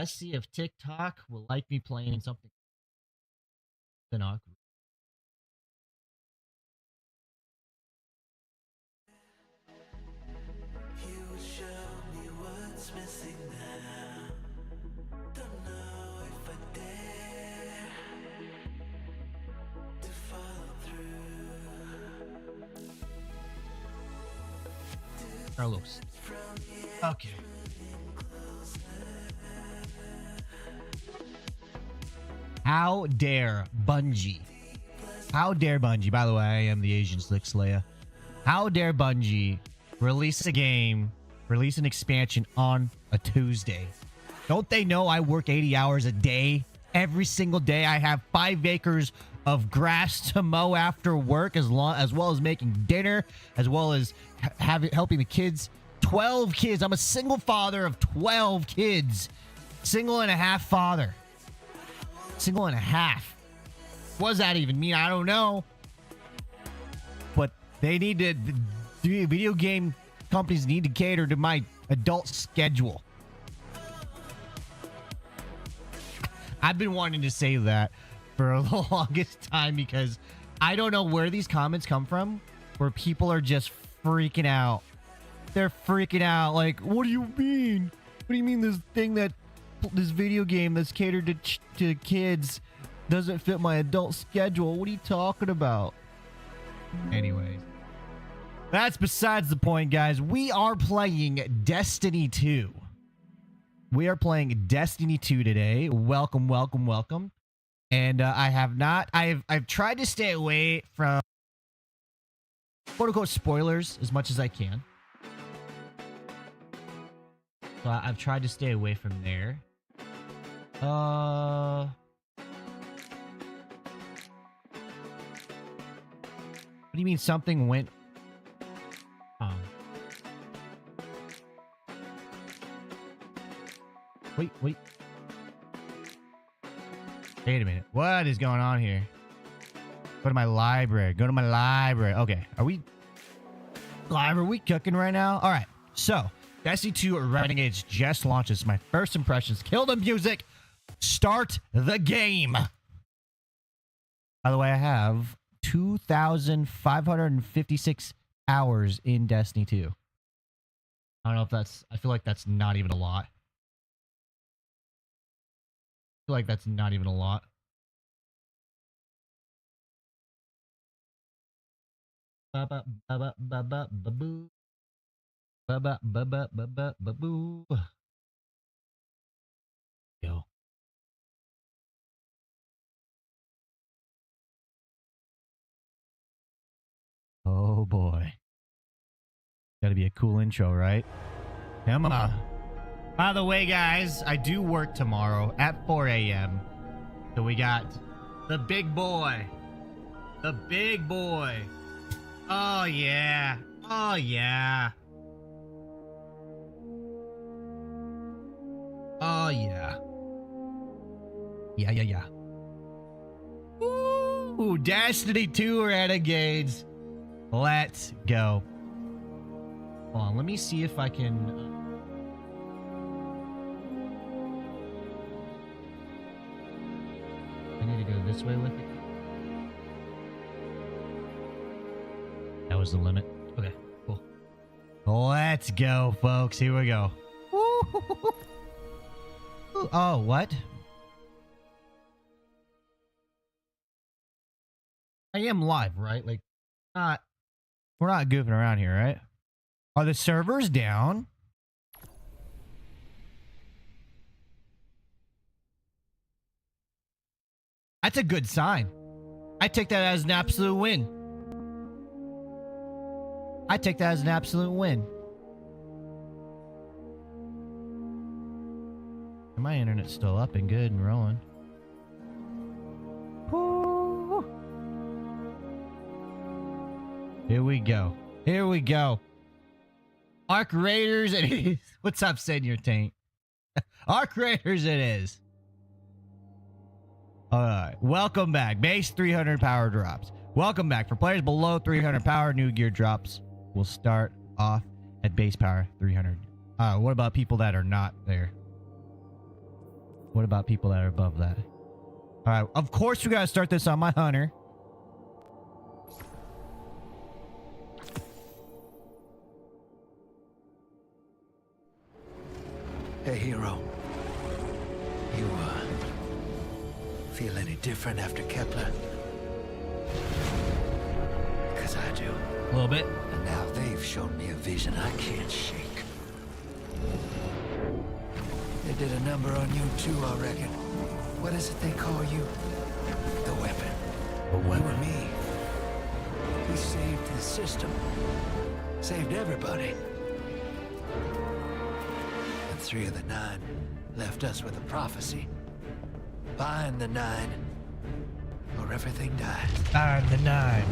Let's see if TikTok will like me playing something. Awkward. Carlos. Okay. How dare Bungie? How dare Bungie? By the way, I am the Asian Slick Slayer. How dare Bungie release a game, release an expansion on a Tuesday? Don't they know I work 80 hours a day? Every single day I have 5 acres of grass to mow after work, as well as making dinner, as well as helping the kids. 12 kids. I'm a single father of 12 kids. Single and a half father. Single and a half. What does that even mean? I don't know. But they need to, video game companies need to cater to my adult schedule. I've been wanting to say that for the longest time because I don't know where these comments come from where people are just freaking out. They're freaking out like, what do you mean? What do you mean this video game that's catered to kids doesn't fit my adult schedule? What are you talking about? Anyways, that's besides the point, guys. We are playing Destiny 2. We are playing Destiny 2 today. Welcome, welcome, welcome. And I've tried to stay away from quote unquote spoilers as much as I can. So I've tried to stay away from there. What do you mean something went? Wait. Wait a minute. What is going on here? Go to my library. Go to my library. Okay. Are we live? Are we cooking right now? All right. So, Destiny 2 Renegades just launched. It's my first impressions. Kill the music. Start the game. By the way, I have 2,556 hours in Destiny 2. I don't know if that's... I feel like that's not even a lot. I feel like that's not even a lot. Yo. Oh boy. Gotta be a cool intro, right? Come on. By the way, guys, I do work tomorrow at 4 a.m. So we got the big boy. The big boy. Oh, yeah. Oh, yeah. Oh, yeah. Yeah. Ooh, Destiny 2 Renegades. Let's go. Hold on, let me see if I can... I need to go this way with it. That was the limit. Okay, cool. Let's go, folks. Here we go. Woo! Oh, what? I am live, right? Like, we're not goofing around here, right? Are the servers down? That's a good sign. I take that as an absolute win. I take that as an absolute win. And my internet's still up and good and rolling. Woo. Here we go. Here we go. Arc Raiders it is. What's up, Senior Taint? Arc Raiders it is. Alright, welcome back. Base 300 power drops. Welcome back. For players below 300 power, new gear drops will start off at base power 300. What about people that are not there? What about people that are above that? All right, of course we gotta start this on my hunter. Hey, hero. You, feel any different after Kepler? Because I do. A little bit. And now they've shown me a vision I can't shake. They did a number on you too, I reckon. What is it they call you? The weapon. The weapon. You and me. We saved the system. Saved everybody. And 3 of the 9 left us with a prophecy. Find the 9, or everything dies. Find the 9.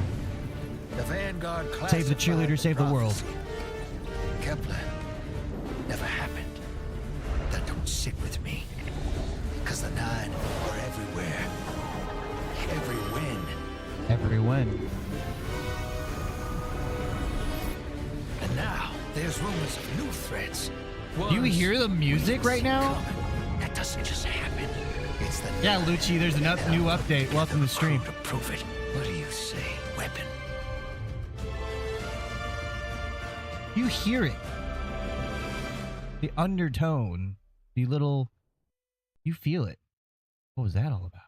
The Vanguard classified Save the cheerleader, save the world. prophecy. Kepler never happened. That don't sit with me. Because the 9 are everywhere. Every win. Every win. And now, there's rumors of new threats. Do you hear the music right now? Coming. That doesn't just happen. It's the Yeah, Lucci, there's a new update. Welcome to the stream. To prove it. What do you say, weapon? You hear it. The undertone. The little... You feel it. What was that all about?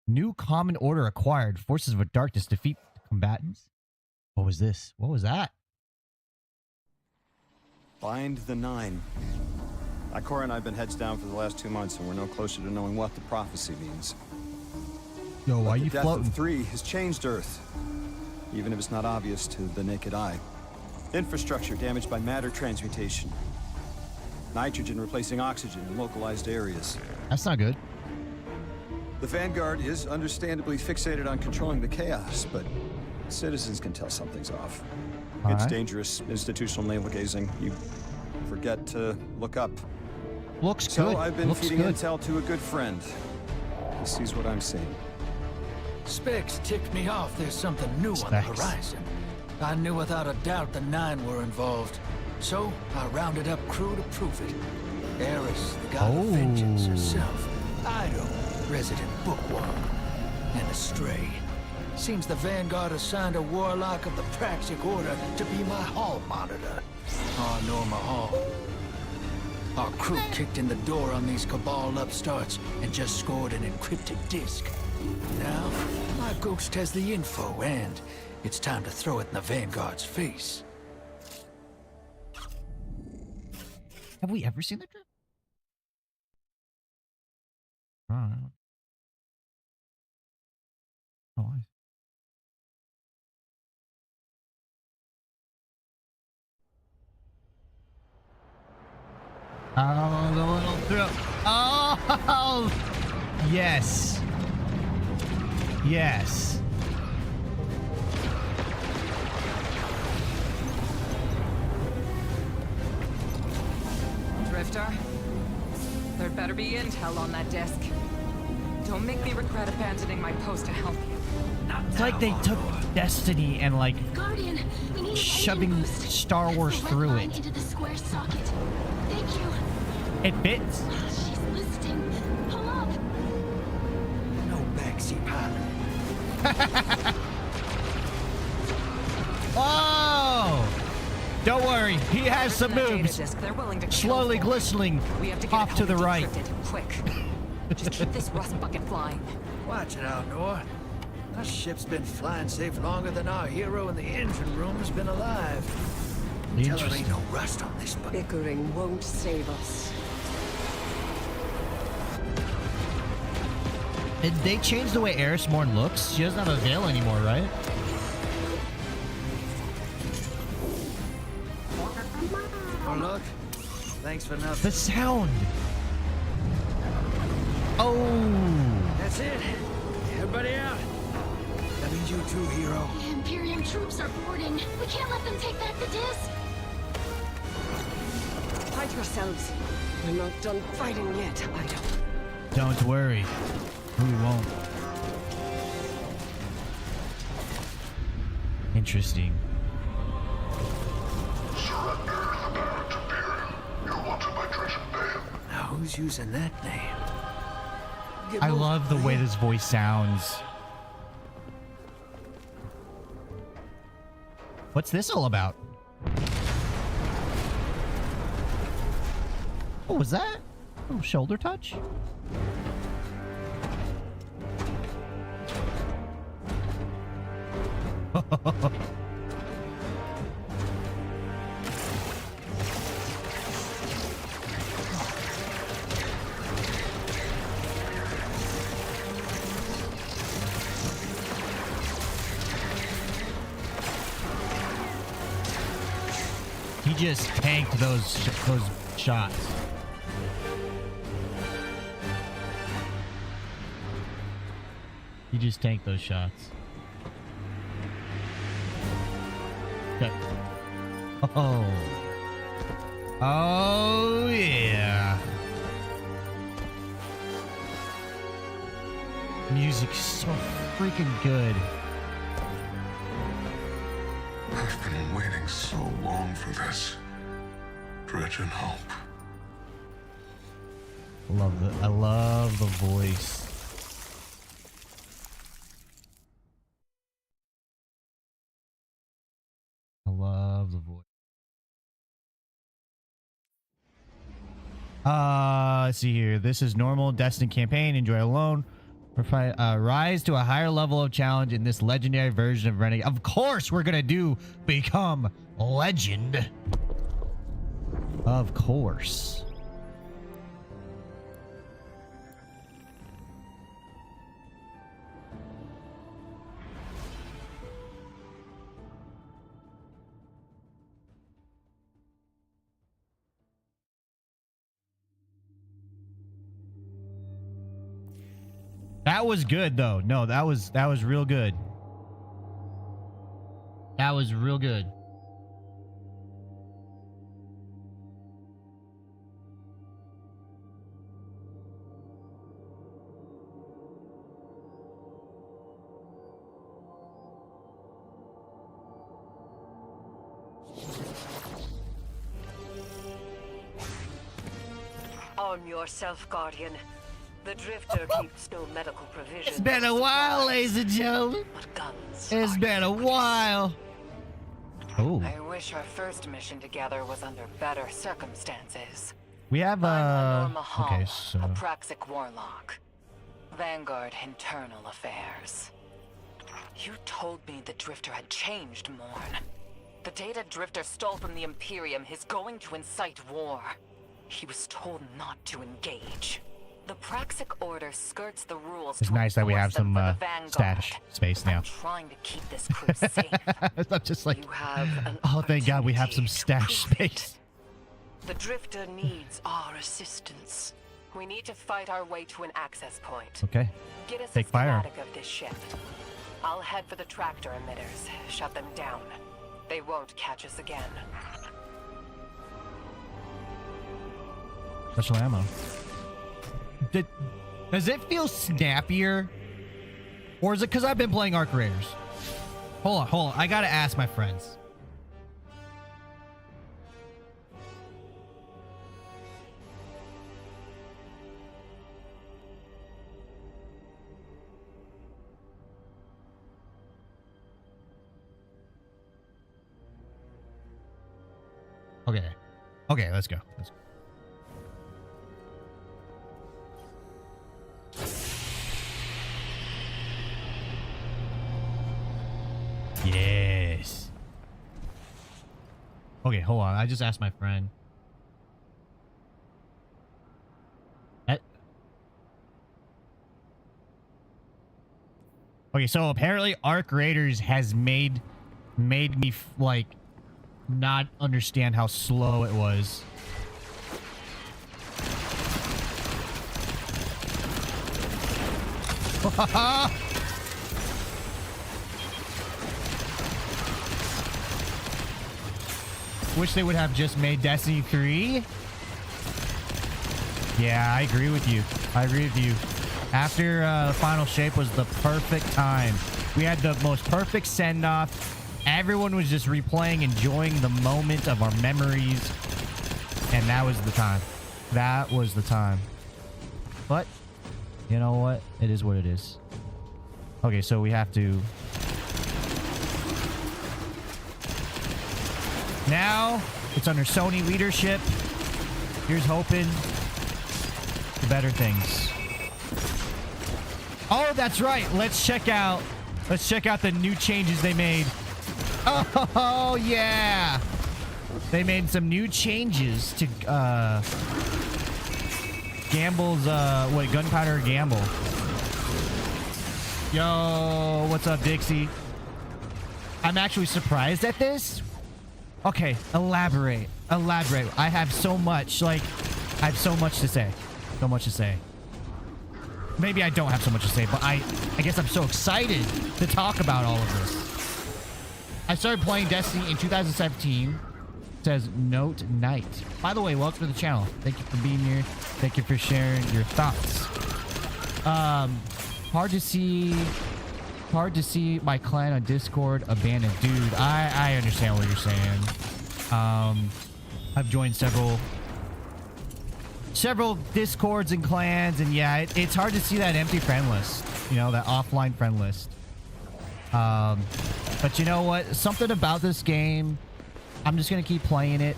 New common order acquired. Forces of darkness defeat combatants. What was this? What was that? Find the 9. Ikora and I have been heads down for the last 2 months, and we're no closer to knowing what the prophecy means. Yo, why are The you death floating? of 3 has changed Earth, even if it's not obvious to the naked eye. Infrastructure damaged by matter transmutation. Nitrogen replacing oxygen in localized areas. That's not good. The Vanguard is understandably fixated on controlling the chaos, but citizens can tell something's off. All It's right. dangerous institutional navel-gazing. You forget to look up. Looks good. So I've been Looks feeding good. intel to a good friend. He sees what I'm seeing. Specs ticked me off there's something new on the Specs. horizon. I knew without a doubt the 9 were involved. So I rounded up crew to prove it. Eris, the god of vengeance herself. Ido, resident bookworm. And Astray. Seems the Vanguard assigned a warlock of the Praxic Order to be my hall monitor. Oh, Norma Hall. Our crew kicked in the door on these Cabal upstarts and just scored an encrypted disk. Now, my ghost has the info, and it's time to throw it in the Vanguard's face. Have we ever seen the trip? I don't know. Oh, oh, the little throat. Oh, yes. Yes. Drifter, there'd better be intel on that disk. Don't make me regret abandoning my post to help you. It's like they took Destiny and like Guardian, we need shoving engine boost. Star Wars It's the red through line it. into the square socket. Thank you. It fits. She's listening. Pull up. No backseat pilot. Oh! Don't worry, he has some That data moves. disk, they're willing to kill Slowly for. glistening We have to get off it to home the and right. decrypted, quick. Just keep this rust bucket flying. Watch it out, Nor. Our ship's been flying safe longer than our hero in the engine room's been alive. Tell her ain't no rust on this bucket. Bickering won't save us. Did they change the way Eris Morn looks? She doesn't have a veil anymore, right? Oh, look. Thanks for The nothing. sound. Oh. That's it. Everybody out. That means you too, hero. The Imperium troops are boarding. We can't let them take back the disc. Hide yourselves. We're not done fighting yet, Ido. Don't worry. We won't. Interesting. Now, who who's using that name. Get I moving, love the will way ya? this voice sounds. What's this all about? What was that? Oh, shoulder touch? He just tanked those shots. He just tanked those shots. Okay. Oh. Oh yeah. Music's so freaking good. I've been waiting so long for this. Dredge and hope. I love the voice. I love the voice. Let's see here. This is normal Destiny campaign. Enjoy alone. Rise to a higher level of challenge in this legendary version of Renegade. Of course, we're gonna do become legend. Of course. That was good though. No, that was real good. That was real good. Arm yourself, Guardian. The Drifter keeps no medical provision. It's been a while, ladies and gentlemen. But guns It's are been a useless. while. Oh, I wish our first mission together was under better circumstances. we have I'm Norma Hall, okay, so a Praxic warlock. Vanguard Internal Affairs. You told me the Drifter had changed, Morn. The data Drifter stole from the Imperium is going to incite war. He was told not to engage. The Praxic Order skirts the rules. it's to nice that we have enforce them some for the Vanguard. stash space now. I'm trying to keep this crew safe. I'm just like, You have an oh, thank God we have some opportunity to stash prove it. space. The Drifter needs our assistance. We need to fight our way to an access point. Okay. Get us Take a fire. schematic of this ship. I'll head for the tractor emitters. Shut them down. They won't catch us again. Special ammo. Does it feel snappier? Or is it because I've been playing Arc Raiders? Hold on. I gotta ask my friends. Okay, let's go. Yes. Okay, hold on. I just asked my friend. Okay, so apparently Arc Raiders has made me like not understand how slow it was. Wish they would have just made Destiny 3. Yeah, I agree with you. After Final Shape was the perfect time. We had the most perfect send-off. Everyone was just replaying, enjoying the moment of our memories. And that was the time. That was the time. But you know what? It is what it is. Okay, so we have to... Now, it's under Sony leadership. Here's hoping for better things. Oh, that's right. Let's check out the new changes they made. Oh, yeah. They made some new changes to Gamble's Gunpowder Gamble. Yo, what's up, Dixie? I'm actually surprised at this. Okay, elaborate. I have so much to say. So much to say. Maybe I don't have so much to say, but I guess I'm so excited to talk about all of this. I started playing Destiny in 2017. It says Note Night. By the way, welcome to the channel. Thank you for being here. Thank you for sharing your thoughts. Hard to see my clan on Discord abandoned. Dude, I understand what you're saying. I've joined several Discords and clans, and yeah, it's hard to see that empty friend list. You know, that offline friend list. But you know what? Something about this game, I'm just gonna keep playing it.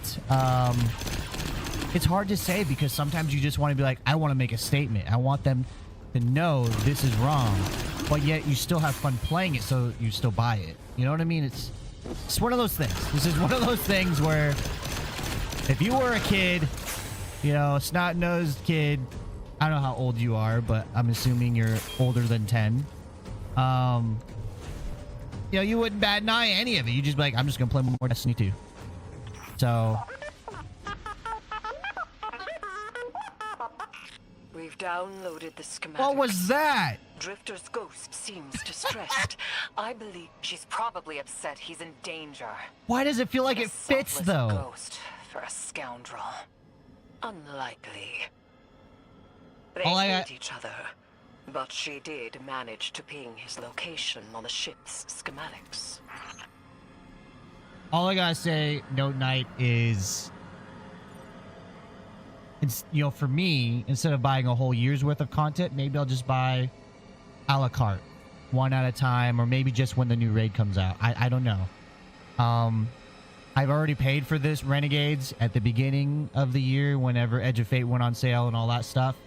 It's hard to say because sometimes you just want to be like, I want to make a statement. I want them to know this is wrong, but yet you still have fun playing it, so you still buy it. You know what I mean? It's one of those things. This is one of those things where if you were a kid, you know, snot-nosed kid, I don't know how old you are, but I'm assuming you're older than 10. You know, you wouldn't bat an eye at any of it. You just be like, I'm just gonna play more Destiny 2. So We've downloaded the schematics. what was that? Drifter's ghost seems distressed. I believe she's probably upset he's in danger. Why does it feel like A it fits selfless though? Ghost for a scoundrel. Unlikely. They All I hate got- each other, but she did manage to ping his location on the ship's schematics. All I gotta say, Note Night is, it's, you know, for me, instead of buying a whole year's worth of content, maybe I'll just buy a la carte, one at a time, or maybe just when the new raid comes out. I don't know. I've already paid for this Renegades at the beginning of the year whenever Edge of Fate went on sale and all that stuff.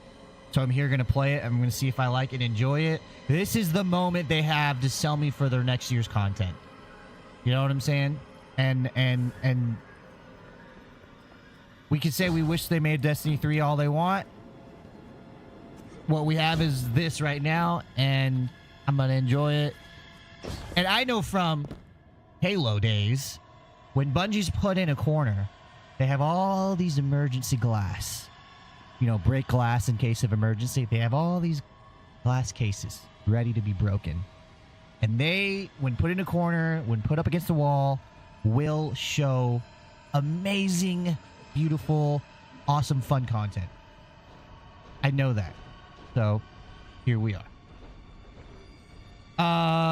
So I'm here gonna play it. I'm gonna see if I like it and enjoy it. This is the moment they have to sell me for their next year's content. You know what I'm saying? And we could say we wish they made Destiny 3 all they want. What we have is this right now, and I'm gonna enjoy it. And I know from Halo days, when Bungie's put in a corner, they have all these emergency glass. You know, break glass in case of emergency. They have all these glass cases ready to be broken. And they, when put in a corner, when put up against the wall, will show amazing, beautiful, awesome, fun content. I know that. So, here we are.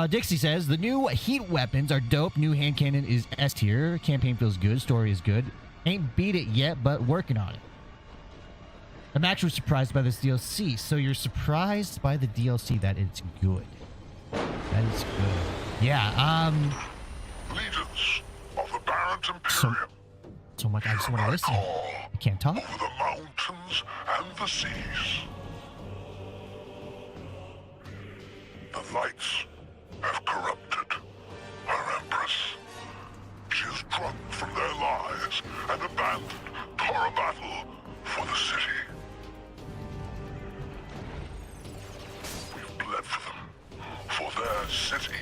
Dixie says, the new heat weapons are dope. New hand cannon is S tier. Campaign feels good. Story is good. Ain't beat it yet, but working on it. I'm actually surprised by this DLC. So you're surprised by the DLC that it's good. That is good. Yeah, Legions of the Barrens Imperium. so much I just want to listen. I can't talk. Over the mountains and the seas. The lights have corrupted our Empress. She is drunk from their lies and abandoned for a battle for the city. We've bled for them, for their city.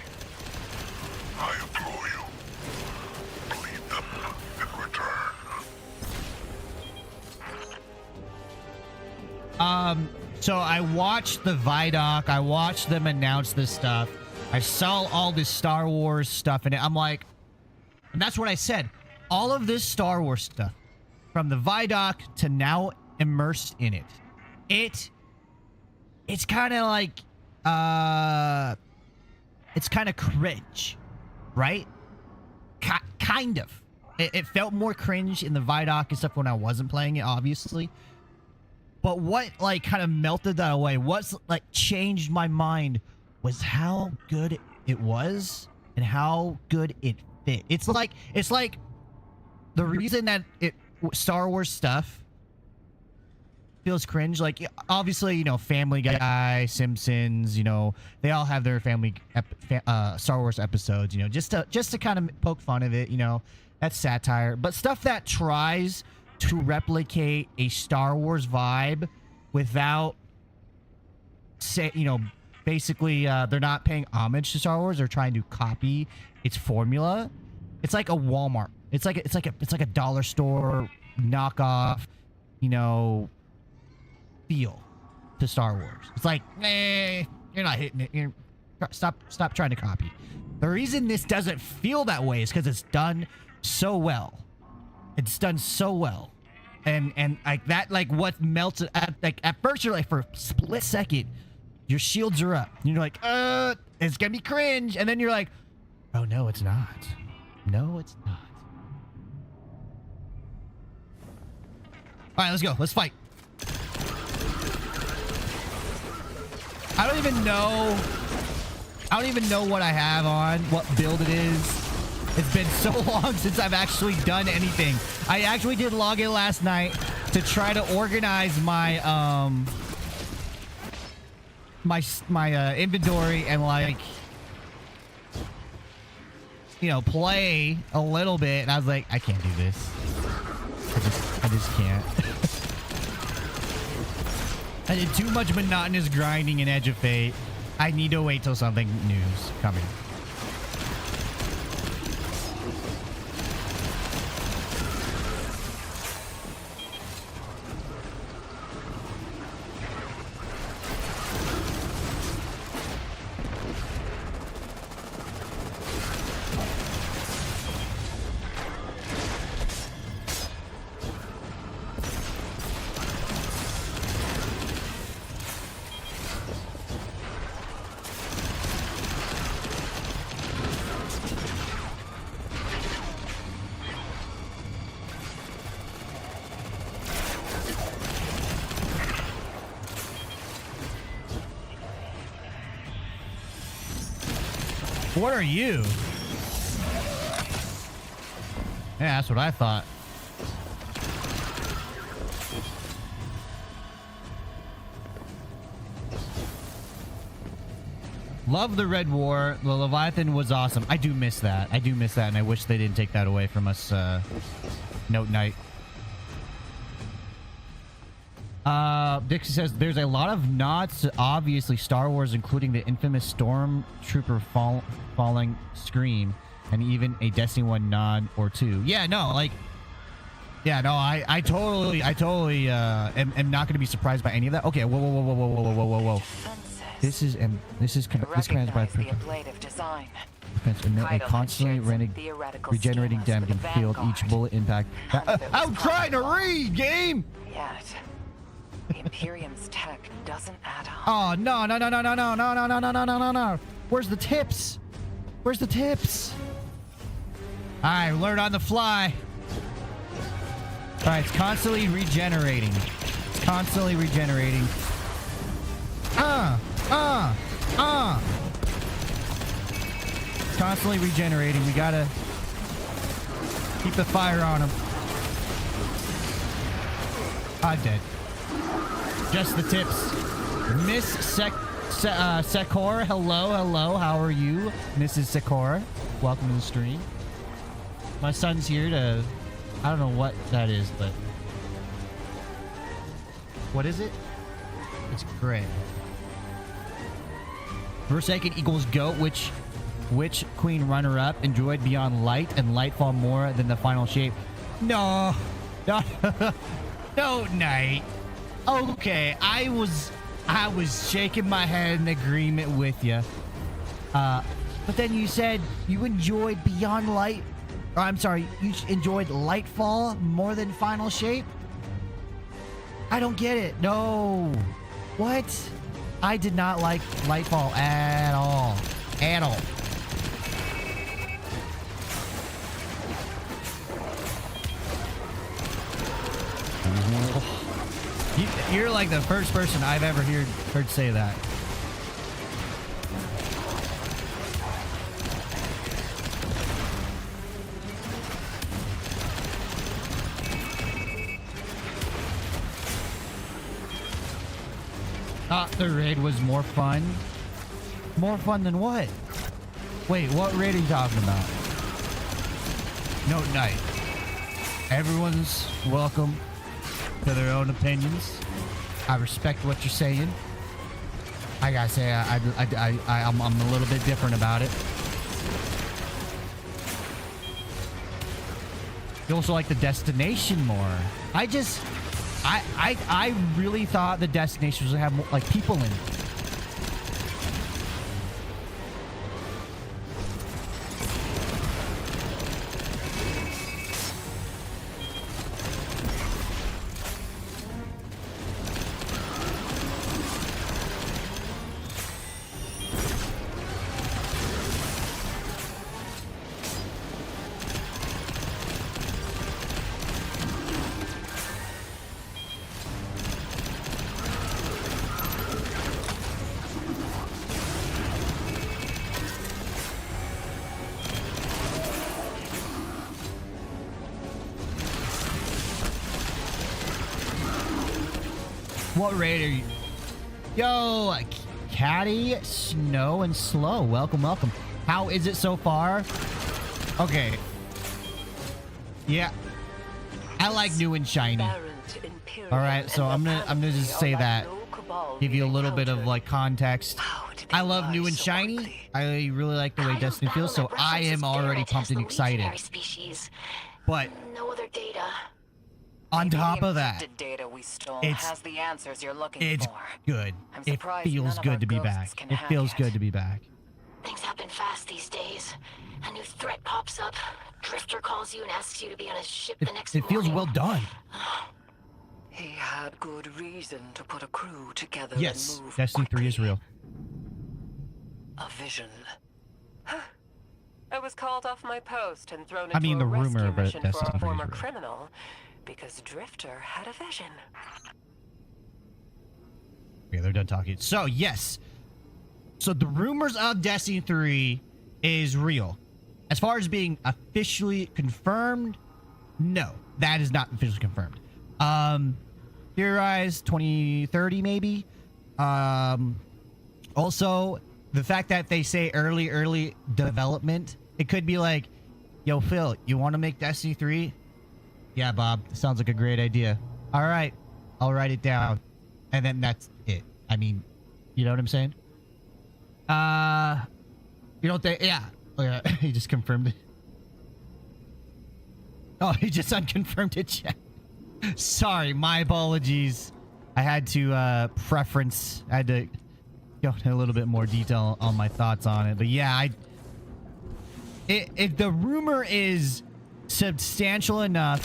I implore you, bleed them in return. So I watched the Vidoc. I watched them announce this stuff. I saw all this Star Wars stuff in it. I'm like, and that's what I said. All of this Star Wars stuff, from the Vidoc to now immersed in it. It's kind of like, it's kind of cringe, right? Kind of. It felt more cringe in the Vidoc and stuff when I wasn't playing it, obviously. But what like kind of melted that away, what's like changed my mind was how good it was and how good it fit. It's like the reason that Star Wars stuff feels cringe, like obviously, you know, Family Guy, Simpsons, you know, they all have their Star Wars episodes, you know, just to kind of poke fun of it, you know, that's satire. But stuff that tries to replicate a Star Wars vibe without basically they're not paying homage to Star Wars, they're trying to copy its formula. It's like a Walmart. It's like a dollar store knockoff, you know, feel to Star Wars. It's like, you're not hitting it. Stop trying to copy. The reason this doesn't feel that way is because it's done so well. It's done so well, and like that, like what melts at first you're like, for a split second, your shields are up. You're like, it's gonna be cringe, and then you're like, oh no, it's not. No, it's not. All right, let's go. Let's fight. I don't even know what I have on, what build it is. It's been so long since I've actually done anything. I actually did log in last night to try to organize my my inventory and, like, you know, play a little bit, and I was like, I can't do this. I just can't. I did too much monotonous grinding in Edge of Fate. I need to wait till something new's coming. What are you? Yeah, that's what I thought. Love the Red War. The Leviathan was awesome. I do miss that. I do miss that, and I wish they didn't take that away from us, Note Knight. Dixie says there's a lot of nods to obviously Star Wars, including the infamous Stormtrooper falling scream, and even a Destiny 1 nod or two. Yeah, no, like, yeah, no, I totally am not going to be surprised by any of that. Okay, whoa. This commands by the ablative design. a constantly regenerating damage in the field. Each bullet impact. I'm trying to read, game. Yet, the Imperium's tech doesn't add up. Oh no! Where's the tips? Where's the tips? I learn on the fly. All right, it's constantly regenerating. It's constantly regenerating. Constantly regenerating. We gotta keep the fire on him. I'm dead. Just the tips. Miss Sakura, hello. How are you, Mrs. Sakura? Welcome to the stream. My son's here to... I don't know what that is, but... What is it? It's gray. Forsaken equals GOAT, which queen runner-up enjoyed Beyond Light and Lightfall more than the final shape? No. No, Knight. Okay, I was shaking my head in agreement with you. But then you said you enjoyed Beyond Light. Or, I'm sorry, you enjoyed Lightfall more than Final Shape? I don't get it. No. What? I did not like Lightfall at all. At all. You're like the first person I've ever heard say that. Thought the raid was more fun. More fun than what? Wait, what raid are you talking about? No, night. Everyone's welcome to their own opinions. I respect what you're saying. I gotta say, I'm a little bit different about it. You also like the destination more. I really thought the destinations would have more, like, people in it. What raid are you? Yo, Caddy, Snow, and Slow. Welcome, welcome. How is it so far? Okay. Yeah. I like new and shiny. All right, so I'm gonna just say that. Give you a little bit of like context. I love new and shiny. I really like the way Destiny feels, so I am already pumped and excited. But no other data. On top of that, data we stole has the answers you're looking it's for. good. I'm It surprised feels none of good our to be ghosts back. can It hack feels it. good to be back. Things happen fast these days. A new threat pops up. Drifter calls you and asks you to be on his ship the next It feels morning. well done. He had good reason to put a crew together Yes, and move Destiny 3 is quickly. real. A vision. I was called off my post and thrown I into mean, a the rumor rescue of it, mission for Destiny a 3 is former real. criminal because Drifter had a vision. Okay, they're done talking. So, yes. So, the rumors of Destiny 3 is real. As far as being officially confirmed, no. That is not officially confirmed. Theorized 2030, maybe. Also, the fact that they say early development, it could be like, yo, Phil, you want to make Destiny 3? Yeah, Bob, sounds like a great idea. All right, I'll write it down. And then that's it. I mean, you know what I'm saying? You don't think? Yeah. Oh, yeah. He just confirmed it. Oh, he just unconfirmed it. Sorry, my apologies. I had to I had to go into a little bit more detail on my thoughts on it. But yeah, if the rumor is substantial enough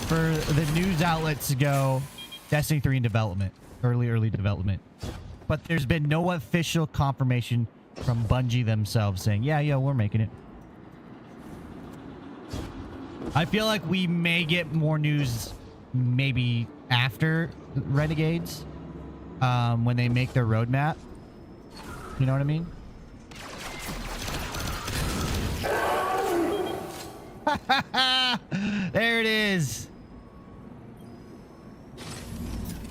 for the news outlets to go Destiny 3 in development, early development. But there's been no official confirmation from Bungie themselves saying, yeah, we're making it. I feel like we may get more news maybe after Renegades, when they make their roadmap. You know what I mean? There it is.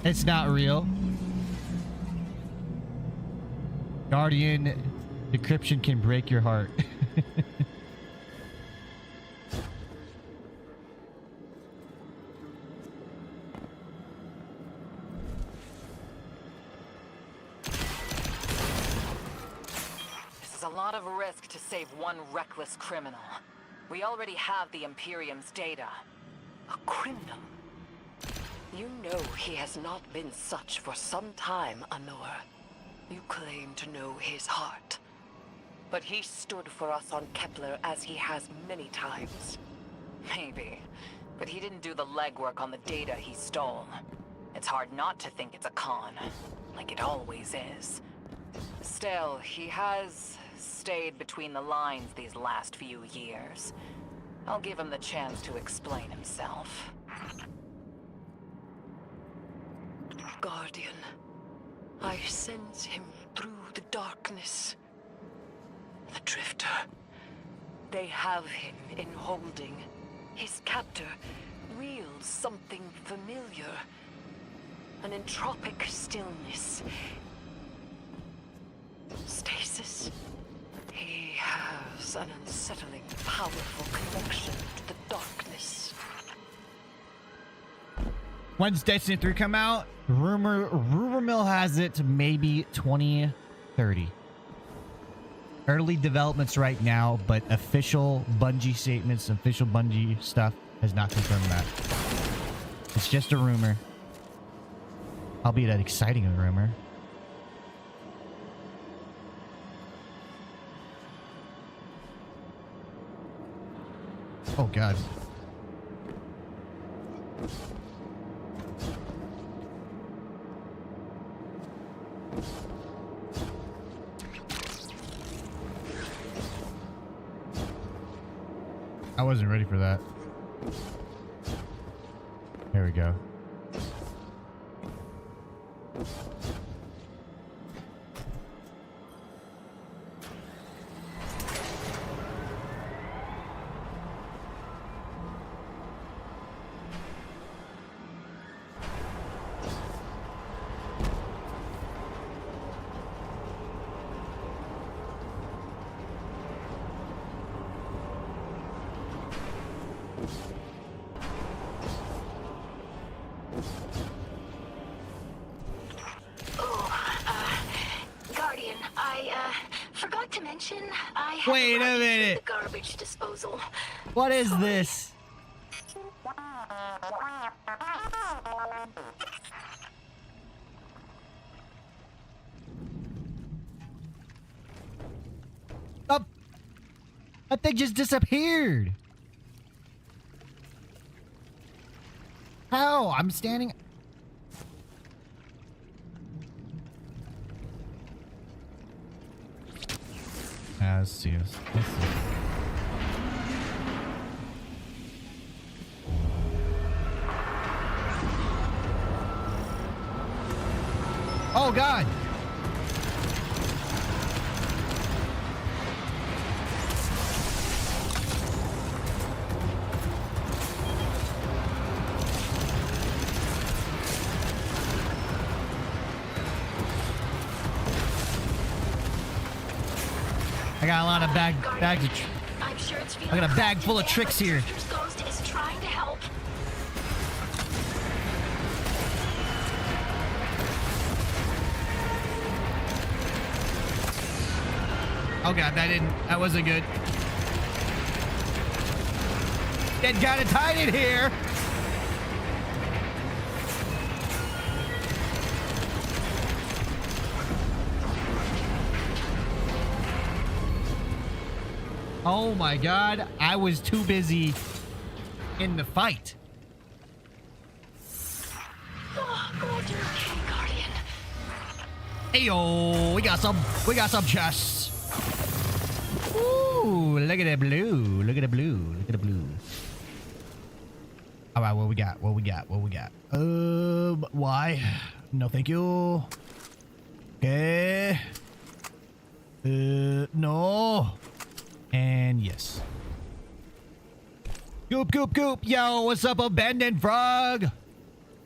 It's not real. Guardian decryption can break your heart. This is a lot of risk to save one reckless criminal. We already have the Imperium's data. A criminal? You know he has not been such for some time, Anor. You claim to know his heart. But he stood for us on Kepler as he has many times. Maybe. But he didn't do the legwork on the data he stole. It's hard not to think it's a con, like it always is. Still, he has stayed between the lines these last few years. I'll give him the chance to explain himself. Guardian. I sense him through the darkness. The Drifter. They have him in holding. His captor wields something familiar. An entropic stillness. Stasis. He has an unsettling, powerful connection to the darkness. When's Destiny 3 come out? Rumor mill has it maybe 2030. Early developments right now, but official Bungie statements, official Bungie stuff has not confirmed that. It's just a rumor. Albeit an exciting rumor. Oh god. I wasn't ready for that. There we go. Guardian, I forgot to mention I have Wait a arrived minute. at the garbage disposal. What is this? Oh, that thing just disappeared. How? I'm standing. Let's see. Let's see. Oh god. I got a lot of bags of I'm sure it's I got a bag full of tricks here. Drifter's ghost is trying to help. Oh god, that wasn't good. Get kind of tight in here. Oh my god, I was too busy in the fight. Oh, glad you're okay, Guardian. Ayo, we got some chests. Ooh, look at that blue. Look at the blue. Look at the blue. All right, what we got? Why? No, thank you. Okay. No. And yes. Goop. Yo, what's up, Abandoned Frog?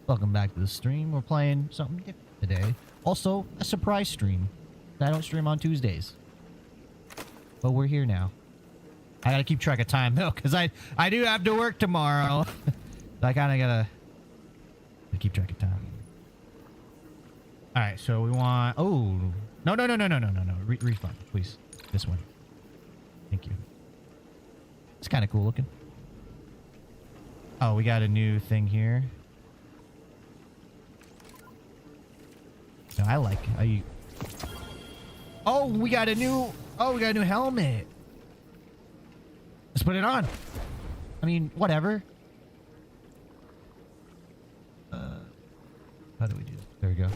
Welcome back to the stream. We're playing something different today. Also, a surprise stream. I don't stream on Tuesdays. But we're here now. I gotta keep track of time, though, because I do have to work tomorrow. I kind of gotta keep track of time. All right, so we want... Oh. No. Refund, please. This one. Thank you. It's kind of cool looking. Oh, we got a new thing here. No, I like it. Oh, we got a new helmet. Let's put it on. I mean, whatever. How do we do this? There we go.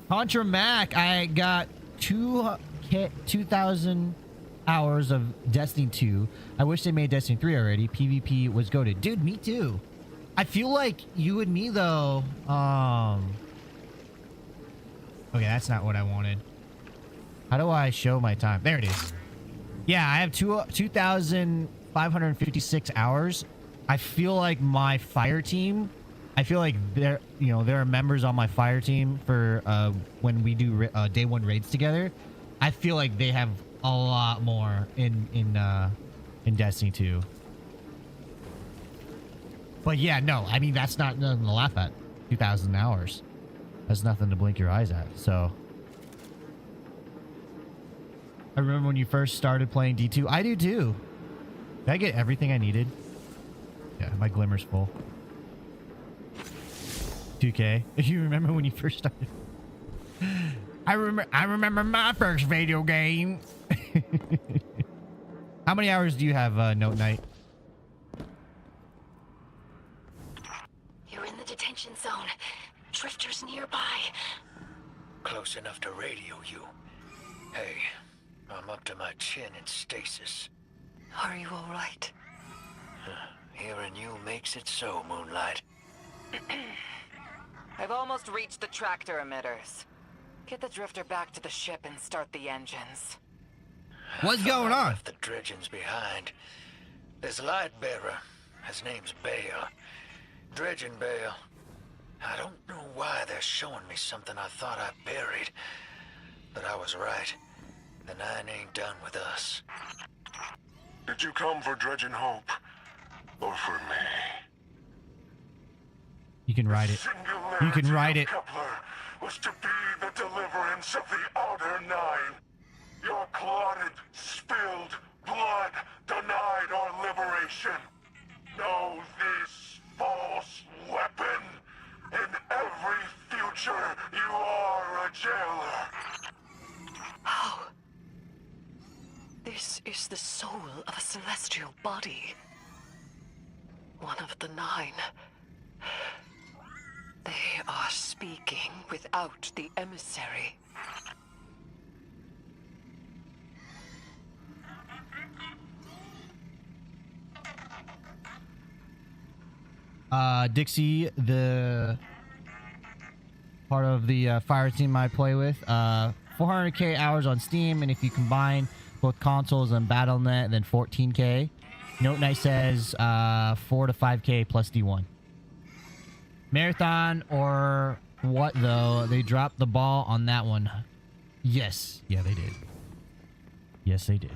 Contra Mac, I got 2,000 hours of Destiny 2. I wish they made Destiny 3 already. PvP was goated. Dude, me too. I feel like you and me though. Okay, that's not what I wanted. How do I show my time? There it is. Yeah, I have 2,556 hours. I feel like my fire team. I feel like there are members on my fire team for when we do day one raids together. I feel like they have a lot more in Destiny 2. But yeah, no, I mean that's not nothing to laugh at. 2,000 hours. That's nothing to blink your eyes at. So I remember when you first started playing D2. I do too. Did I get everything I needed? Yeah, my glimmer's full. 2K. You remember when you first started? I remember my first video game. How many hours do you have, Note Knight? You're in the detention zone. Drifters nearby. Close enough to radio you. Hey, I'm up to my chin in stasis. Are you all right? Hearing you makes it so, Moonlight. I've almost reached the tractor emitters. Get the drifter back to the ship and start the engines. What's going on? Left the dredgings behind. There's a light bearer. His name's Bale. Dredging Bale. I don't know why they're showing me something I thought I buried. But I was right. The Nine ain't done with us. Did you come for Dredging Hope? Or for me? You can ride it. You can ride it. Kepler was to be the deliverance of the Outer Nine. Your clotted, spilled blood denied our liberation. Know this false weapon. In every future, you are a jailer. How? This is the soul of a celestial body. One of the Nine. They are speaking without the emissary. Dixie, the part of the fire team I play with, 400k hours on Steam, and if you combine both consoles and BattleNet, then 14k. Note Knight says 4 to 5k plus D1. Marathon or what though? They dropped the ball on that one. Yes, yeah, they did. Yes, they did.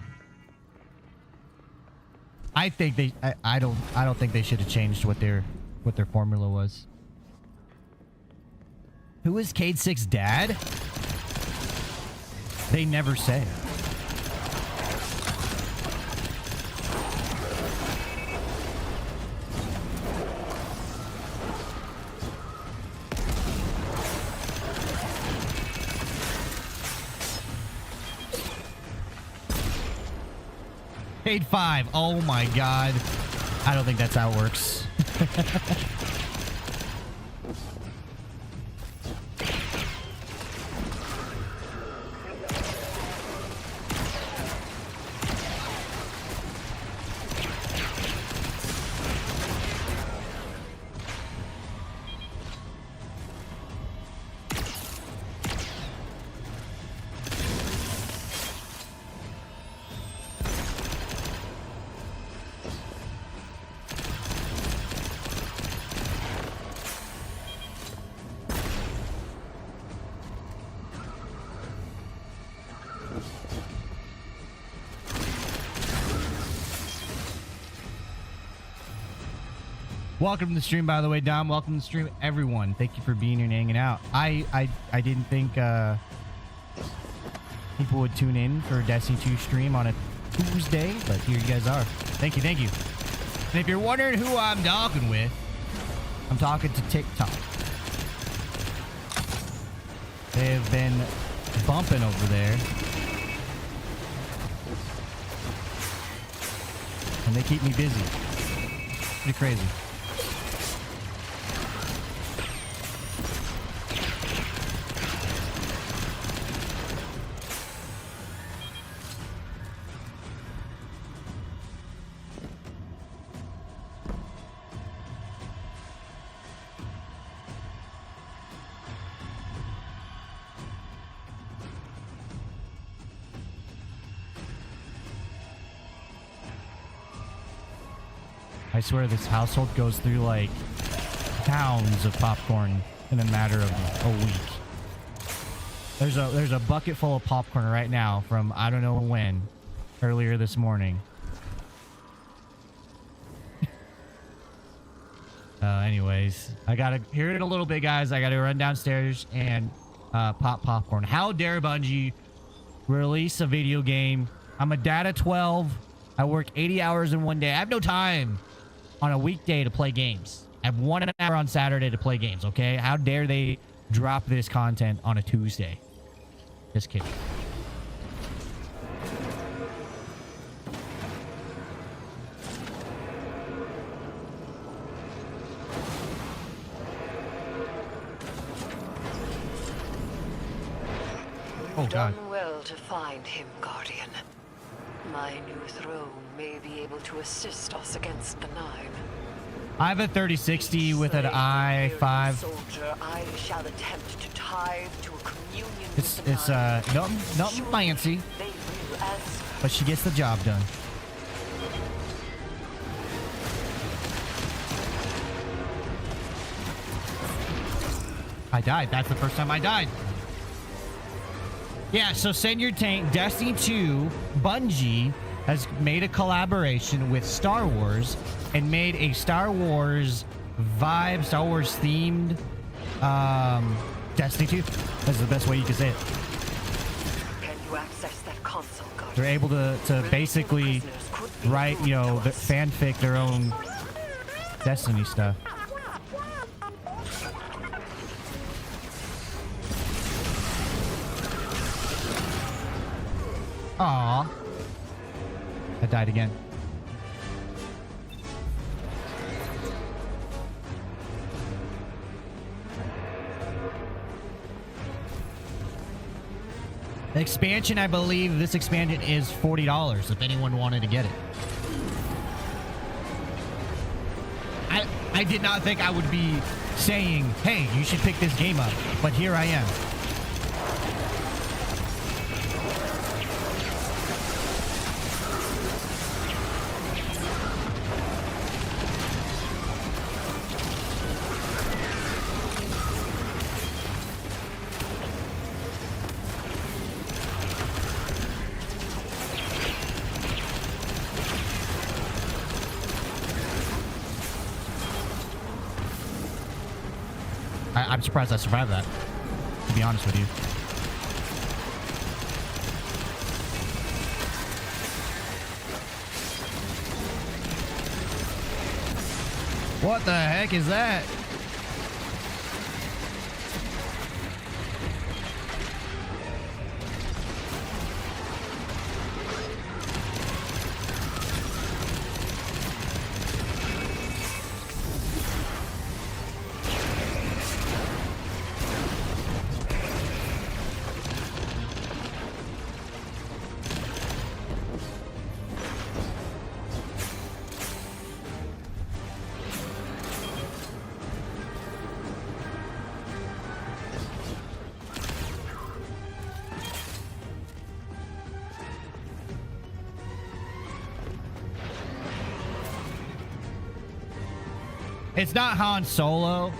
I think they. I don't think they should have changed what their formula was. Who is Cade 6's dad? They never say. Cade 5. Oh my god. I don't think that's how it works. Welcome to the stream, by the way, Dom. Welcome to the stream, everyone. Thank you for being here and hanging out. I didn't think people would tune in for a Destiny 2 stream on a Tuesday, but here you guys are. Thank you, thank you. And if you're wondering who I'm talking with, I'm talking to TikTok. They have been bumping over there. And they keep me busy. Pretty crazy. I swear this household goes through like pounds of popcorn in a matter of a week. There's a bucket full of popcorn right now from I don't know when, earlier this morning. Anyways, I gotta hear it a little bit, guys. I gotta run downstairs and pop popcorn. How dare Bungie release a video game? I'm a dad of 12. I work 80 hours in one day. I have no time on a weekday to play games. I have 1 hour on Saturday to play games, okay? How dare they drop this content on a Tuesday? Just kidding. Oh, God. Done well to find him, Guardian. My new throne may be able to assist us against the Nine. I have a 3060 with an i5. Soldier, I shall attempt to tithe to a communion It's with the Nine. nothing fancy, They will answer. but she gets the job done. I died. That's the first time I died. Yeah, so send your tank. Destiny 2, Bungie has made a collaboration with Star Wars and made a Star Wars vibe, Star Wars themed Destiny 2. That's the best way you can say it. Can you access that console, Guardian? They're able to basically write, you know, the fanfic, their own Destiny stuff. Aww. I died again. The expansion, I believe this expansion is $40 if anyone wanted to get it. I did not think I would be saying, hey, you should pick this game up, but here I am. I'm surprised I survived that, to be honest with you. What the heck is that? It's not Han Solo.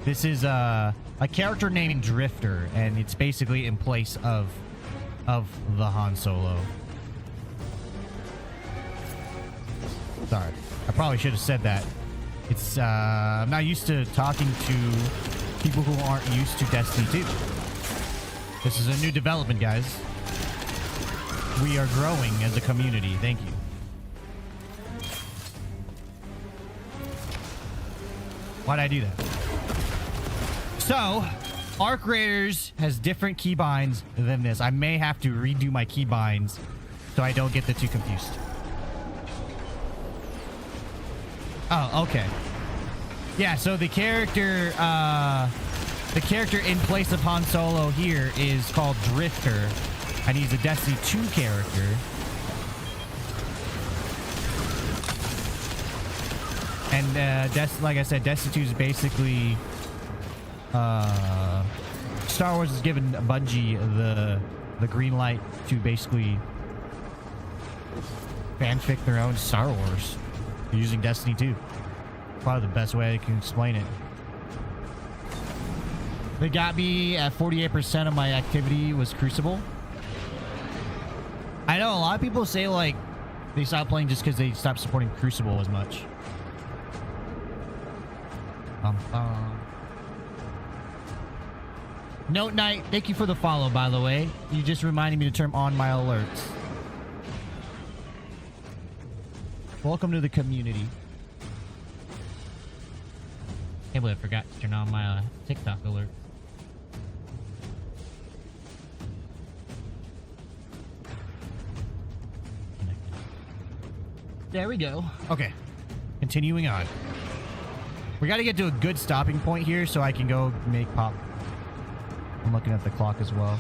This is a character named Drifter, and it's basically in place of the Han Solo. Sorry, I probably should have said that. It's I'm not used to talking to people who aren't used to Destiny 2. This is a new development, guys. We are growing as a community. Thank you. Why'd I do that? So, Arc Raiders has different keybinds than this. I may have to redo my keybinds so I don't get the two confused. Oh, okay. Yeah, so the character in place of Han Solo here is called Drifter, and he's a Destiny 2 character. And like I said, Destiny 2 is basically Star Wars has given Bungie the green light to basically fanfic their own Star Wars using Destiny 2. Probably the best way I can explain it. They got me at 48% of my activity was Crucible. I know a lot of people say like they stopped playing just because they stopped supporting Crucible as much. Note Knight, thank you for the follow, by the way. You just reminded me to turn on my alerts. Welcome to the community. Hey, but I forgot to turn on my TikTok alert. There we go. Okay. Continuing on. We got to get to a good stopping point here so I can go make pop. I'm looking at the clock as well.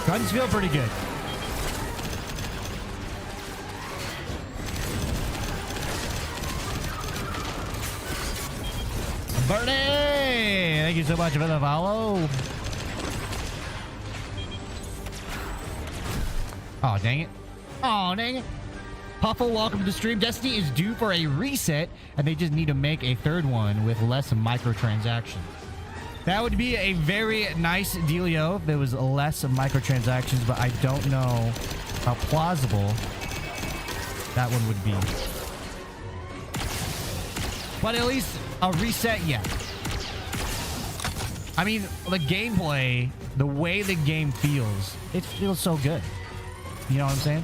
Guns feel pretty good. Bernie! Thank you so much for the follow. Oh, dang it. Oh, dang it. Puffle, welcome to the stream. Destiny is due for a reset, and they just need to make a third one with less microtransactions. That would be a very nice dealio if there was less microtransactions, but I don't know how plausible that one would be. But at least a reset, yeah. I mean, the gameplay, the way the game feels, it feels so good. You know what I'm saying?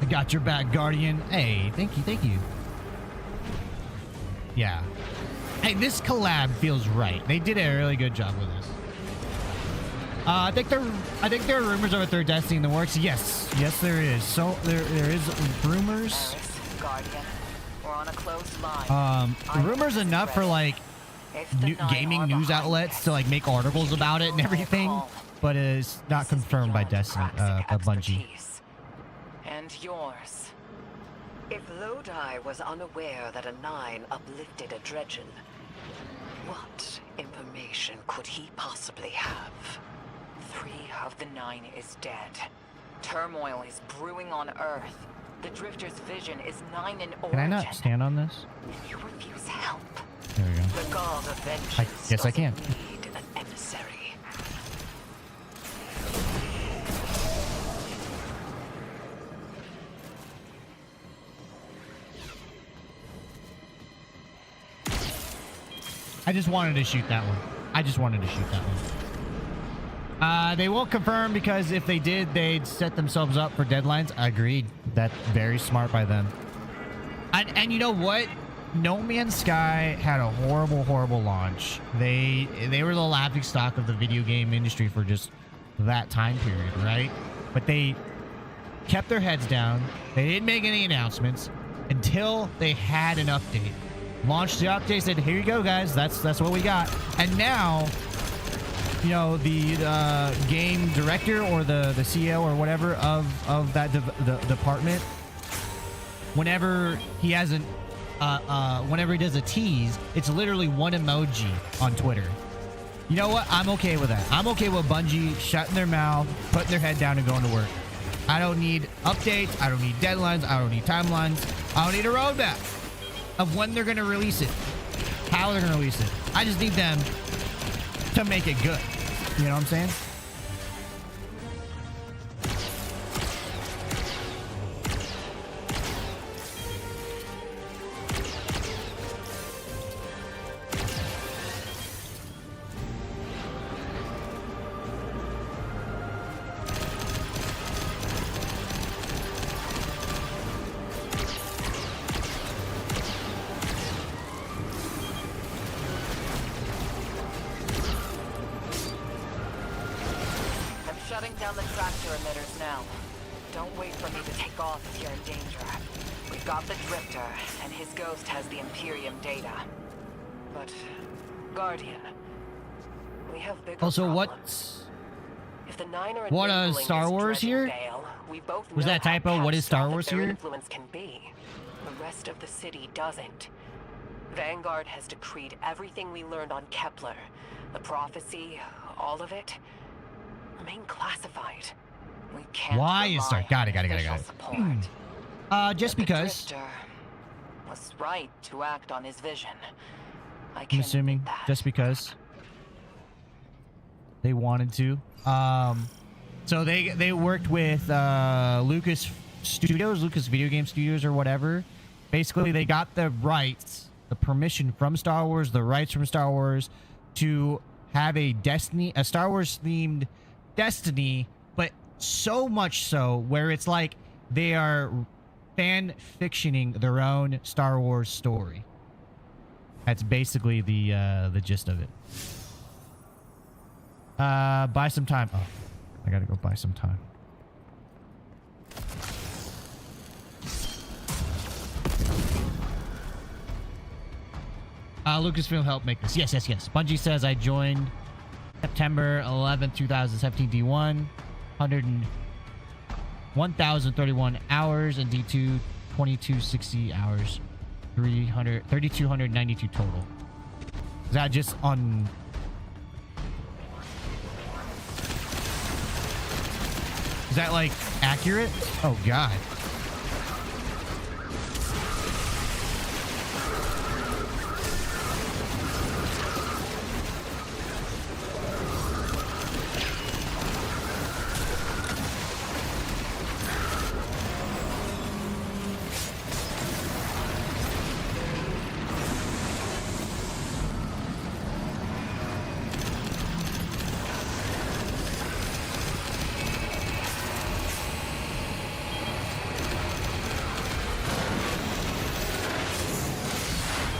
Got your back, Guardian. Hey, thank you, thank you. Yeah. Hey, this collab feels right. They did a really good job with this. I think there are rumors of a third Destiny in the works. Yes, yes, there is. So there is rumors. Guardian, we're on a close line. Rumors enough for like gaming news outlets to like make articles about it and everything, but it's not confirmed by Destiny, Bungie. And yours. If Lodi was unaware that a 9 uplifted a Dredgen, what information could he possibly have? 3 of the 9 is dead. Turmoil is brewing on Earth. The Drifter's vision is 9 in origin. Can I not stand on this? And you refuse help. There we go. The God of Vengeance Yes, I can. need an emissary. I just wanted to shoot that one. They won't confirm because if they did, they'd set themselves up for deadlines. Agreed. That's very smart by them. And you know what? No Man's Sky had a horrible launch. They were the laughingstock of the video game industry for just that time period, right? But they kept their heads down. They didn't make any announcements until they had an update. Launched the update, said, here you go, guys. That's what we got. And now, you know, the game director or the CEO or whatever of that department, whenever he hasn't, whenever he does a tease, it's literally one emoji on Twitter. You know what? I'm okay with that. I'm okay with Bungie shutting their mouth, putting their head down and going to work. I don't need updates. I don't need deadlines. I don't need timelines. I don't need a roadmap of when they're going to release it, how they're going to release it. I just need them to make it good. You know what I'm saying? Shutting down the tractor emitters now. Don't wait for me to take off if you're in danger. We've got the Drifter, and his ghost has the Imperium data. But, Guardian, we have bigger Also, problems. If the Nine are what enabling Star this Wars dredging here? Veil, we both Was know that how typo? What is Star Wars catastrophic their here? influence can be. The rest of the city doesn't. Vanguard has decreed everything we learned on Kepler, the prophecy, all of it, remain classified. We can't Why is rely Star? Got on it. Got official it. support. Just But the because. Drifter was right to act on his vision. I I'm can't assuming admit that. just because they wanted to. So they worked with Lucas Studios, Lucas Video Game Studios, or whatever. Basically, they got the rights, the permission from Star Wars, the rights from Star Wars to have a Star Wars themed Destiny, but so much so where it's like they are fan fictioning their own Star Wars story. That's basically the gist of it. Buy some time. Oh, I gotta go buy some time. Lucasfilm helped make this. Yes. Bungie says I joined September 11th, 2017 D1. 1,031 hours, and D2 2260 hours. 3,292 total. Is that just on? Is that like accurate? Oh God.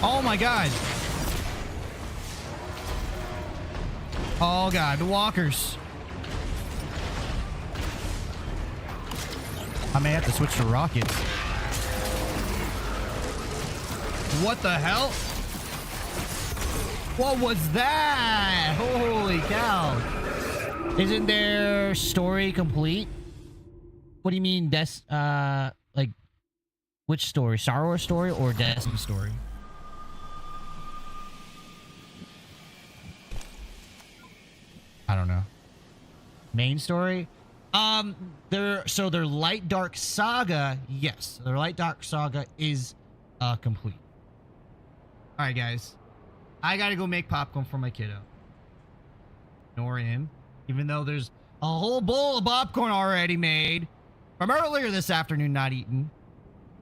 Oh my God. Oh God, the walkers. I may have to switch to rockets. What the hell? What was that? Holy cow. Isn't their story complete? What do you mean, like, which story? Star Wars story or Destiny story? I don't know. Main story? Their Light Dark Saga, yes. Their Light Dark Saga is complete. Alright, guys. I gotta go make popcorn for my kiddo. Ignore him. Even though there's a whole bowl of popcorn already made from earlier this afternoon not eaten.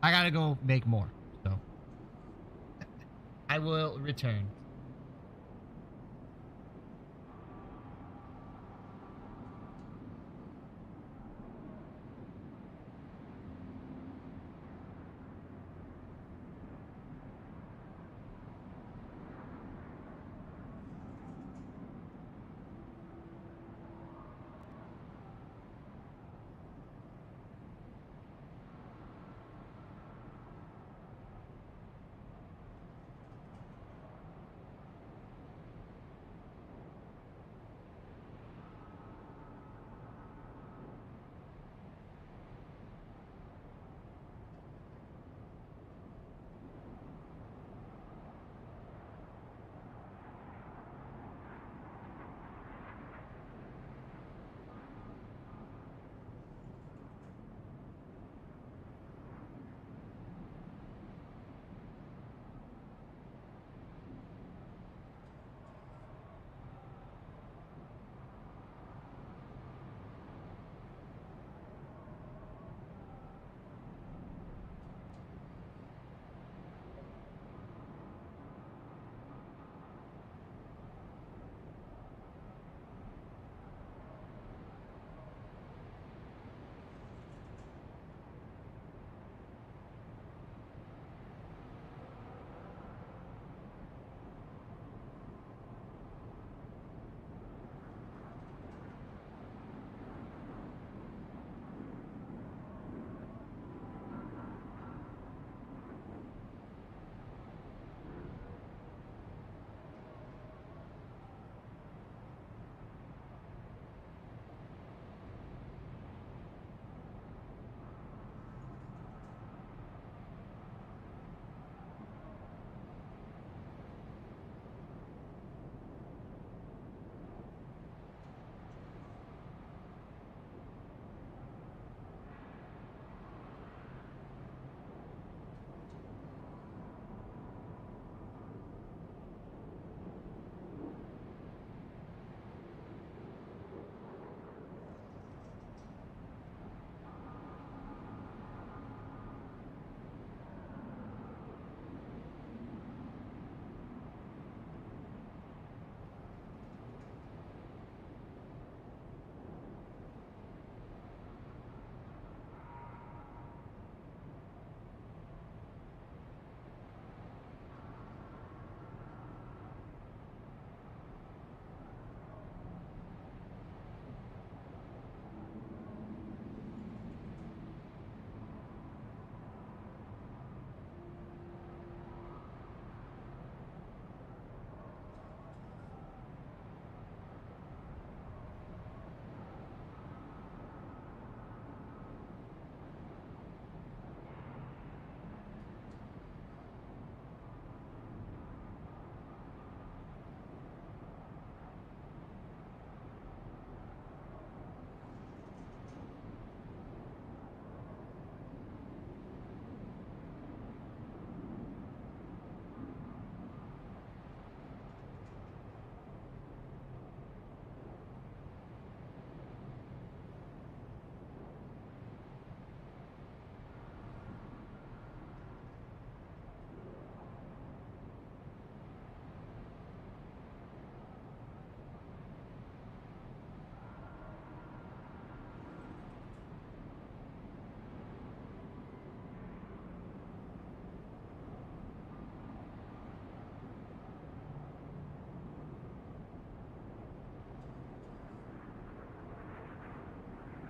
I gotta go make more. So I will return.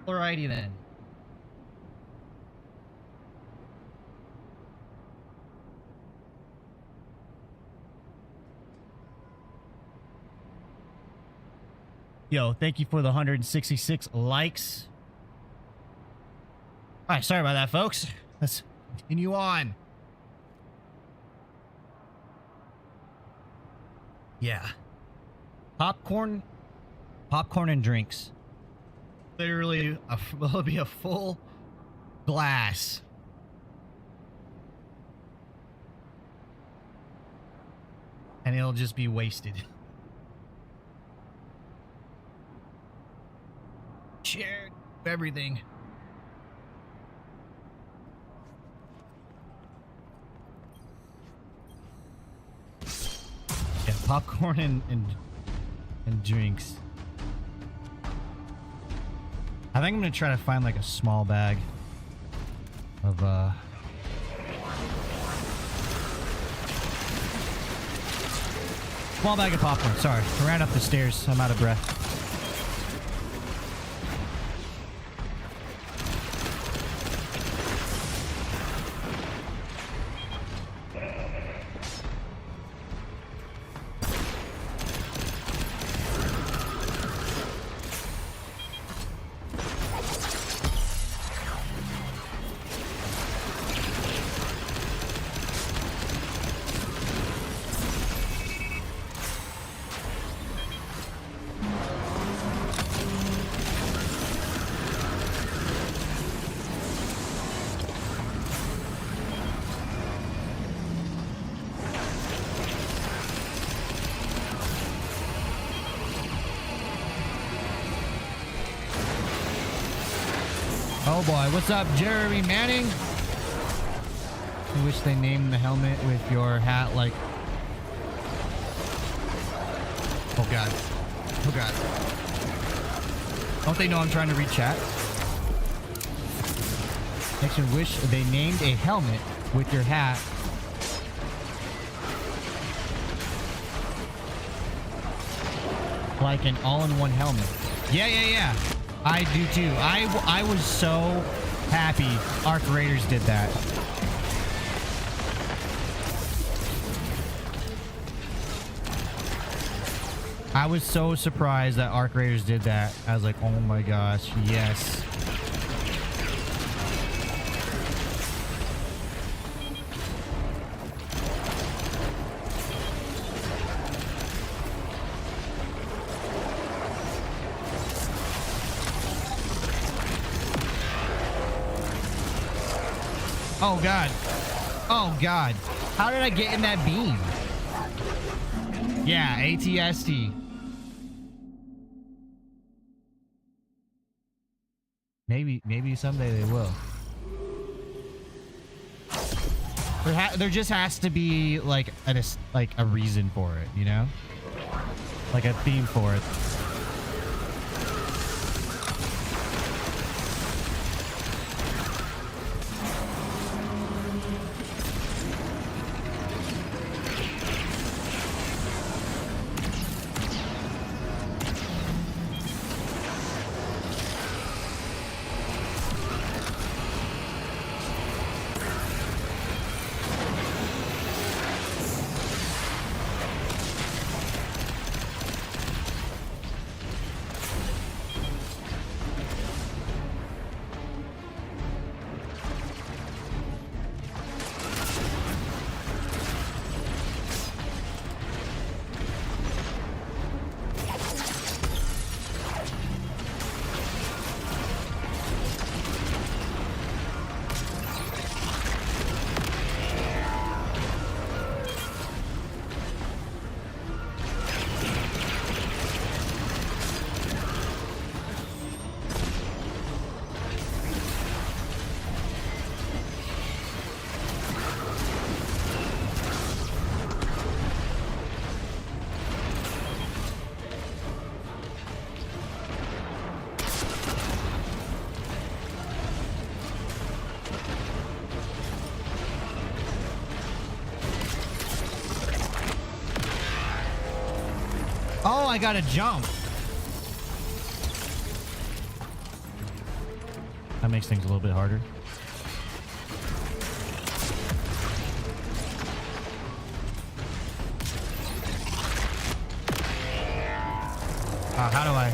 Alrighty then. Yo, thank you for the 166 likes. All right, sorry about that, folks. Let's continue on. Yeah. Popcorn and drinks. Literally, it'll be a full glass. And it'll just be wasted. Share everything. Yeah, popcorn and drinks. I think I'm gonna try to find like a small bag of small bag of popcorn. Sorry, I ran up the stairs. I'm out of breath. Oh boy, what's up, Jeremy Manning? I wish they named the helmet with your hat like... Oh god. Oh god. Don't they know I'm trying to read chat? Makes me wish they named a helmet with your hat like an all-in-one helmet. Yeah. I do too. I was so happy Arc Raiders did that. I was so surprised that Arc Raiders did that. I was like, oh my gosh, yes. Oh god. Oh god. How did I get in that beam? Yeah, ATST. Maybe someday they will. There just has to be like a reason for it, you know? Like a theme for it. Oh, I gotta jump. That makes things a little bit harder. How do I?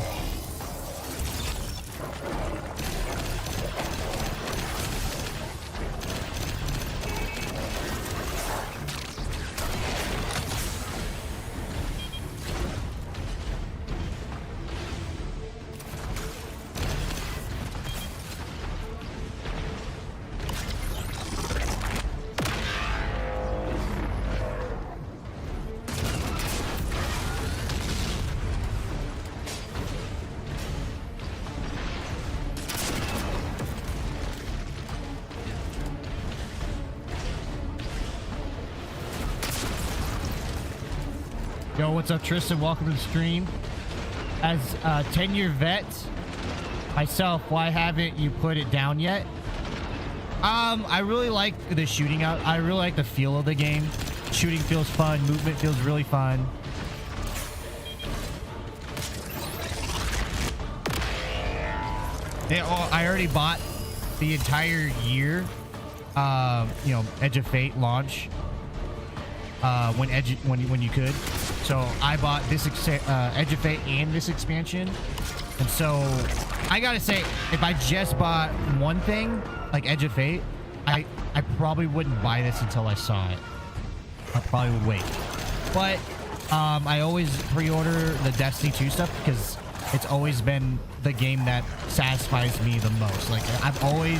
Yo, what's up, Tristan? Welcome to the stream. As a 10-year vet myself, why haven't you put it down yet? I really like the shooting out. I really like the feel of the game. Shooting feels fun. Movement feels really fun. I already bought the entire year, you know, Edge of Fate launch. When you could. So I bought this Edge of Fate and this expansion. And so I gotta say, if I just bought one thing, like Edge of Fate, I probably wouldn't buy this until I saw it. I probably would wait. But I always pre-order the Destiny 2 stuff because it's always been the game that satisfies me the most. Like, I've always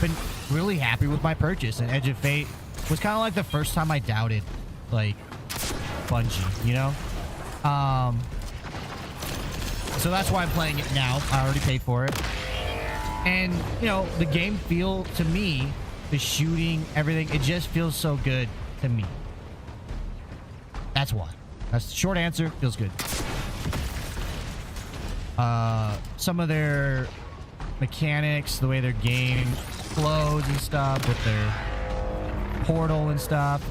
been really happy with my purchase, and Edge of Fate was kind of like the first time I doubted, like, Bungie, you know? So that's why I'm playing it now. I already paid for it. And, you know, the game feel, to me, the shooting, everything, it just feels so good to me. That's why. That's the short answer. Feels good. Some of their mechanics, the way their game flows and stuff with their portal and stuff,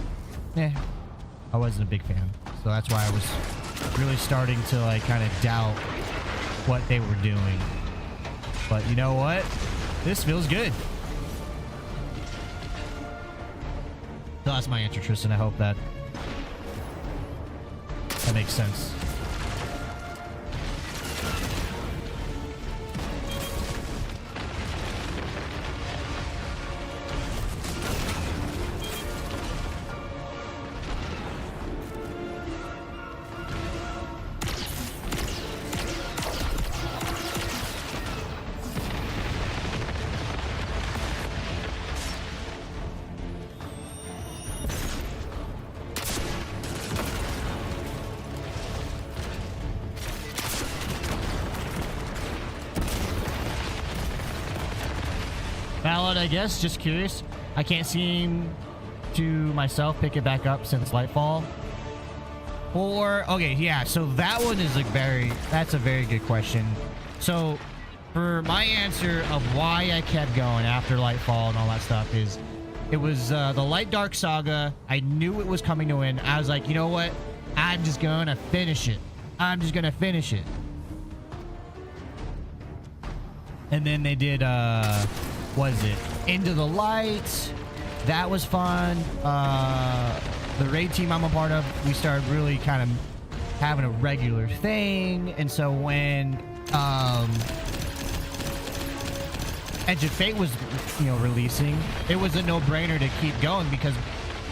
I wasn't a big fan. So that's why I was really starting to, like, kind of doubt what they were doing. But you know what? This feels good. So that's my answer, Tristan. I hope that makes sense. I guess, just curious. I can't seem to myself pick it back up since Lightfall. Or, okay, yeah, so that one is that's a very good question. So, for my answer of why I kept going after Lightfall and all that stuff is, it was the Light Dark Saga. I knew it was coming to an end. I was like, you know what? I'm just gonna finish it. I'm just gonna finish it. And then they did, was it Into the Light? That was fun. The raid team I'm a part of, we started really kind of having a regular thing. And so when Edge of Fate was, you know, releasing, it was a no-brainer to keep going because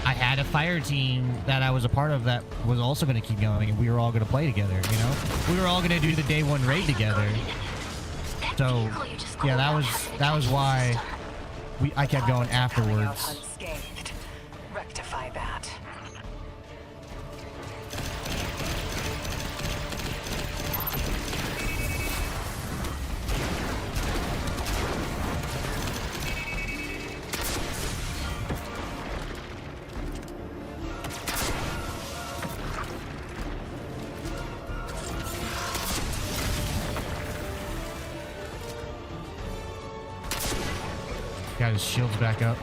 I had a fire team that I was a part of that was also going to keep going, and we were all going to play together, you know? We were all going to do the day one raid together. So, yeah, that was why I kept going afterwards. Unscathed. Rectify that. Got his shields back up.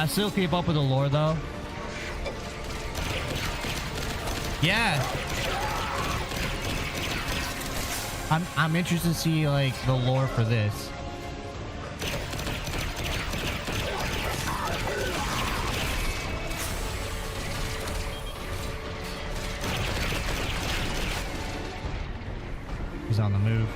Still keep up with the lore though. Yeah. I'm interested to see like the lore for this. He's on the move.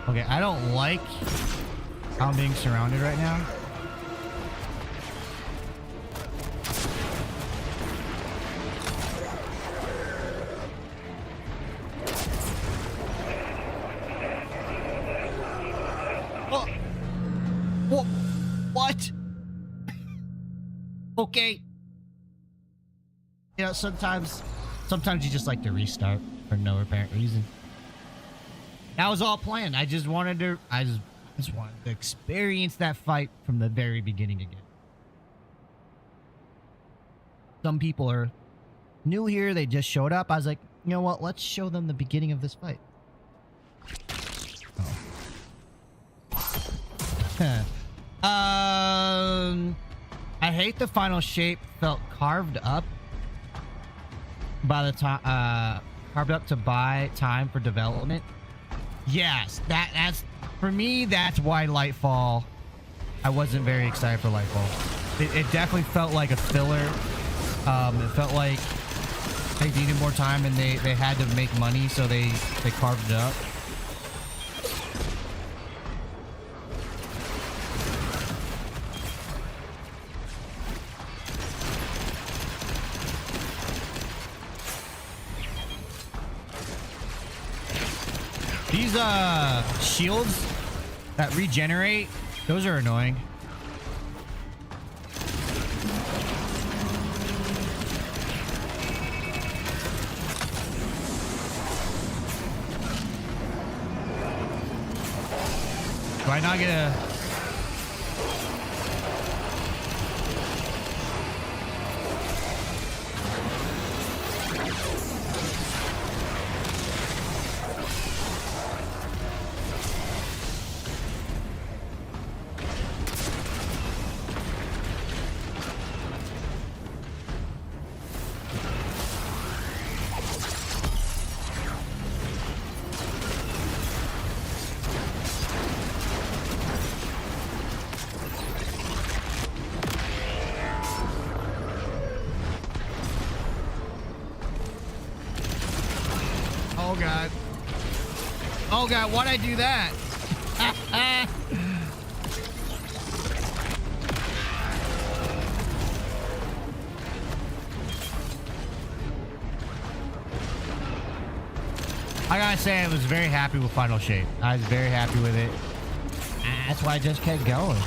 Okay, I don't like how I'm being surrounded right now. Oh. What? Okay. You know, sometimes you just like to restart for no apparent reason. That was all planned. I just wanted to experience that fight from the very beginning again. Some people are new here, they just showed up. I was like, you know what, let's show them the beginning of this fight. Oh. I hate the final shape felt carved up by the time carved up to buy time for development. Yes, that's for me. That's why Lightfall. I wasn't very excited for Lightfall. It definitely felt like a filler. It felt like they needed more time and they had to make money, so they carved it up. These shields that regenerate, those are annoying. Do I not get a... Oh god. Oh god, why'd I do that? I gotta say, I was very happy with Final Shape. I was very happy with it. That's why I just kept going.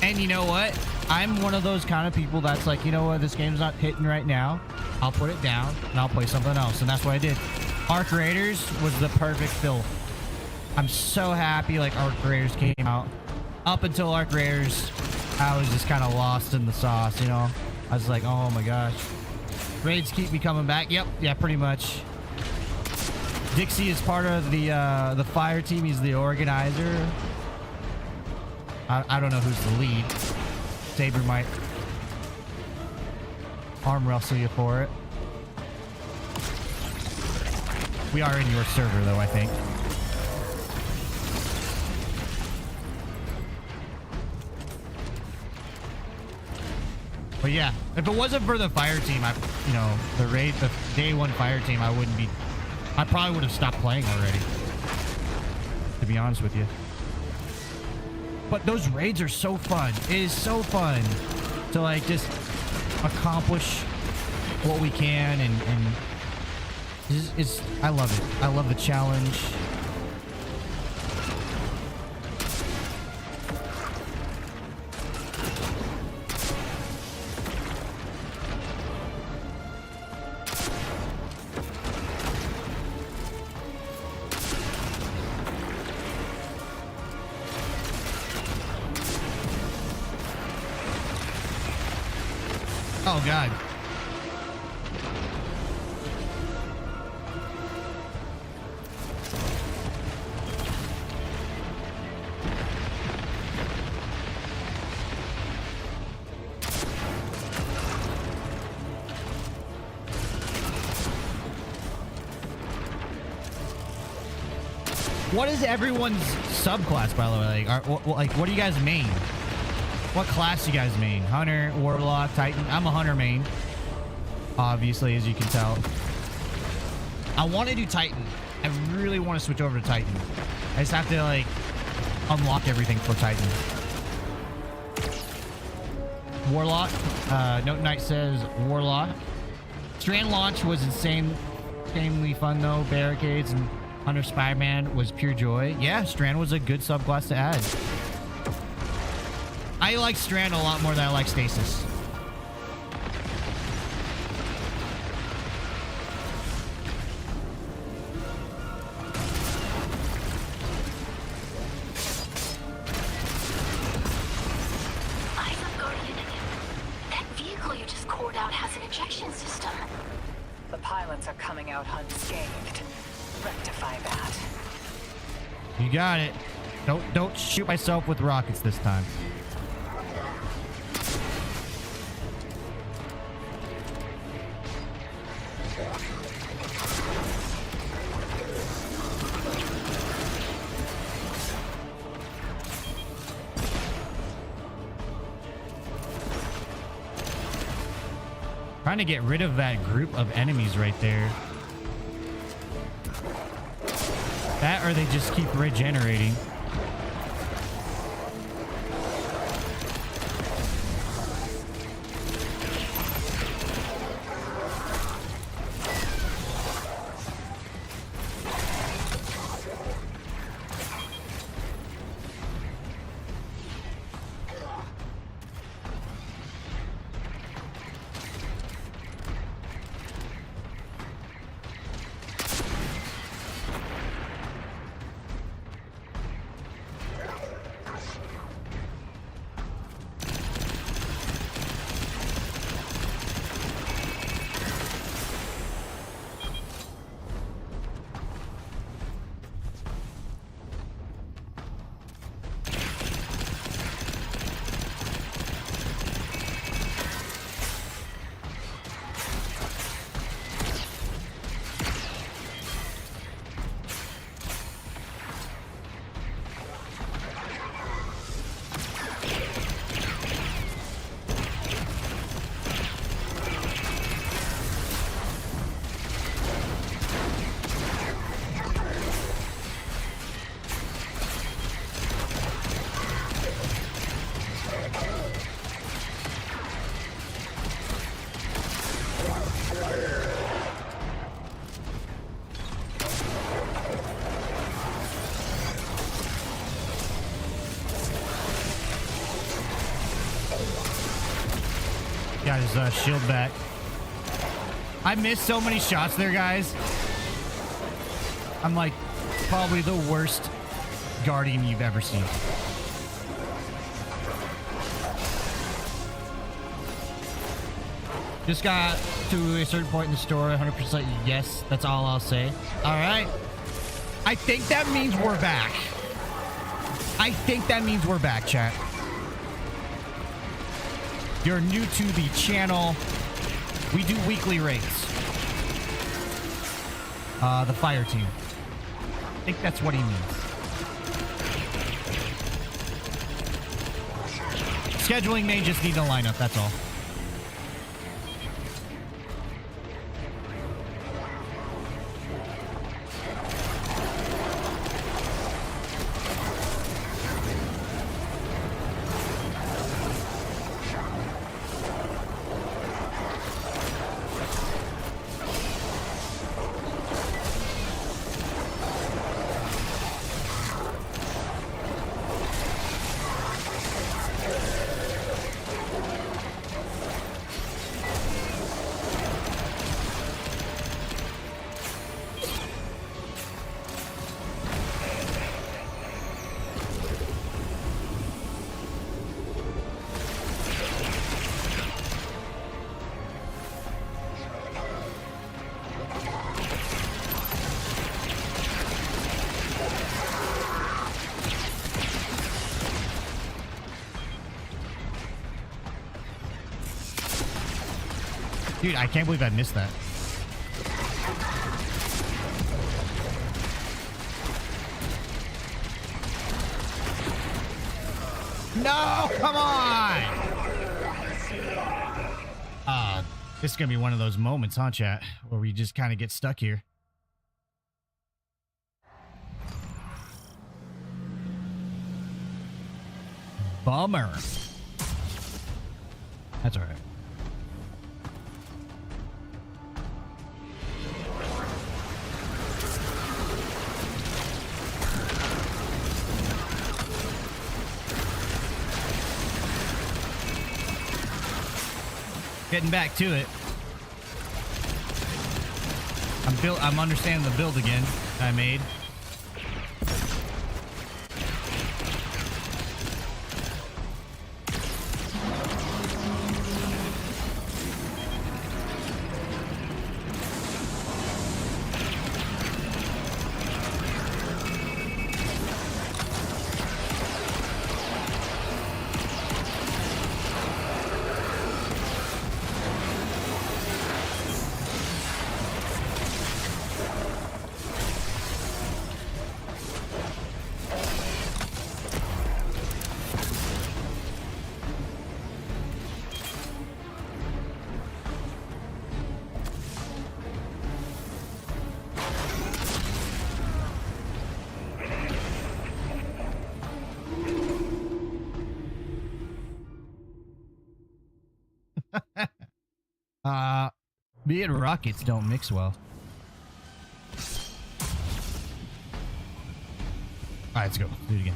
And you know what? I'm one of those kind of people that's like, you know what, this game's not hitting right now. I'll put it down and I'll play something else. And that's what I did. Arc Raiders was the perfect fill. I'm so happy like Arc Raiders came out. Up until Arc Raiders, I was just kind of lost in the sauce, you know? I was like, oh my gosh. Raids keep me coming back. Yep, yeah, pretty much. Dixie is part of the fire team. He's the organizer. I don't know who's the lead. Saber might arm wrestle you for it. We are in your server though, I think. But yeah, if it wasn't for the fire team, the day one fire team, I probably would have stopped playing already, to be honest with you. But those raids are so fun. It is so fun to like just accomplish what we can, and I love it. I love the challenge. Oh god. What is everyone's subclass, by the way? Like, what do you guys main? What class you guys main? Hunter, Warlock, Titan? I'm a Hunter main. Obviously, as you can tell. I want to do Titan. I really want to switch over to Titan. I just have to, like, unlock everything for Titan. Warlock. Note Knight says Warlock. Strand launch was insanely fun, though. Barricades and Hunter Spider-Man was pure joy. Yeah, Strand was a good subclass to add. I like Strand a lot more than I like Stasis. That vehicle you just cored out has an ejection system. The pilots are coming out unscathed. Rectify that. You got it. Don't shoot myself with rockets this time. Trying to get rid of that group of enemies right there. That or they just keep regenerating. Got his shield back. I missed so many shots there, guys. I'm like probably the worst Guardian you've ever seen. Just got to a certain point in the story. 100% yes. That's all I'll say. All right. I think that means we're back. I think that means we're back, chat. You're new to the channel. We do weekly raids. The fire team. I think that's what he means. Scheduling may just need a lineup, that's all. Dude, I can't believe I missed that. No, come on! This is gonna be one of those moments, huh, chat? Where we just kind of get stuck here. Bummer. That's all right. Getting back to it. I'm understanding the build again I made. Me and rockets don't mix well. All right, let's go. Do it again.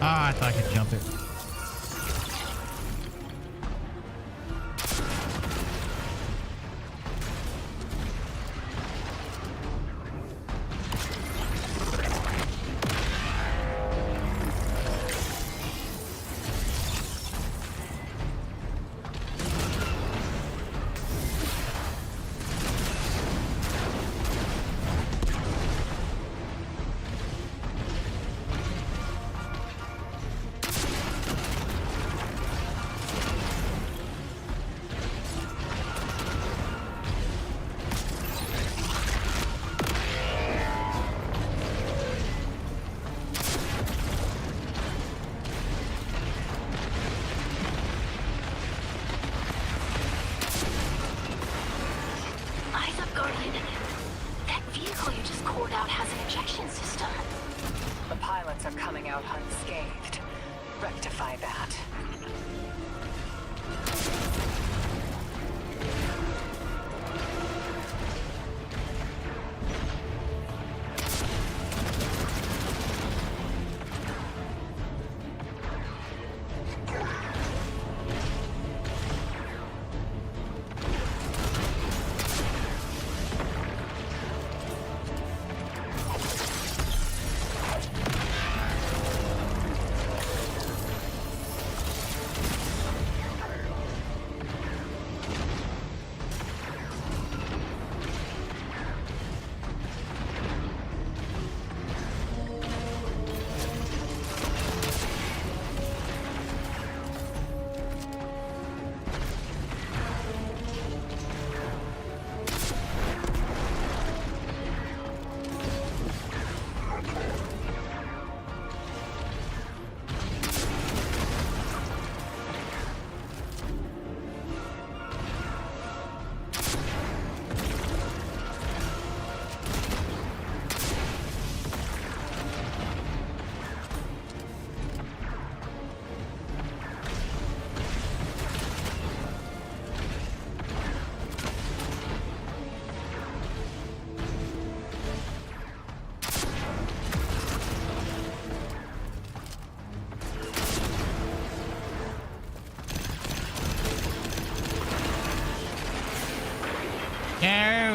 Ah, I thought I could jump it. Pilots are coming out unscathed. Rectify that.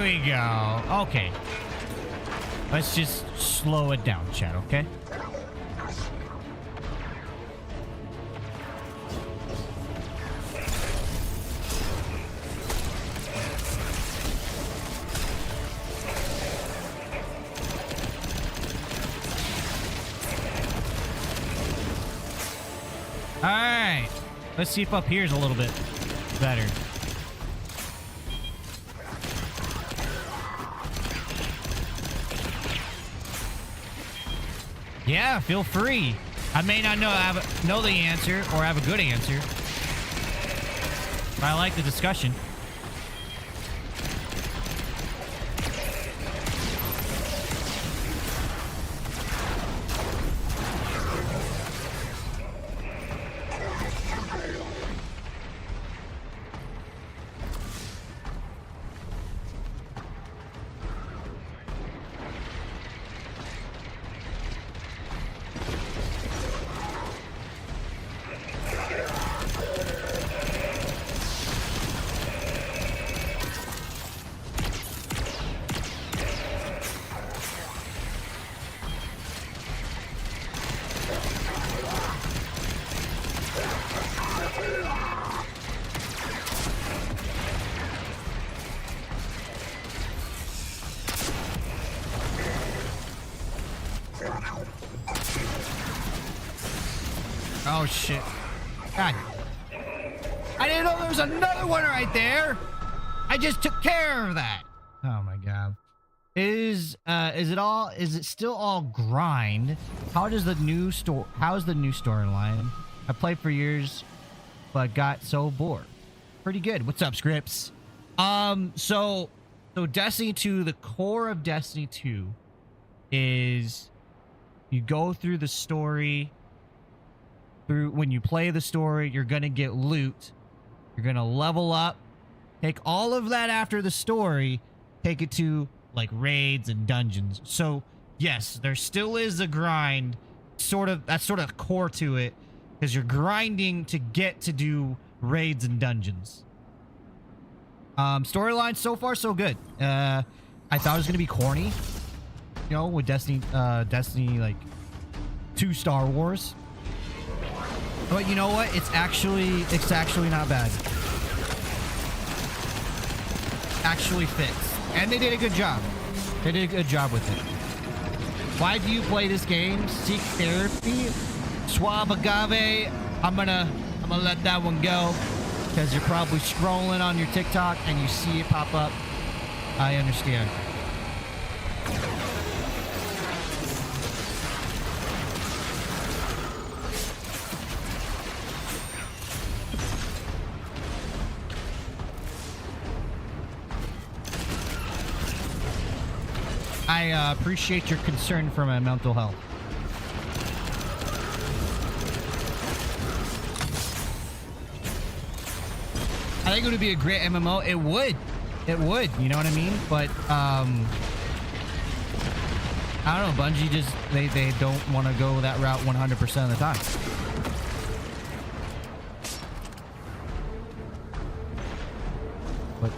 we go. Okay. Let's just slow it down, chat, okay? Alright. Let's see if up here is a little bit better. Yeah, feel free. I may not know the answer or have a good answer, but I like the discussion. Oh, shit. God. I didn't know there was another one right there. I just took care of that. Oh, my God. Is it still all grind? How's the new storyline? I played for years, but got so bored. Pretty good. What's up, Scripps? So Destiny 2, the core of Destiny 2 is you go through the story. When you play the story, you're gonna get loot. You're gonna level up. Take all of that after the story, take it to like raids and dungeons. So yes, there still is a grind. That's sort of core to it, because you're grinding to get to do raids and dungeons. Storyline so far so good. I thought it was gonna be corny, you know, with Destiny like 2 Star Wars. But you know what? It's actually not bad. Actually fits. And they did a good job. They did a good job with it. Why do you play this game? Seek therapy? Swab agave? I'm gonna let that one go, because you're probably scrolling on your TikTok and you see it pop up. I understand. I appreciate your concern for my mental health. I think it would be a great MMO. It would. It would. You know what I mean? But, I don't know. Bungie just, they don't want to go that route 100% of the time. But...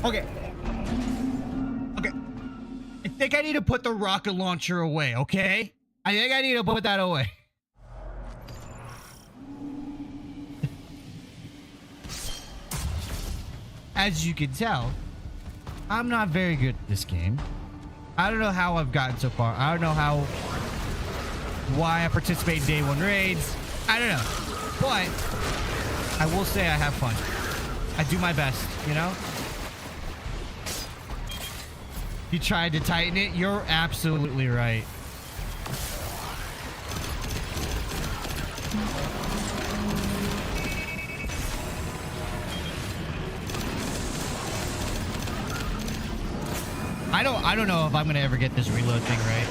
Okay. I think I need to put the rocket launcher away, okay? I think I need to put that away. As you can tell, I'm not very good at this game. I don't know how I've gotten so far. I don't know why I participate in day 1 raids. I don't know. But I will say I have fun. I do my best, you know? You tried to tighten it? You're absolutely right. I don't know if I'm gonna ever get this reload thing right.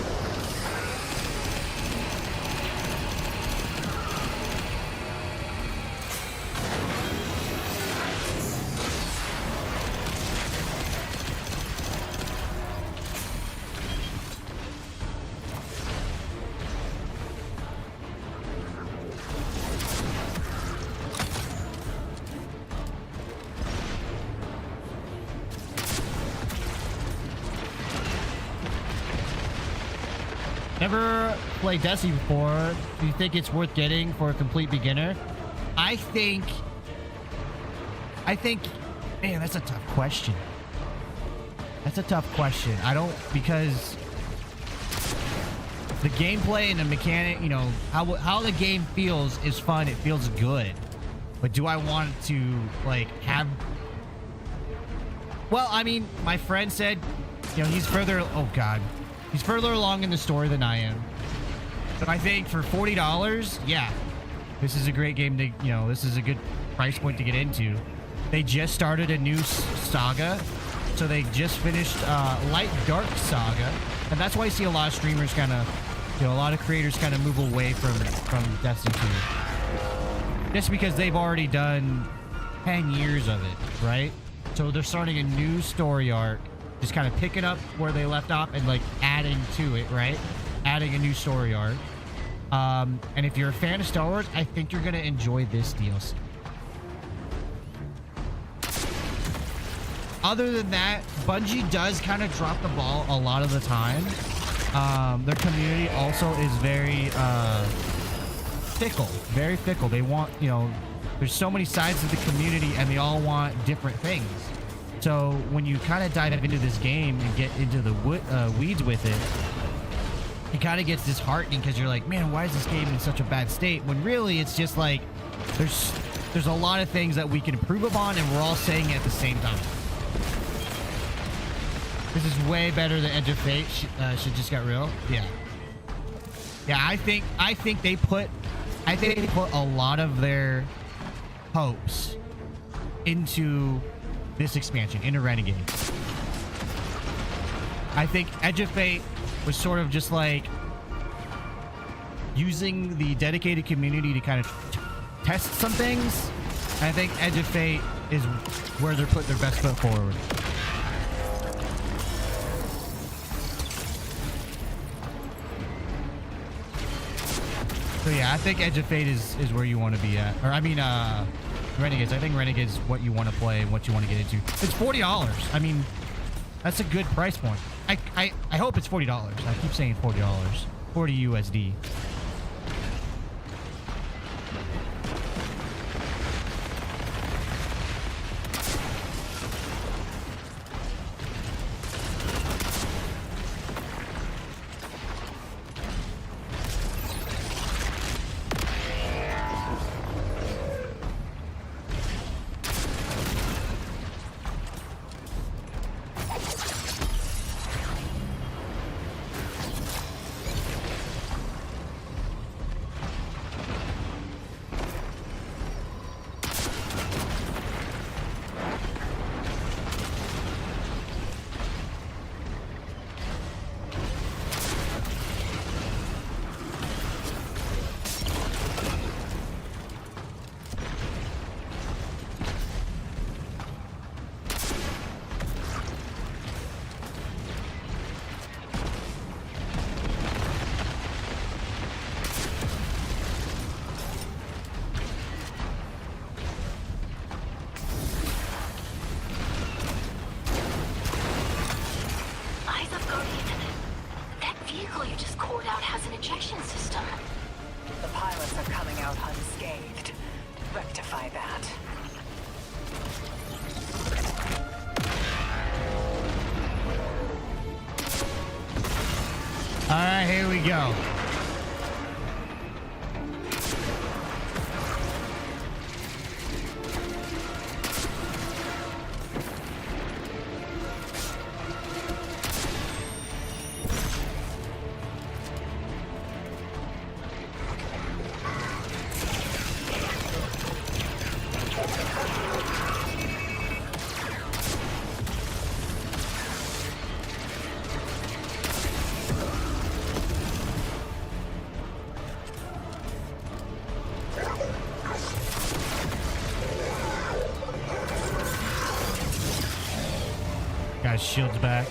never played Destiny before, do you think it's worth getting for a complete beginner? I think, man, that's a tough question. That's a tough question. I don't, because the gameplay and the mechanic, you know, how the game feels is fun. It feels good. But do I want to, like, have... Well, I mean, my friend said, you know, he's further... Oh, God. He's further along in the story than I am. But I think for $40, yeah, this is a great game to, you know, this is a good price point to get into. They just started a new saga. So they just finished Light Dark Saga. And that's why I see a lot of streamers kind of, you know, a lot of creators kind of move away from Destiny 2. Just because they've already done 10 years of it, right? So they're starting a new story arc, just kind of picking up where they left off and like adding to it, right? Adding a new story arc. And if you're a fan of Star Wars, I think you're going to enjoy this DLC. Other than that, Bungie does kind of drop the ball a lot of the time. Their community also is very fickle, very fickle. They want, you know, there's so many sides of the community and they all want different things. So when you kind of dive into this game and get into the weeds with it, it kind of gets disheartening because you're like, man, why is this game in such a bad state? When really it's just like, there's a lot of things that we can improve upon and we're all saying it at the same time. This is way better than Edge of Fate. Shit just got real. Yeah. Yeah, I think they put a lot of their hopes into this expansion, into Renegades. I think Edge of Fate was sort of just like using the dedicated community to kind of test some things. And I think Edge of Fate is where they're putting their best foot forward. So yeah, I think Edge of Fate is where you want to be at. Or I mean, Renegades. I think Renegades is what you want to play and what you want to get into. It's $40. I mean, that's a good price point. I hope it's $40. I keep saying $40. 40 USD. Go. Guy's shield's back.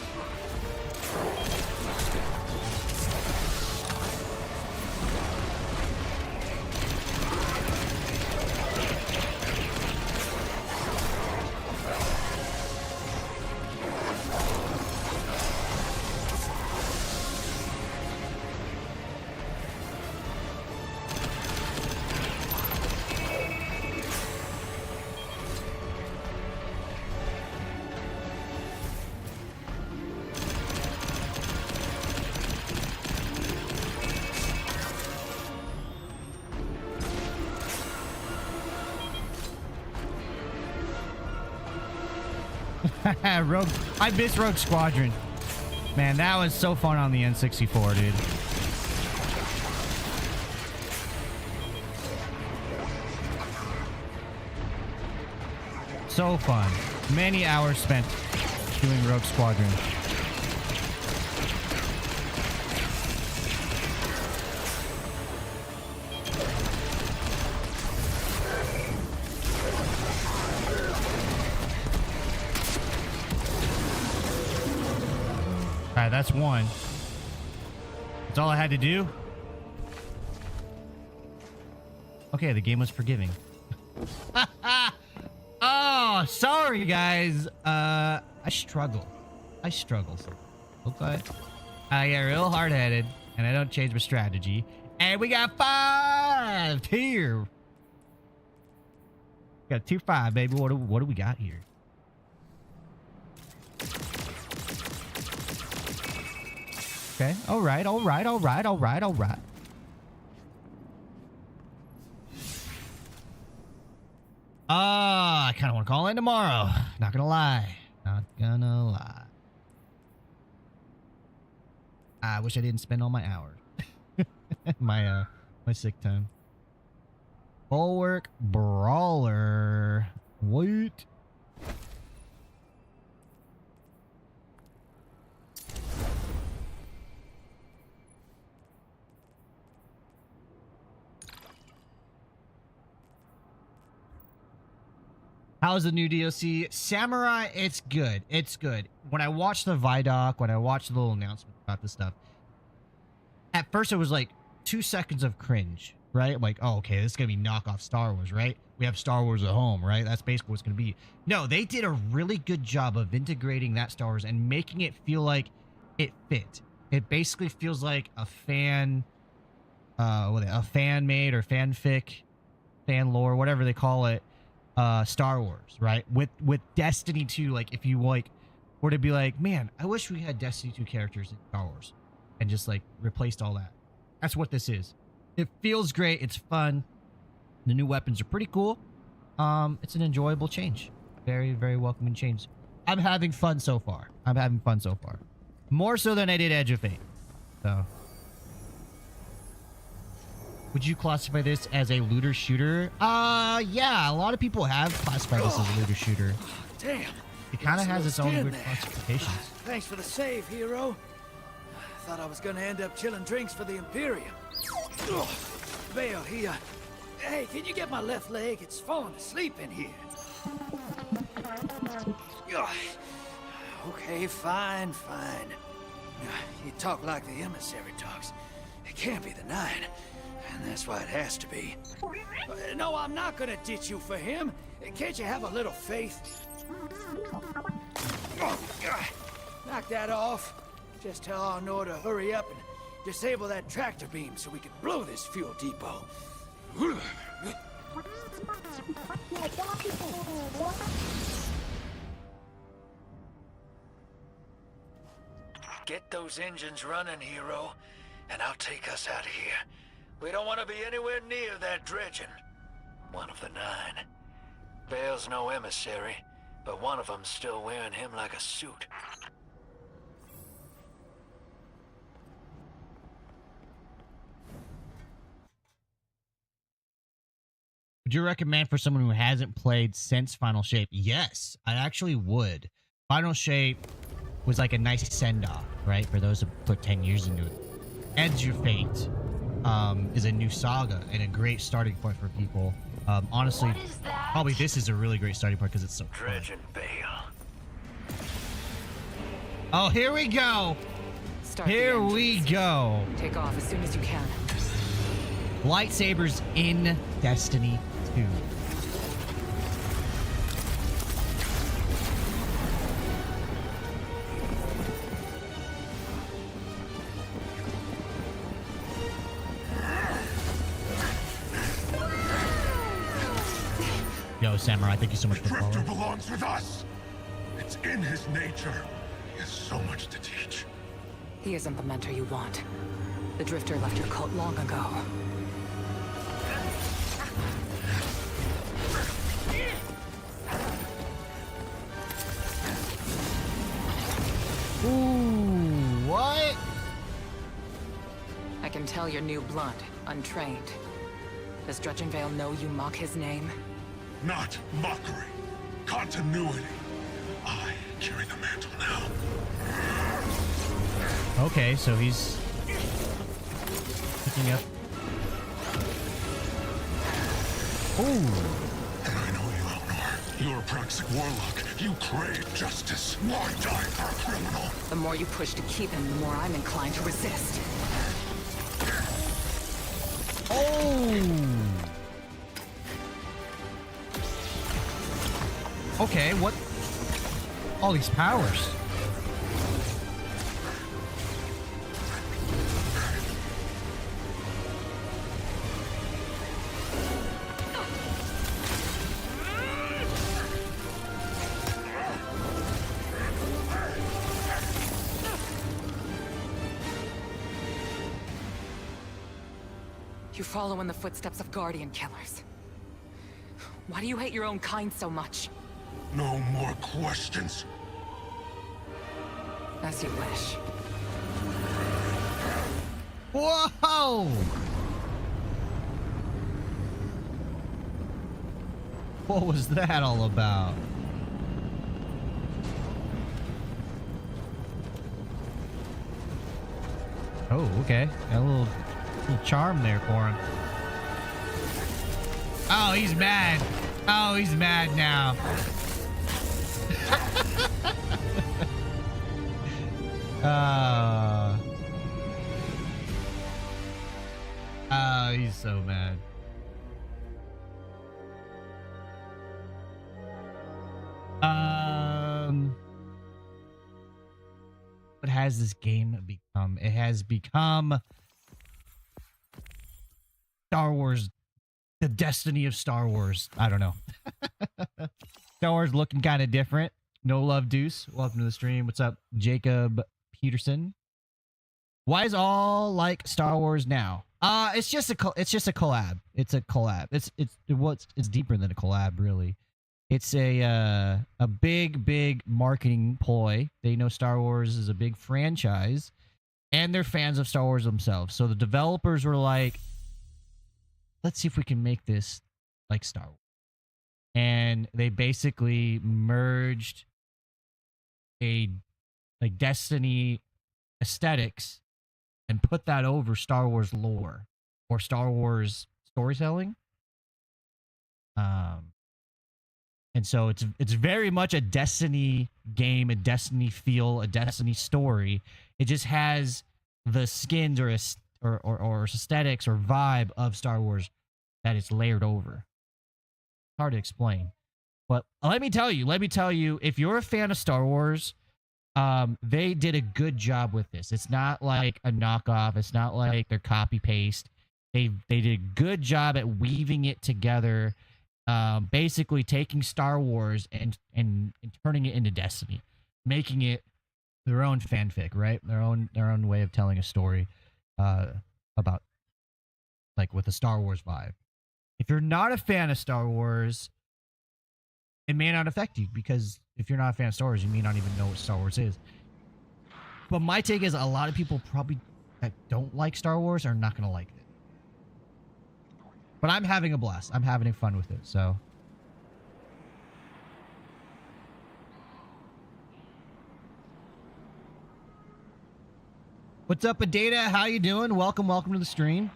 Rogue. I miss Rogue Squadron. Man, that was so fun on the N64, dude. So fun. Many hours spent doing Rogue Squadron. Alright, that's one. That's all I had to do. Okay, the game was forgiving. Oh, sorry guys. I struggle. Okay. I get real hard-headed and I don't change my strategy. And we got 5 here. Got 2-5, baby. What do we got here? Okay. All right. I kind of want to call in tomorrow. Not gonna lie. I wish I didn't spend all my hours. my sick time. Bulwark Brawler. What? How's the new DLC? Samurai, it's good. It's good. When I watched the Vidoc, when I watched the little announcement about this stuff, at first it was like 2 seconds of cringe, right? I'm like, oh, okay, this is going to be knockoff Star Wars, right? We have Star Wars at home, right? That's basically what it's going to be. No, they did a really good job of integrating that Star Wars and making it feel like it fit. It basically feels like a fan made or fanfic, fan lore, whatever they call it. Star Wars, right? With Destiny 2, like if you like were to be like, man, I wish we had Destiny 2 characters in Star Wars and just like replaced all that. That's what this is. It feels great. It's fun. The new weapons are pretty cool. It's an enjoyable change. Very, very welcoming change. I'm having fun so far. More so than I did Edge of Fate. So. Would you classify this as a looter shooter? Yeah, a lot of people have classified this as a looter shooter. Damn. It kind of has its own weird there. classifications. Thanks for the save, hero. Thought I was gonna end up chilling drinks for the Imperium. Vale, hey, can you get my left leg? It's falling asleep in here. Okay, fine. You talk like the emissary talks. It can't be the 9. And that's why it has to be. No, I'm not gonna ditch you for him. Can't you have a little faith? Knock that off. Just tell Arnor to hurry up and disable that tractor beam so we can blow this fuel depot. Get those engines running, hero, and I'll take us out of here. We don't want to be anywhere near that dredging. One of the 9. Vale's no emissary, but one of them's still wearing him like a suit. Would you recommend for someone who hasn't played since Final Shape? Yes, I actually would. Final Shape was like a nice send-off, right? For those who put 10 years into it. Edge of Fate is a new saga and a great starting point for people. Honestly, probably this is a really great starting point because it's so fun. Dredge and Bale. Oh, here we go. Here we go. Take off as soon as you can. Lightsabers in Destiny 2. Yo, Samurai, thank you so much for Drifter following. belongs with us. It's in his nature. He has so much to teach. He isn't the mentor you want. The Drifter left your cult long ago. can tell you're new blood, untrained. Does Dredgenvale know you mock his name? Not mockery. Continuity. I carry the mantle now. Okay, so he's picking up. Ooh. And I know you, Eleanor. You're a Praxic warlock. You crave justice. Why die for a criminal? The more you push to keep him, the more I'm inclined to resist. Oh. Okay, what? All these powers. You follow in the footsteps of Guardian killers. Why do you hate your own kind so much? No more questions. As you wish. Whoa! What was that all about? Oh, okay. Got a little charm there for him. Oh, he's mad. Oh, he's mad now. Oh, he's so mad. What has this game become? It has become Star Wars, the destiny of Star Wars. I don't know. Star Wars looking kind of different. No Love Deuce, welcome to the stream. What's up, Jacob Peterson? Why is all like Star Wars now? It's just a collab. It's a collab. It's deeper than a collab, really. It's a big marketing ploy. They know Star Wars is a big franchise, and they're fans of Star Wars themselves. So the developers were like, let's see if we can make this like Star Wars. And they basically merged a like Destiny aesthetics and put that over Star Wars lore or Star Wars storytelling. And so it's very much a Destiny game, a Destiny feel, a Destiny story. It just has the skins or aesthetics or vibe of Star Wars that it's layered over. Hard to explain. But let me tell you, if you're a fan of Star Wars, they did a good job with this. It's not like a knockoff. It's not like they're copy paste. They did a good job at weaving it together. Basically taking Star Wars and turning it into Destiny, making it their own fanfic, right? Their own way of telling a story about like with a Star Wars vibe. If you're not a fan of Star Wars, it may not affect you, because if you're not a fan of Star Wars, you may not even know what Star Wars is. But my take is a lot of people probably that don't like Star Wars are not going to like it. But I'm having a blast. I'm having fun with it, so. What's up, Adata? How you doing? Welcome to the stream.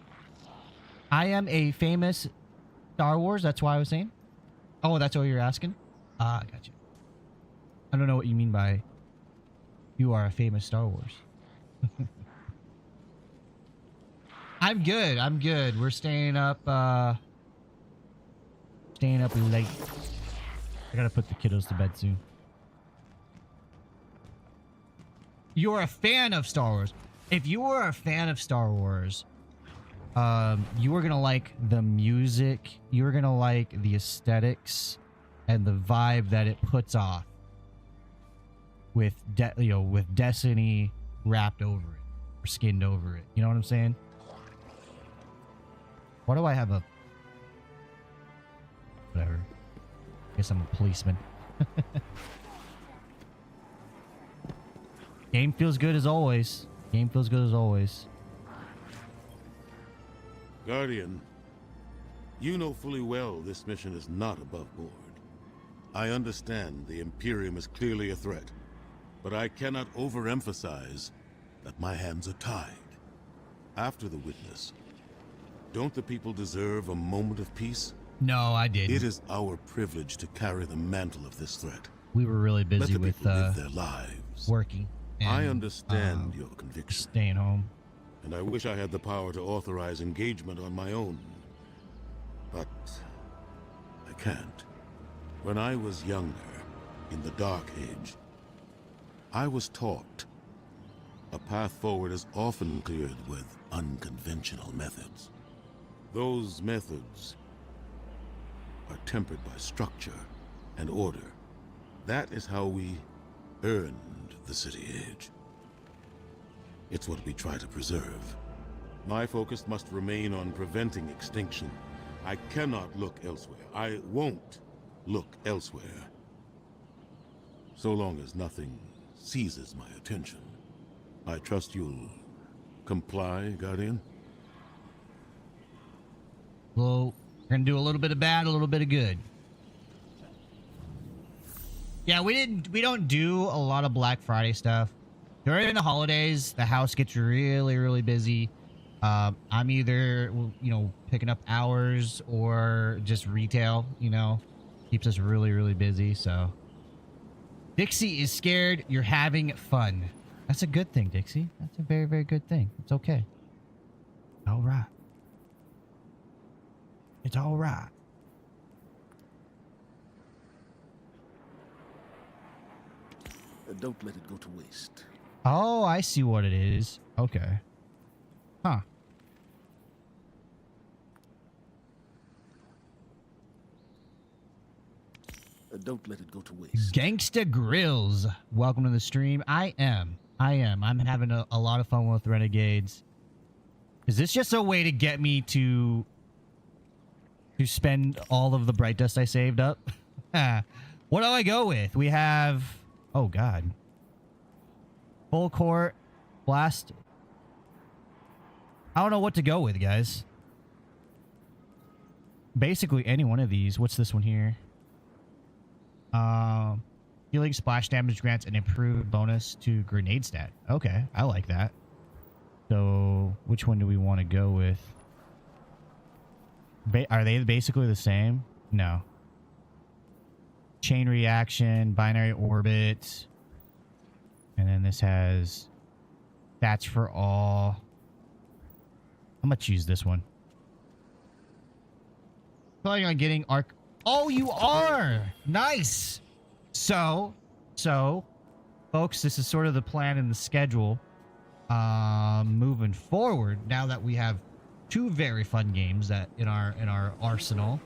I am a famous Star Wars. That's why I was saying. Oh, that's what you're asking? Ah, gotcha. I don't know what you mean by you are a famous Star Wars. I'm good. We're staying up late. I gotta put the kiddos to bed soon. You're a fan of Star Wars. If you were a fan of Star Wars, you were gonna like the music, you were gonna like the aesthetics and the vibe that it puts off with with Destiny wrapped over it or skinned over it. You know what I'm saying? Why do I have a whatever? I guess I'm a policeman. Game feels good as always. Guardian, you know fully well this mission is not above board. I understand the Imperium is clearly a threat, but I cannot overemphasize that my hands are tied. After the witness, don't the people deserve a moment of peace? No, I didn't. It is our privilege to carry the mantle of this threat. We were really Let busy the with people live their lives. working. And, I understand your conviction, staying home. and I wish I had the power to authorize engagement on my own. But I can't. When I was younger, in the Dark Age, I was taught a path forward is often cleared with unconventional methods. Those methods are tempered by structure and order. That is how we earned the City Age. It's what we try to preserve. My focus must remain on preventing extinction. I cannot look elsewhere. I won't look elsewhere. So long as nothing seizes my attention. I trust you'll comply, Guardian? Well, we're gonna do a little bit of bad, a little bit of good. Yeah, we don't do a lot of Black Friday stuff. During the holidays, the house gets really, really busy. I'm either, picking up hours or just retail, keeps us really, really busy. So Dixie is scared. You're having fun. That's a good thing, Dixie. That's a very, very good thing. It's okay. All right. It's all right. Don't let it go to waste. Oh, I see what it is. Okay. Huh. Don't let it go to waste. Gangsta Grills. Welcome to the stream. I am. I'm having a lot of fun with Renegades. Is this just a way to get me to spend all of the bright dust I saved up? What do I go with? We have... Oh, God. Full court. Blast. I don't know what to go with, guys. Basically, any one of these. What's this one here? Healing splash damage grants an improved bonus to grenade stat. Okay, I like that. So, which one do we want to go with? Are they basically the same? No. Chain reaction, binary orbit. And then this has stats for all. I'm going to choose this one. Planning on getting arc. Oh, you are! Nice! So, folks, this is sort of the plan and the schedule. Moving forward, now that we have two very fun games that in our arsenal.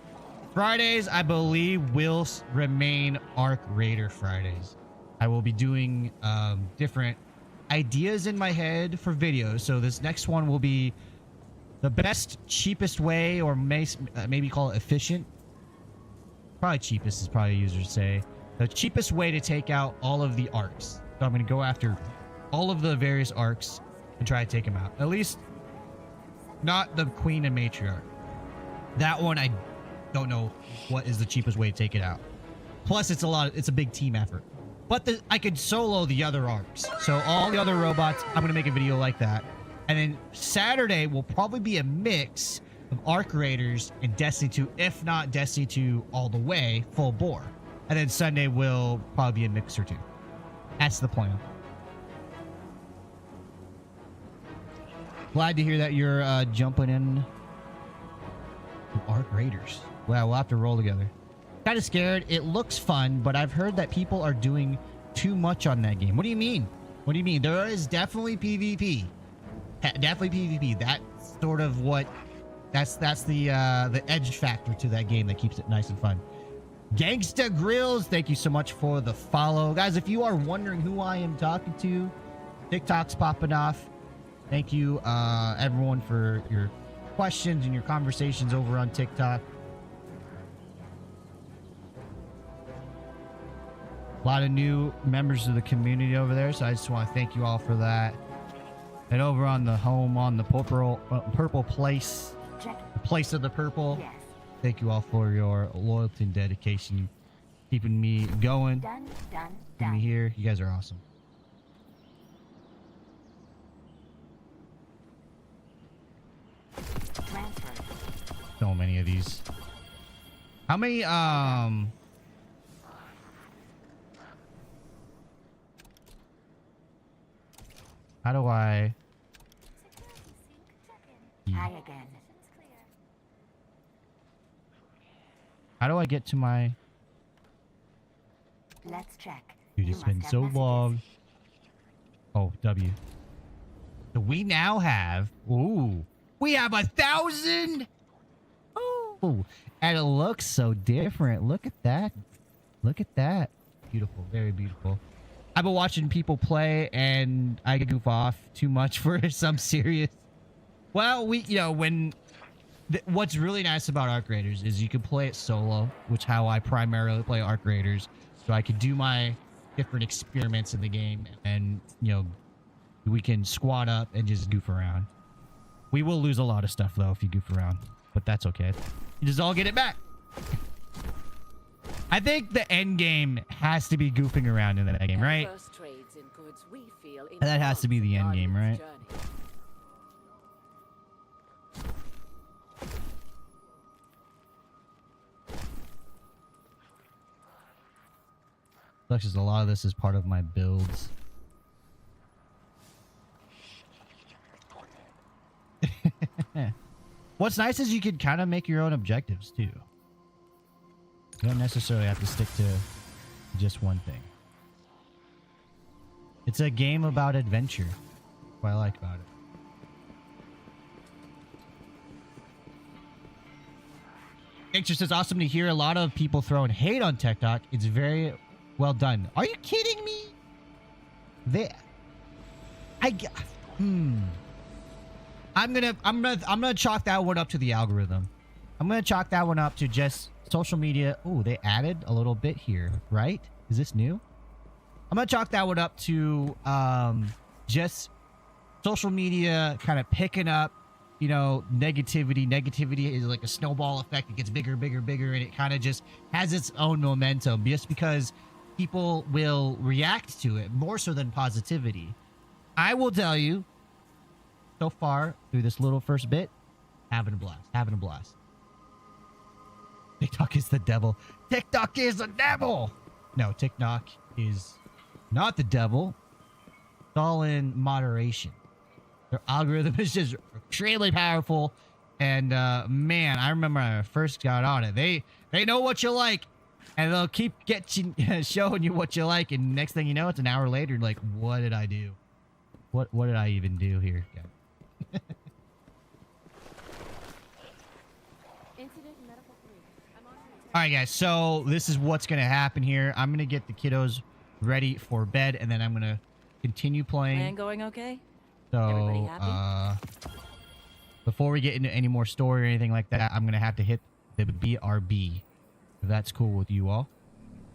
Fridays, I believe, will remain Arc Raider Fridays. I will be doing different ideas in my head for videos. So this next one will be the best, cheapest way, or maybe call it efficient. Probably cheapest is probably users say. The cheapest way to take out all of the arcs. So I'm going to go after all of the various arcs and try to take them out. At least not the Queen and Matriarch. That one, I don't know what is the cheapest way to take it out. Plus, it's a big team effort. But I could solo the other arcs. So all the other robots, I'm going to make a video like that. And then Saturday will probably be a mix of Arc Raiders and Destiny 2, if not Destiny 2 all the way, full bore. And then Sunday will probably be a mix or two. That's the plan. Glad to hear that you're jumping in with Arc Raiders. Well, we'll have to roll together. Kind of scared. It looks fun, but I've heard that people are doing too much on that game. What do you mean? What do you mean? There is definitely PvP. Definitely PvP. That's sort of what... That's the edge factor to that game that keeps it nice and fun. Gangsta Grills, thank you so much for the follow. Guys, if you are wondering who I am talking to, TikTok's popping off. Thank you, everyone, for your questions and your conversations over on TikTok. A lot of new members of the community over there, so I just want to thank you all for that. And over on the home, on the purple place, Place of the Purple. Thank you all for your loyalty and dedication, keeping me going, keeping me here. You guys are awesome. So many of these. How many how do I How do I get to my... Let's check. Dude, it's been so long. Oh, W. So we now have... Ooh. We have 1,000? Oh. And it looks so different. Look at that. Look at that. Beautiful. Very beautiful. I've been watching people play and I goof off too much for some serious... Well, you know, when... What's really nice about Arc Raiders is you can play it solo, which how I primarily play Arc Raiders. So I can do my different experiments in the game and, you know, we can squad up and just goof around. We will lose a lot of stuff though if you goof around, but that's okay. You just all get it back. I think the end game has to be goofing around in that game, right? That has to be the end game, right? Just a lot of this is part of my builds. What's nice is you can kind of make your own objectives too. You don't necessarily have to stick to just one thing. It's a game about adventure. That's what I like about it. It's just awesome to hear a lot of people throwing hate on TikTok. It's very well done. Are you kidding me? I'm gonna chalk that one up to the algorithm. I'm gonna chalk that one up to just social media. Oh, they added a little bit here, right? Is this new? I'm gonna chalk that one up to just social media kind of picking up, you know, negativity. Negativity is like a snowball effect. It gets bigger, bigger, bigger, and it kind of just has its own momentum just because people will react to it more so than positivity. I will tell you, so far through this little first bit, having a blast, having a blast. TikTok is the devil. TikTok is the devil. No, TikTok is not the devil. It's all in moderation. Their algorithm is just extremely powerful. And man, I remember when I first got on it. They know what you like. And they'll keep showing you what you like, and next thing you know, it's an hour later. Like, what did I do? What did I even do here? Yeah. All right, guys. So this is what's gonna happen here. I'm gonna get the kiddos ready for bed, and then I'm gonna continue playing. Man, going okay? So, everybody happy? Before we get into any more story or anything like that, I'm gonna have to hit the BRB. If that's cool with you all.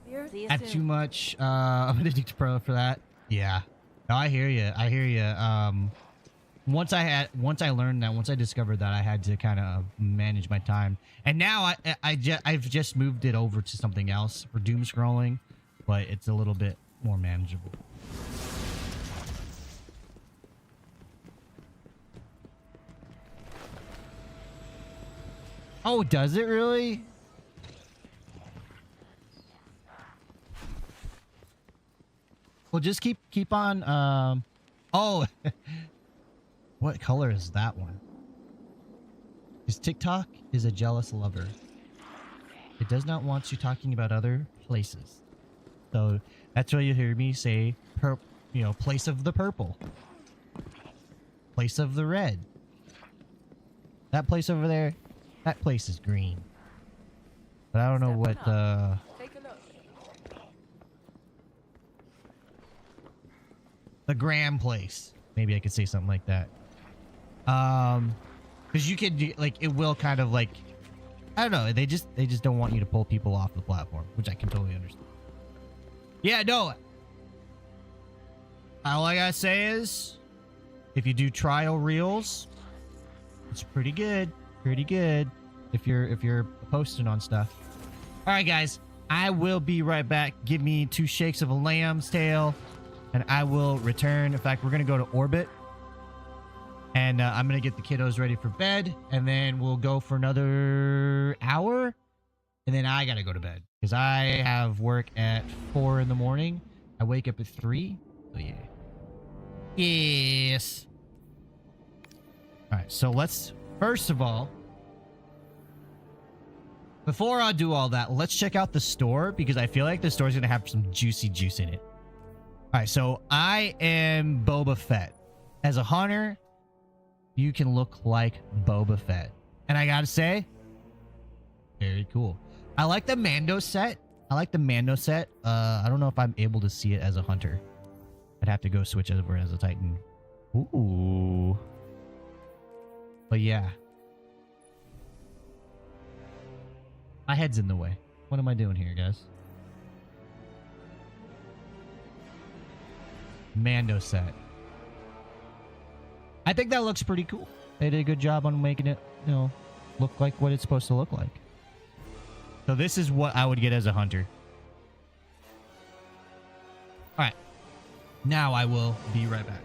Not too much. I'm gonna do pro for that. Yeah. No, I hear you. I hear you. Once I discovered that I had to kind of manage my time, and now I've just moved it over to something else for doom scrolling, but it's a little bit more manageable. Oh, does it really? Well, just keep on. Oh, what color is that one? His TikTok is a jealous lover. It does not want you talking about other places. So that's why you hear me say, you know, place of the purple, place of the red. That place over there, that place is green. But I don't know what the Graham place. Maybe I could say something like that. Because you could like it will kind of like I don't know. They just don't want you to pull people off the platform, which I can totally understand. Yeah, no. All I gotta say is, if you do trial reels, it's pretty good. Pretty good if you're posting on stuff. All right, guys. I will be right back. Give me 2 shakes of a lamb's tail, and I will return. In fact, we're going to go to orbit, and I'm going to get the kiddos ready for bed, and then we'll go for another hour, and then I got to go to bed because I have work at 4 in the morning. I wake up at 3, so yeah. Yes. All right, so let's, first of all, before I do all that, let's check out the store because I feel like the store is going to have some juicy juice in it. All right, so I am Boba Fett. As a hunter, you can look like Boba Fett. And I got to say, very cool. I like the Mando set. I don't know if I'm able to see it as a hunter. I'd have to go switch over as a Titan. Ooh. But yeah. My head's in the way. What am I doing here, guys? Mando set. I think that looks pretty cool. They did a good job on making it, you know, look like what it's supposed to look like. So this is what I would get as a hunter. All right. Now I will be right back.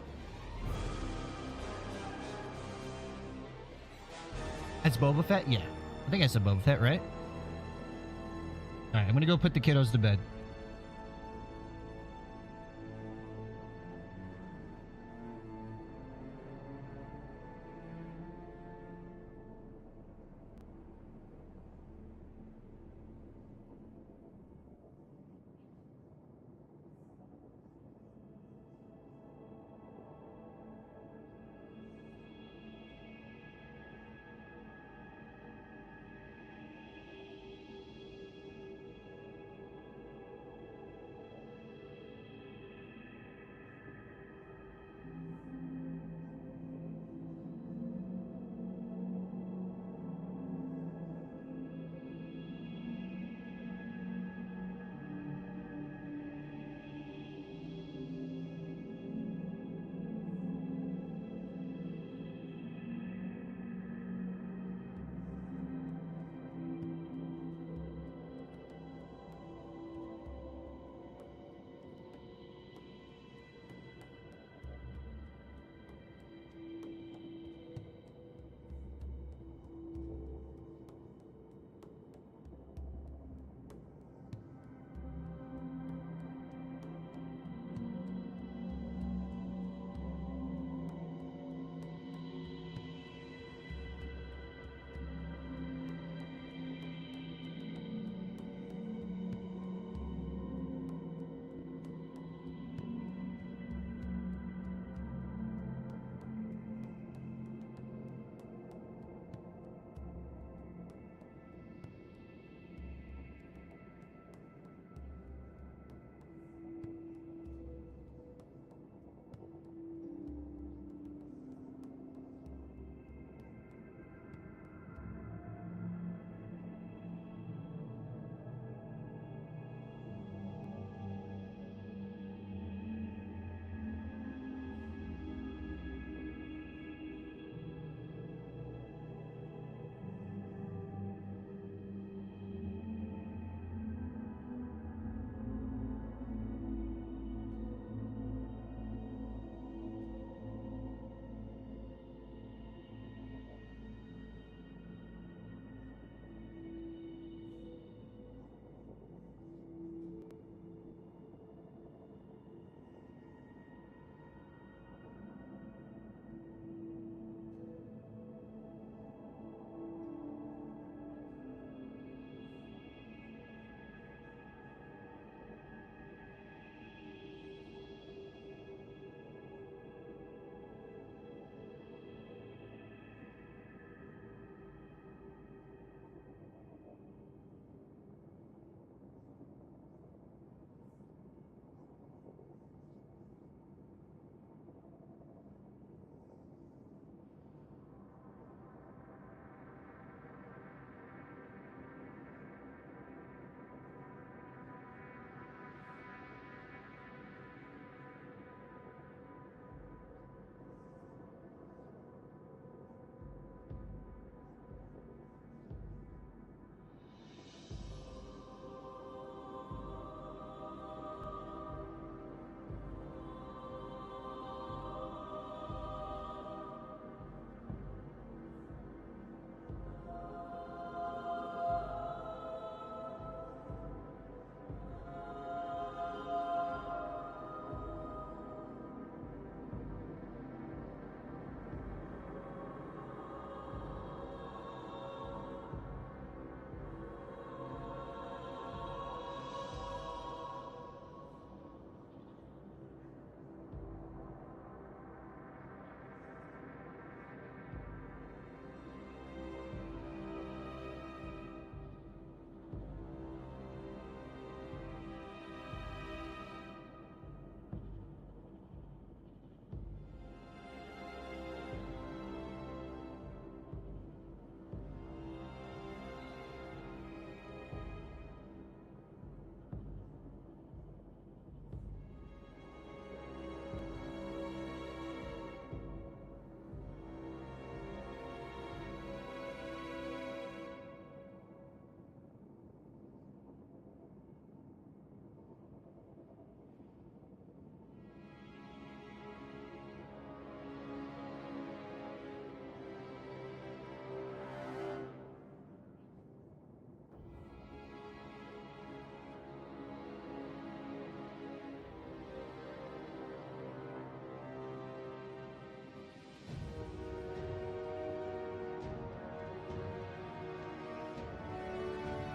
That's Boba Fett? Yeah. I think I said Boba Fett, right? All right, I'm going to go put the kiddos to bed.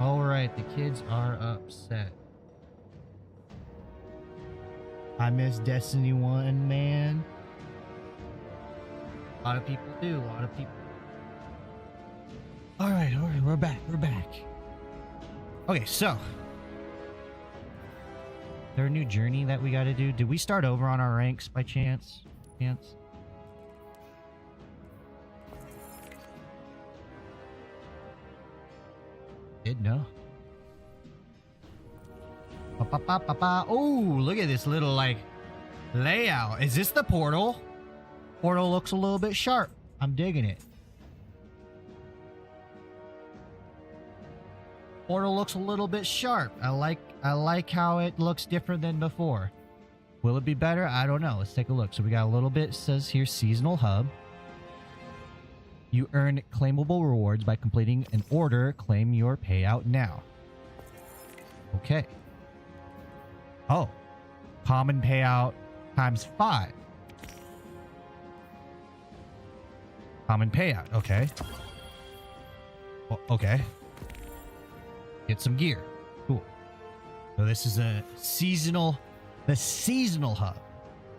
All right, the kids are upset. I miss Destiny 1, man. A lot of people do. A lot of people. All right, we're back. We're back. Okay, so. Is there a new journey that we got to do? Did we start over on our ranks by chance? Did no. Oh, look at this little like layout. Is this the portal? Portal looks a little bit sharp. I'm digging it. Portal looks a little bit sharp. I like how it looks different than before. Will it be better? I don't know. Let's take a look. So we got a little bit, says here, seasonal hub. You earn claimable rewards by completing an order. Claim your payout now. Okay. Oh. Common payout times 5. Common payout. Okay. Well, okay. Get some gear. Cool. So this is the seasonal hub.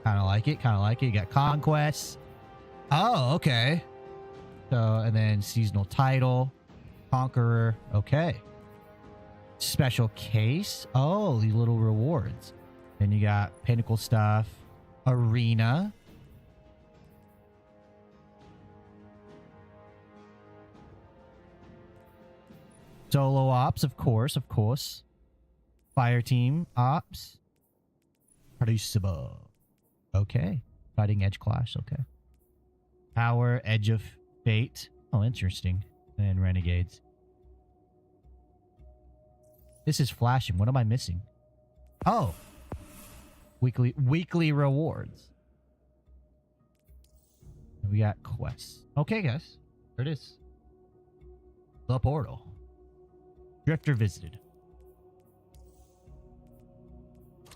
Kind of like it. You got conquests. Oh, okay. So, and then seasonal title, conqueror. Okay. Special case. Oh, these little rewards. Then you got pinnacle stuff, arena. Solo ops, of course. Fire team ops. Producible. Okay. Fighting edge clash. Okay. Power, edge of fate. Oh, interesting. And renegades. This is flashing. What am I missing? Oh. Weekly rewards. And we got quests. Okay, guys. There it is. The portal. Drifter visited.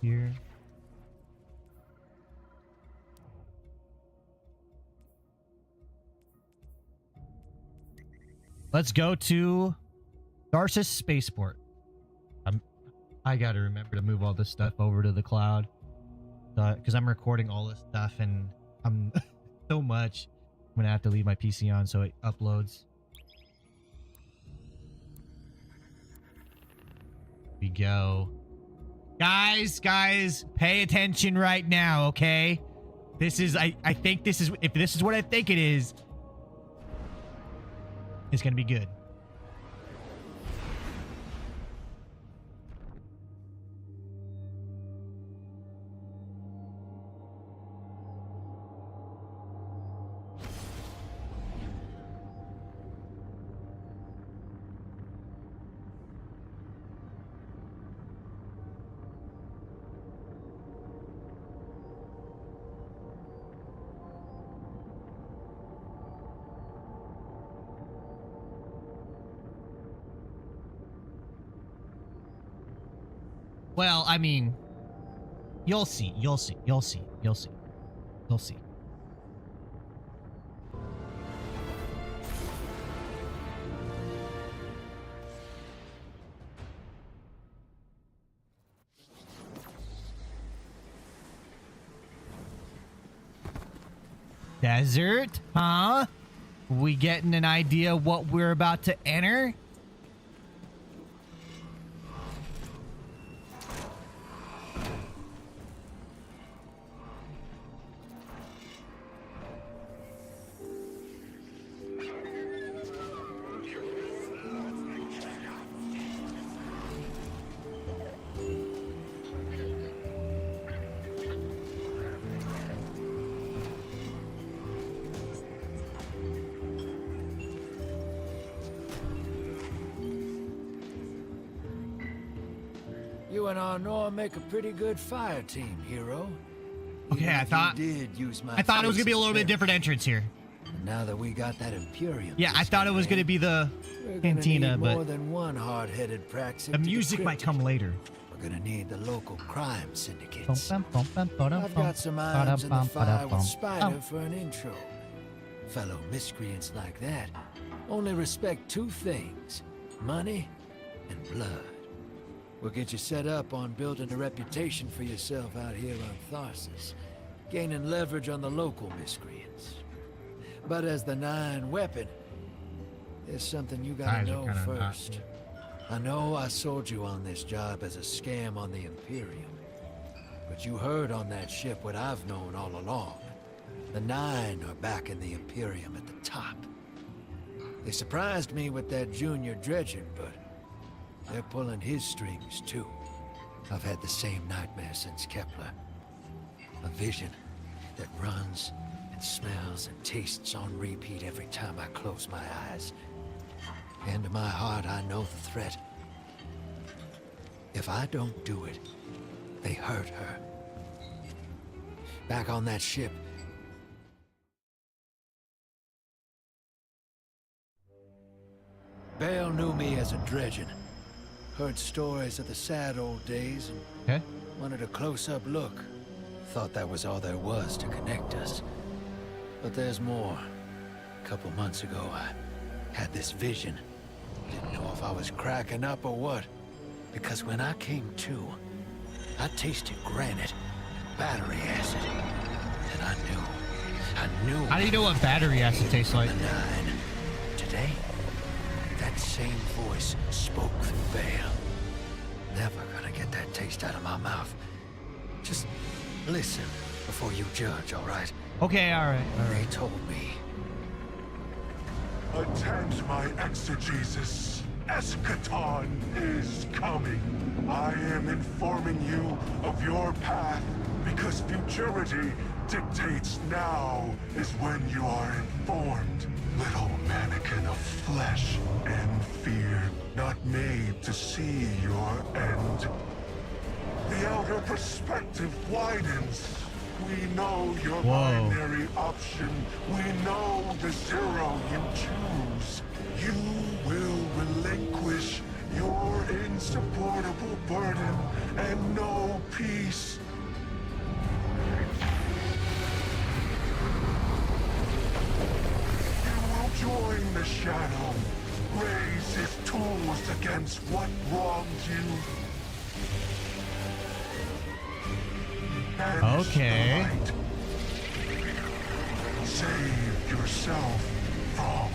Here. Let's go to Darcis Spaceport. I gotta remember to move all this stuff over to the cloud. Because I'm recording all this stuff and I'm so much. I'm gonna have to leave my PC on so it uploads. We go. Guys, pay attention right now, okay? This is, I think this is, if this is what I think it is, it's gonna be good. Well, I mean, you'll see. Desert, huh? We getting an idea what we're about to enter? You and Arnor make a pretty good fire team, hero. Okay, Even I if thought you did use my it was gonna be a little bit faces different entrance here. better. Now that we got that Imperium, Yeah, I thought it was gonna be the we're gonna cantina, need but more than one hard-headed praxis. the music might come later. We're gonna need the local crime syndicates. I've I've got some irons in the fire with Spider for an intro. Fellow miscreants like that only respect two things: money and blood. We'll get you set up on building a reputation for yourself out here on Tharsis, gaining leverage on the local miscreants. But as the 9 weapon, there's something you gotta know first. I know I sold you on this job as a scam on the Imperium, but you heard on that ship what I've known all along. The 9 are backing the Imperium at the top. They surprised me with that junior dredging, but they're pulling his strings too. I've had the same nightmare since Kepler. A vision that runs and smells and tastes on repeat every time I close my eyes. And in my heart, I know the threat. If I don't do it, they hurt her. Back on that ship, Bale knew me as a dredgen. Heard stories of the sad old days and wanted a close-up look. Thought that was all there was to connect us. But there's more. A couple months ago, I had this vision. Didn't know if I was cracking up or what. Because when I came to, I tasted granite and battery acid. And I knew. How do you know what battery acid tastes like? The 9. Today, that same voice spoke through Bale. Never gonna get that taste out of my mouth. Just listen before you judge, all right? Okay, all right. They told me. Attend my exegesis. Eschaton is coming. I am informing you of your path because futurity dictates now is when you are informed. Little mannequin of flesh and fear, not made to see your end. The outer perspective widens. We know your binary option. We know the 0 you choose. You will relinquish your insupportable burden and know peace. Join the Shadow. Raise his tools against what wronged you. Banish the light. Save yourself from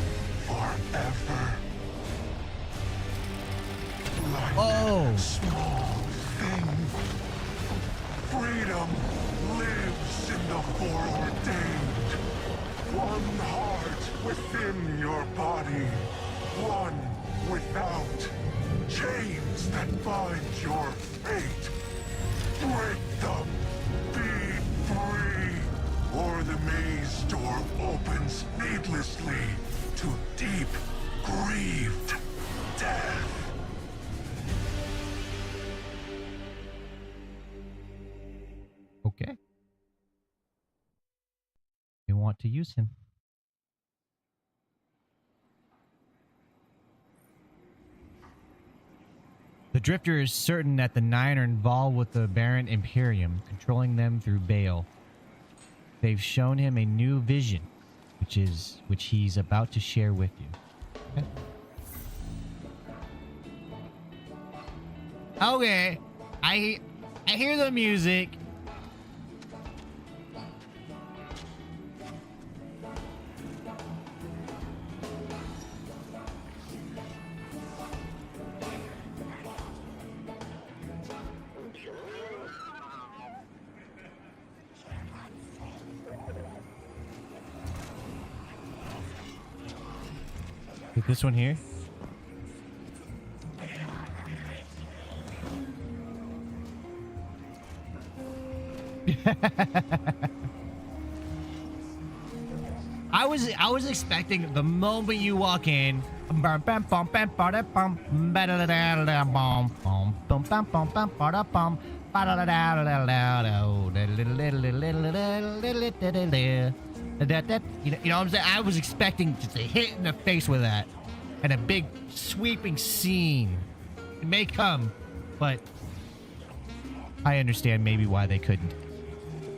forever. Like small thing. Freedom lives in the foreordained. One heart within your body, one without. Chains that bind your fate. Break them. Be free. Or the maze door opens needlessly to deep, grieved death. Okay. They want to use him. The Drifter is certain that the 9 are involved with the Baron Imperium, controlling them through Bale. They've shown him a new vision, which he's about to share with you. Okay. I hear the music. This one here. I was expecting the moment you walk in. You know what I'm saying? I was expecting just a hit in the face with that. And a big sweeping scene. It may come, but I understand maybe why they couldn't.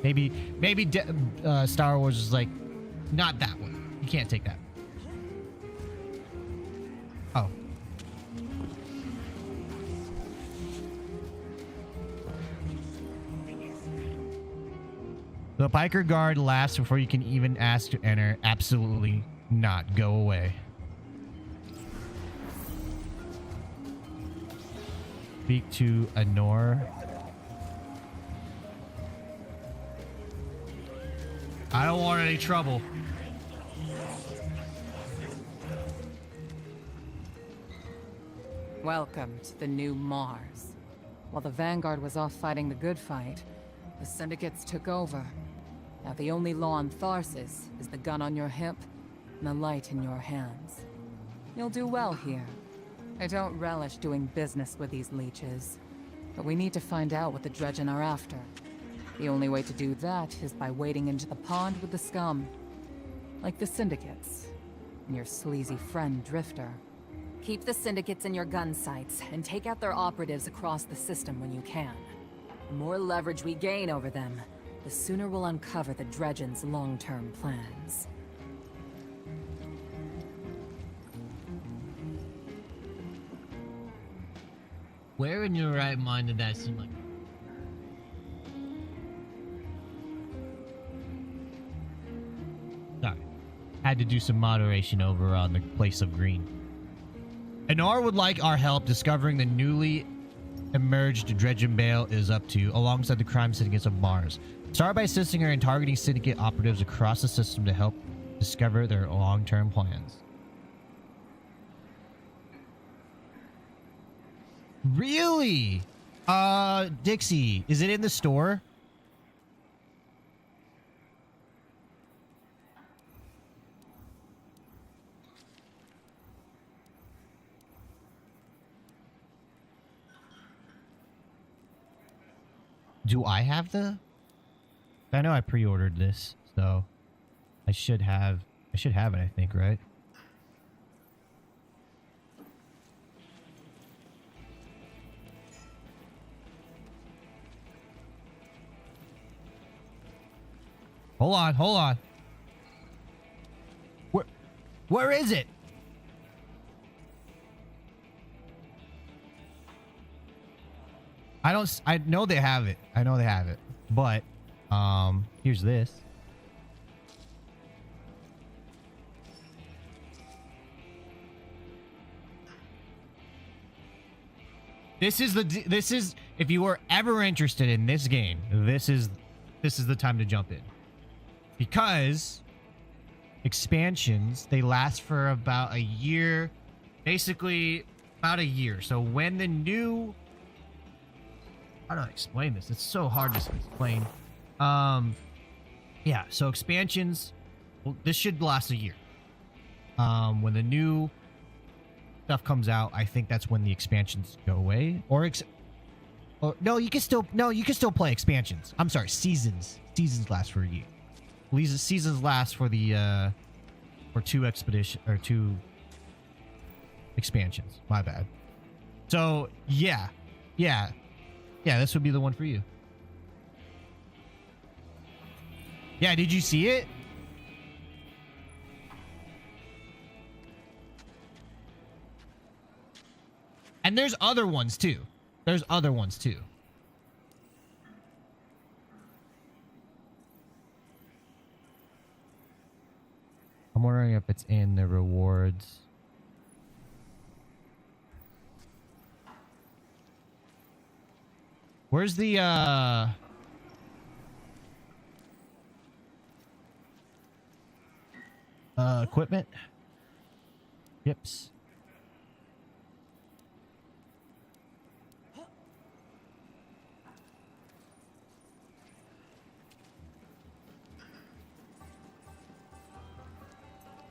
Maybe Star Wars is like, not that one. You can't take that. Oh. The Piker Guard lasts before you can even ask to enter. Absolutely not. Go away. Speak to Anor. I don't want any trouble. Welcome to the new Mars. While the Vanguard was off fighting the good fight, the Syndicates took over. Now the only law on Tharsis is the gun on your hip and the light in your hands. You'll do well here. I don't relish doing business with these leeches, but we need to find out what the Dredgen are after. The only way to do that is by wading into the pond with the scum. Like the Syndicates. And your sleazy friend, Drifter. Keep the Syndicates in your gun sights, and take out their operatives across the system when you can. The more leverage we gain over them, the sooner we'll uncover the Dredgen's long-term plans. Where in your right mind did that seem like? Sorry. Had to do some moderation over on the place of green. Anor would like our help discovering the newly emerged Dredgen Bale is up to, alongside the crime syndicates of Mars. Start by assisting her in targeting syndicate operatives across the system to help discover their long-term plans. Really? Dixie, is it in the store? Do I have the? I know I pre-ordered this, so I should have it, I think, right? Hold on. Where is it? I know they have it. But here's this. This is if you were ever interested in this game, this is the time to jump in. Because expansions, they last for about a year, basically about a year. So when the new, how do I explain this? It's so hard to explain. Yeah, so expansions, well, this should last a year. When the new stuff comes out, I think that's when the expansions go away. Or no, you can still play expansions. I'm sorry, seasons. Seasons last for a year. Seasons last for the for two expansions. My bad. So yeah, this would be the one for you. Yeah, did you see it? And there's other ones too. I'm wondering if it's in the rewards. Where's the equipment? Yips.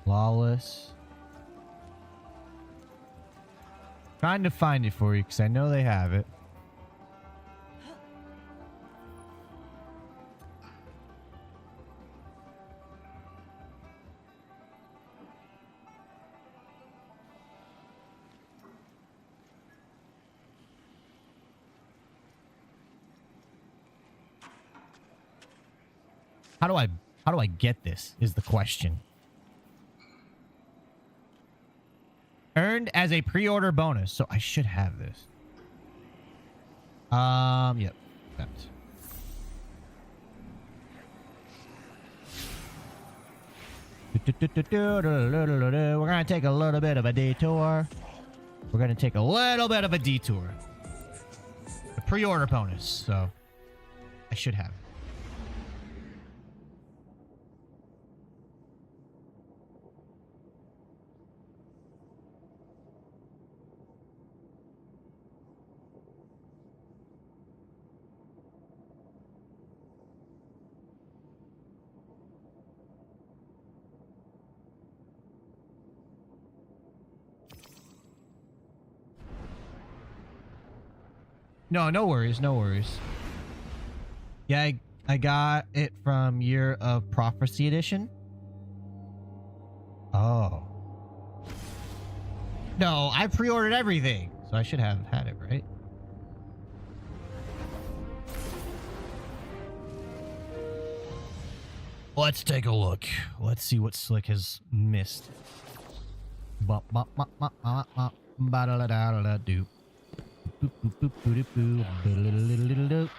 Flawless. Trying to find it for you because I know they have it. How do I get this is the question. Earned as a pre-order bonus, so I should have this. Yep. That's. We're gonna take a little bit of a detour. We're gonna take a little bit of a detour. The pre-order bonus, so I should have it. No, no worries, no worries. Yeah, I got it from Year of Prophecy Edition. Oh. No, I pre-ordered everything, so I should have had it, right? Let's take a look. Let's see what Slick has missed. Ba-da-da-da-da-do. Boop, boop, boop, boop, boop, boop.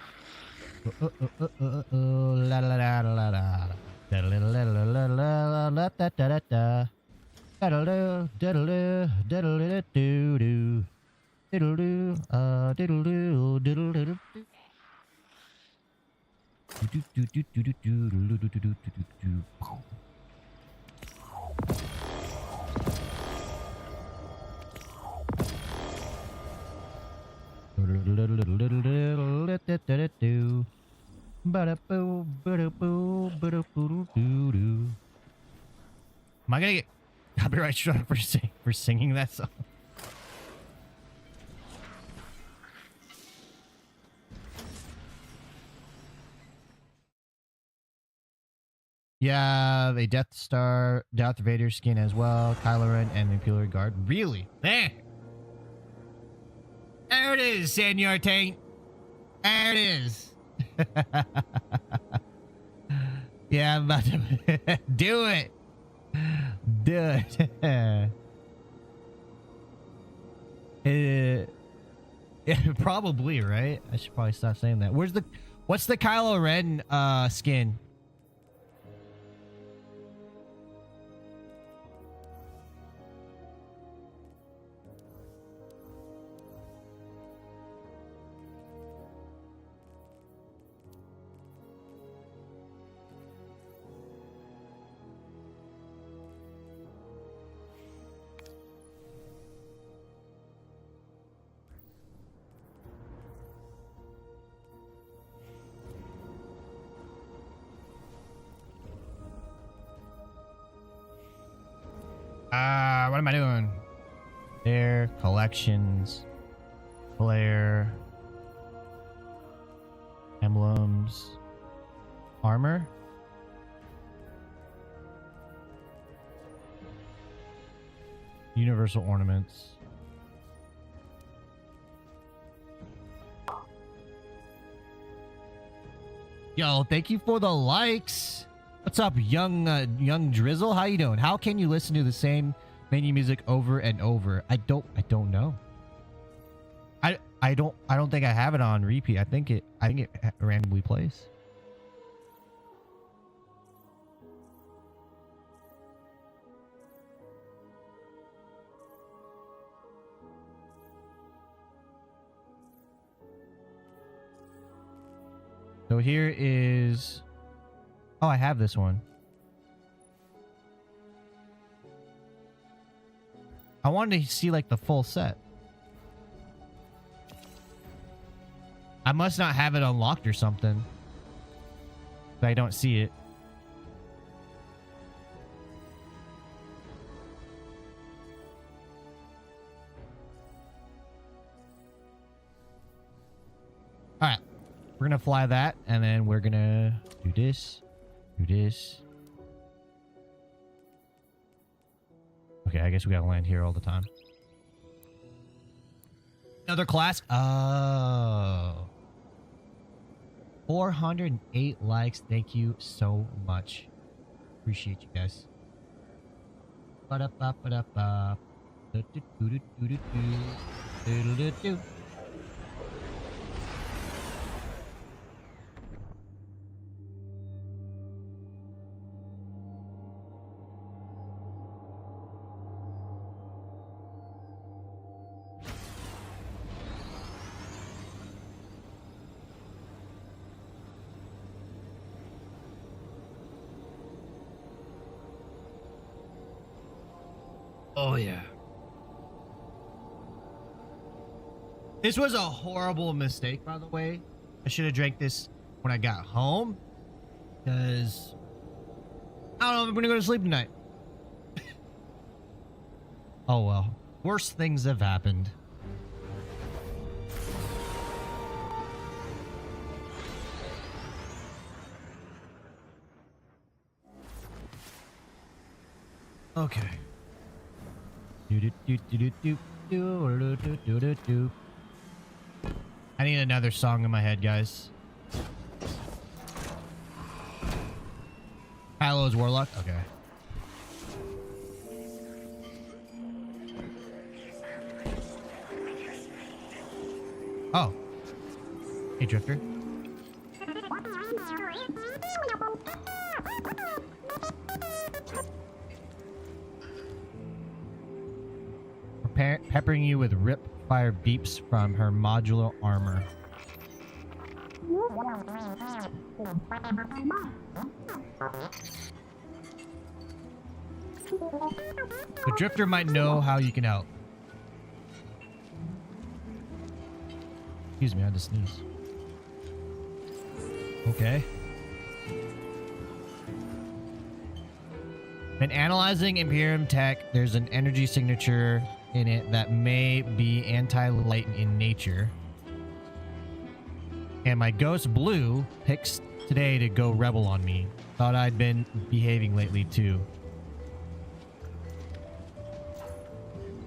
La la la la la. Da la la la la la la da da da da. Da da da da da da da do do. Diddle do, diddle do, diddle do. Do do do do do do do do do do do. Am I gonna get copyright struck for singing that song? Yeah, a Darth Vader skin as well, Kylo Ren and the Imperial Guard. Really? Eh. There it is, Senor Taint. There it is. Yeah, I'm about to do it. Do it. Yeah, probably, right? I should probably stop saying that. What's the Kylo Ren skin? What am I doing? There, collections, flare, emblems, armor. Universal ornaments. Yo, thank you for the likes. What's up, young Drizzle? How you doing? How can you listen to the same menu music over and over? I don't know. I don't think I have it on repeat. I think it randomly plays. So here is... Oh, I have this one. I wanted to see like the full set. I must not have it unlocked or something. But I don't see it. Alright. We're gonna fly that, and then we're gonna do this. Do this. Okay, I guess we gotta land here all the time. Another class. Oh. 408 likes. Thank you so much. Appreciate you guys. Ba-da-ba-ba-da-ba. Do-do-do-do-do-do. Do-do-do-do. Oh, yeah. This was a horrible mistake, by the way. I should have drank this when I got home. Because I don't know if I'm going to go to sleep tonight. Oh, well. Worse things have happened. Okay. I need another song in my head, guys. Halo's Warlock? Okay. Oh. Hey, Drifter. Peppering you with rip fire beeps from her modular armor. The Drifter might know how you can help. Excuse me, I had to sneeze. Okay. Been analyzing Imperium tech. There's an energy signature in it that may be anti-light in nature. And my ghost Blue picks today to go rebel on me. Thought I'd been behaving lately too.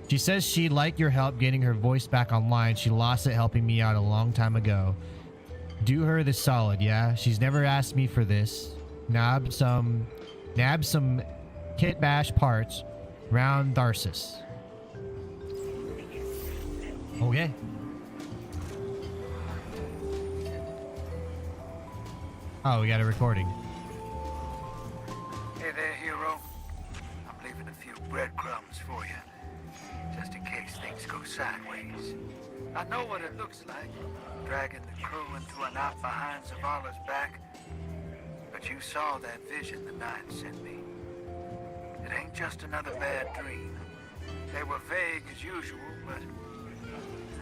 She says she'd like your help getting her voice back online. She lost it helping me out a long time ago. Do her the solid, yeah? She's never asked me for this. Nab some kit bash parts round Tharsis. Okay. Oh, we got a recording. Hey there, hero. I'm leaving a few breadcrumbs for you, just in case things go sideways. I know what it looks like, dragging the crew into an out behind Zavala's back. But you saw that vision the Nine sent me. It ain't just another bad dream. They were vague as usual, but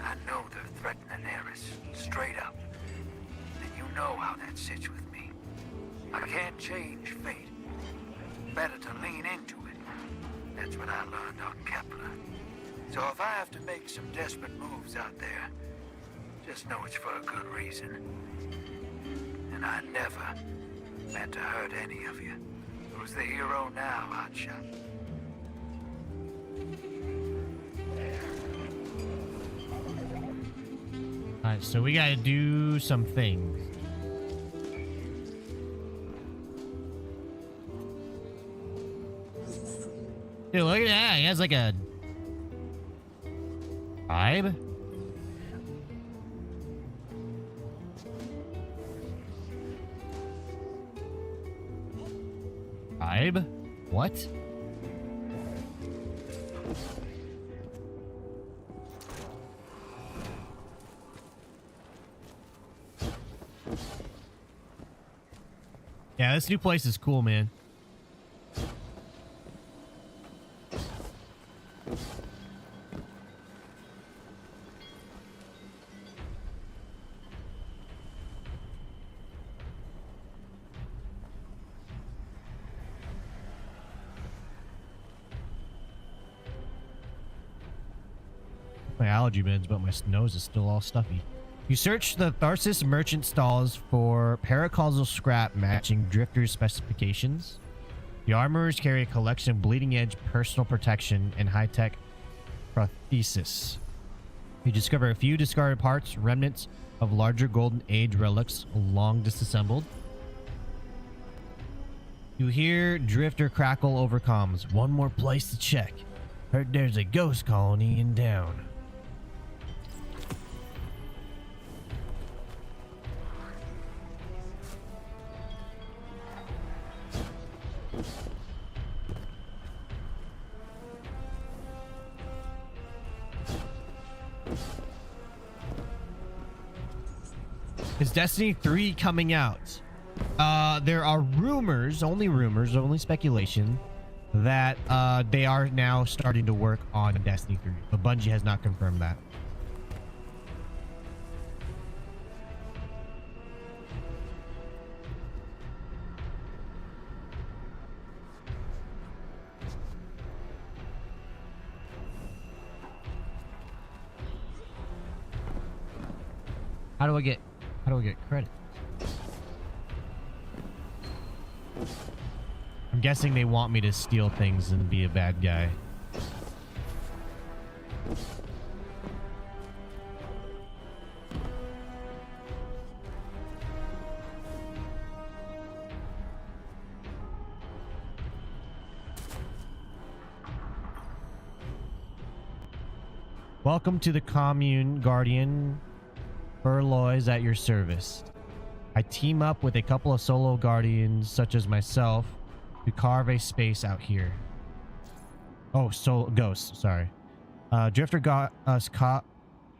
I know they're threatening Eris, straight up. And you know how that sits with me. I can't change fate. Better to lean into it. That's what I learned on Kepler. So if I have to make some desperate moves out there, just know it's for a good reason. And I never meant to hurt any of you. Who's the hero now, Hotshot? Alright, so we gotta do some things. Dude, look at that. He has like a vibe. Vibe? What? Yeah, this new place is cool, man. My allergy meds, but my nose is still all stuffy. You search the Tharsis merchant stalls for paracausal scrap matching Drifter's specifications. The armorers carry a collection of bleeding-edge personal protection and high-tech prosthesis. You discover a few discarded parts, remnants of larger Golden Age relics, long disassembled. You hear Drifter crackle over comms. One more place to check. Heard there's a ghost colony in town. Is Destiny 3 coming out? There are rumors, only speculation, that they are now starting to work on Destiny 3, but Bungie has not confirmed that. How do I get credit? I'm guessing they want me to steal things and be a bad guy. Welcome to the commune, Guardian. Furloy's at your service. I team up with a couple of solo guardians, such as myself, to carve a space out here. Oh, ghosts, sorry. Drifter got us caught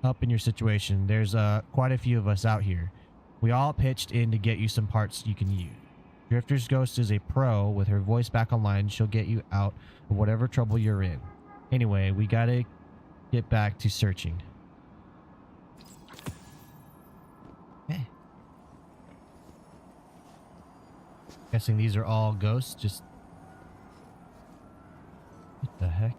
up in your situation. There's quite a few of us out here. We all pitched in to get you some parts you can use. Drifter's ghost is a pro. With her voice back online, she'll get you out of whatever trouble you're in. Anyway, we gotta get back to searching. Okay. Guessing these are all ghosts. Just what the heck?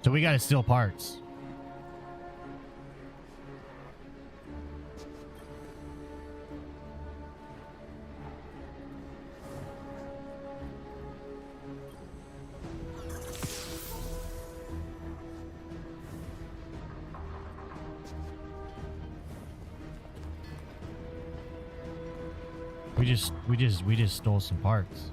So we gotta steal parts. We just stole some parts.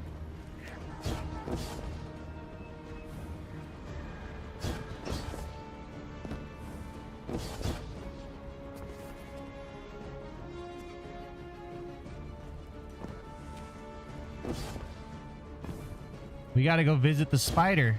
We gotta go visit the spider.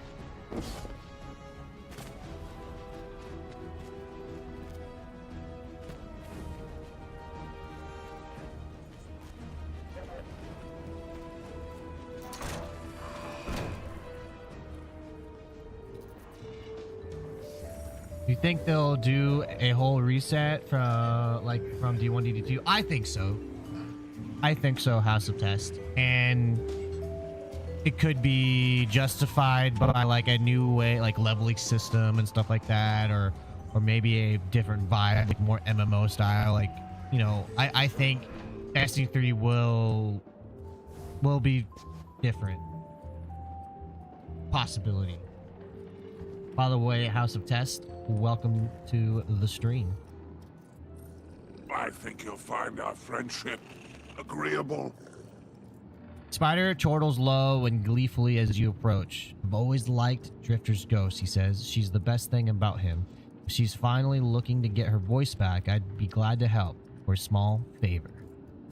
Do you think they'll do a whole reset from D1 to D2? I think so. I think so, House of Test. And it could be justified by like a new way, like leveling system and stuff like that, or maybe a different vibe, like more MMO style. Like, you know, I think Destiny 3 will be different. Possibility. By the way, House of Test, welcome to the stream. I think you'll find our friendship agreeable. Spider chortles low and gleefully as you approach. I've always liked Drifter's ghost, he says. She's the best thing about him. If she's finally looking to get her voice back, I'd be glad to help for a small favor.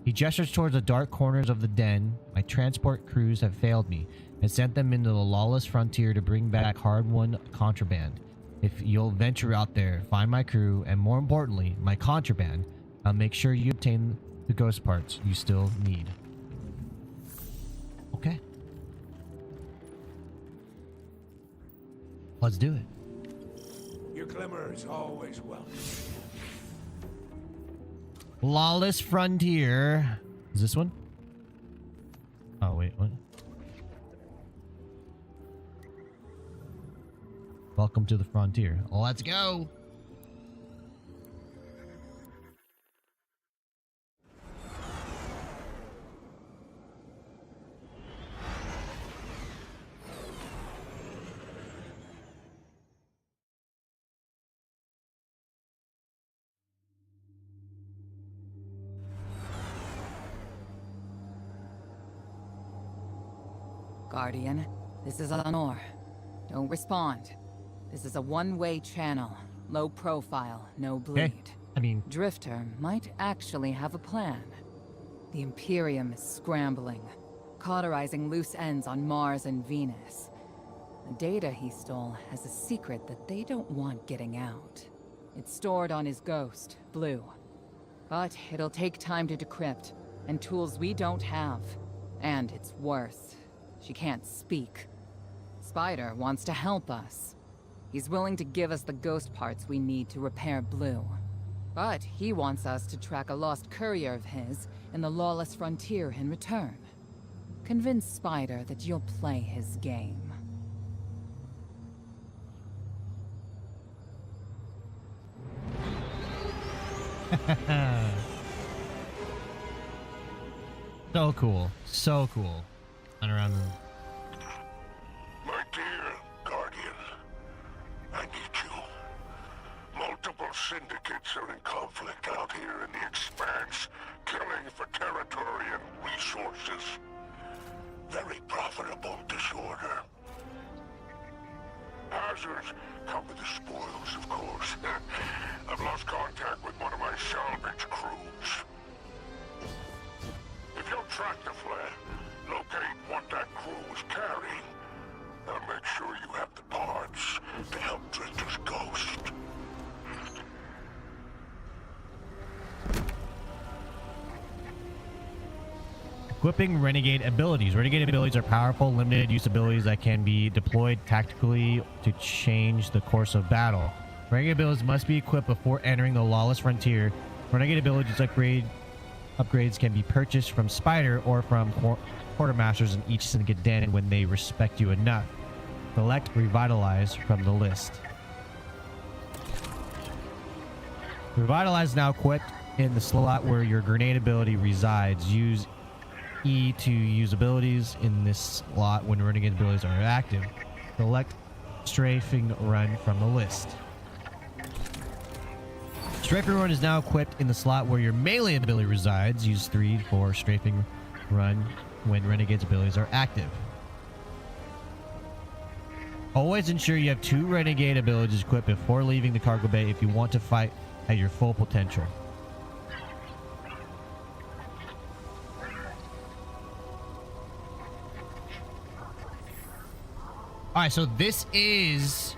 He gestures towards the dark corners of the den. My transport crews have failed me and sent them into the lawless frontier to bring back hard-won contraband. If you'll venture out there, find my crew, and more importantly, my contraband, I'll make sure you obtain the ghost parts you still need. Okay. Let's do it. Your glimmer is always welcome. Lawless Frontier. Is this one? Oh, wait, what? Welcome to the frontier. Let's go. Guardian, this is Lenore. Don't respond. This is a one-way channel. Low profile, no bleed. Okay. I mean, Drifter might actually have a plan. The Imperium is scrambling, cauterizing loose ends on Mars and Venus. The data he stole has a secret that they don't want getting out. It's stored on his ghost, Blue. But it'll take time to decrypt, and tools we don't have. And it's worse. She can't speak. Spider wants to help us. He's willing to give us the ghost parts we need to repair Blue. But he wants us to track a lost courier of his in the lawless frontier in return. Convince Spider that you'll play his game. So cool. So cool. And around the... My dear Guardian, I need you. Multiple syndicates are in conflict out here in the Expanse, killing for territory and resources. Very profitable disorder. Hazards come with the spoils, of course. I've lost contact with one of my salvage crews. If you'll track the flare, locate what that crew was carrying, I'll make sure you have the parts to help Drifter's ghost. Equipping Renegade abilities. Renegade abilities are powerful, limited use abilities that can be deployed tactically to change the course of battle. Renegade abilities must be equipped before entering the lawless frontier. Renegade abilities upgrades can be purchased from Spider or from quartermasters in each syndicate den when they respect you enough. Select Revitalize from the list. Revitalize is now equipped in the slot where your grenade ability resides. Use E to use abilities in this slot when Renegade abilities are active. Select Strafing Run from the list. Strafing Run is now equipped in the slot where your melee ability resides. Use 3 for Strafing Run when Renegade's abilities are active. Always ensure you have 2 Renegade abilities equipped before leaving the cargo bay if you want to fight at your full potential. Alright, so this is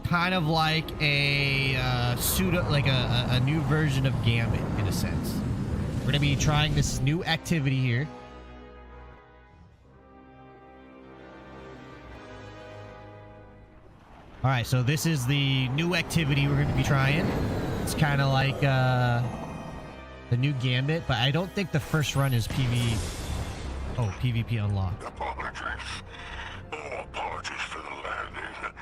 kind of like a a new version of Gambit in a sense. We're gonna be trying this new activity here. Alright, so this is the new activity we're gonna be trying. It's kind of like the new Gambit, but I don't think the first run is PvP. Oh, PvP unlocked. Apologies for the landing.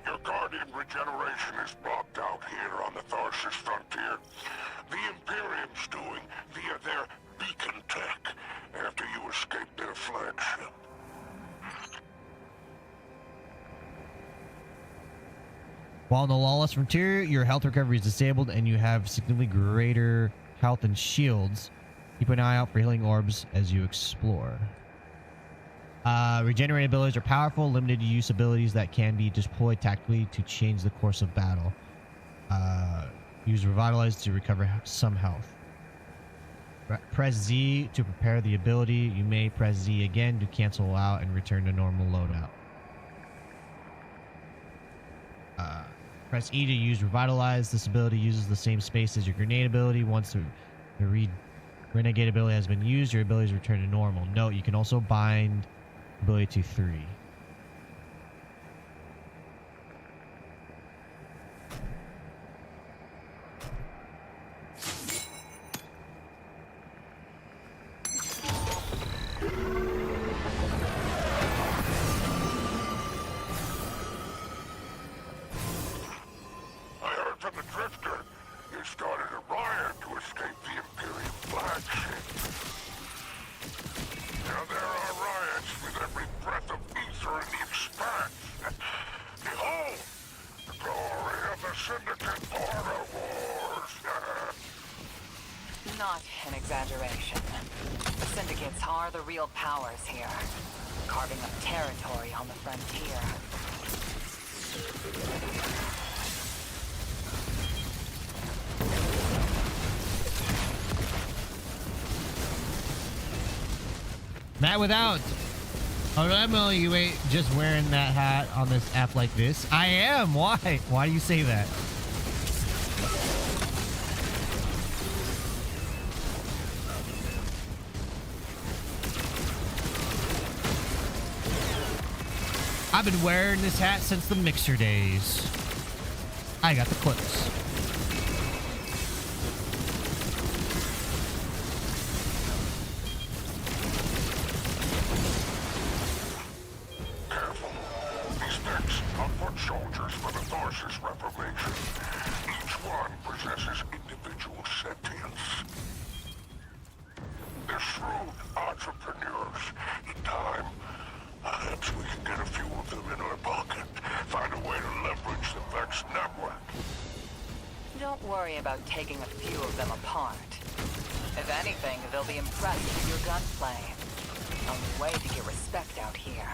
Your Guardian regeneration is blocked out here on the Tharsis frontier. The Imperium's doing via their beacon tech after you escaped their flagship. While in the lawless frontier, your health recovery is disabled and you have significantly greater health and shields. Keep an eye out for healing orbs as you explore. Regenerating abilities are powerful, limited use abilities that can be deployed tactically to change the course of battle. Use Revitalize to recover some health. Press Z to prepare the ability. You may press Z again to cancel out and return to normal loadout. Press E to use Revitalize. This ability uses the same space as your grenade ability. Once the Renegade ability has been used, your abilities return to normal. Note, you can also bind ability to 3. I heard from the Drifter. You started a riot to escape the Imperium flagship. Now there are riots with every breath of ether in the Expanse. Behold, the glory of the Syndicate Border Wars. Not an exaggeration. The syndicates are the real powers here, carving up territory on the frontier. Matt without. Oh, Emily, you ain't just wearing that hat on this app like this. I am. Why? Why do you say that? I've been wearing this hat since the Mixer days. I got the clips. Careful. These mechs are foot soldiers for the Tharsis Reformation. Each one possesses individual sentience. They're shrewd entrepreneurs. In time, perhaps we can get a few of them in our pocket. Find a way to leverage the Vex network. Don't worry about taking a few of them apart. If anything, they'll be impressed with your gunplay. Only way to get respect out here.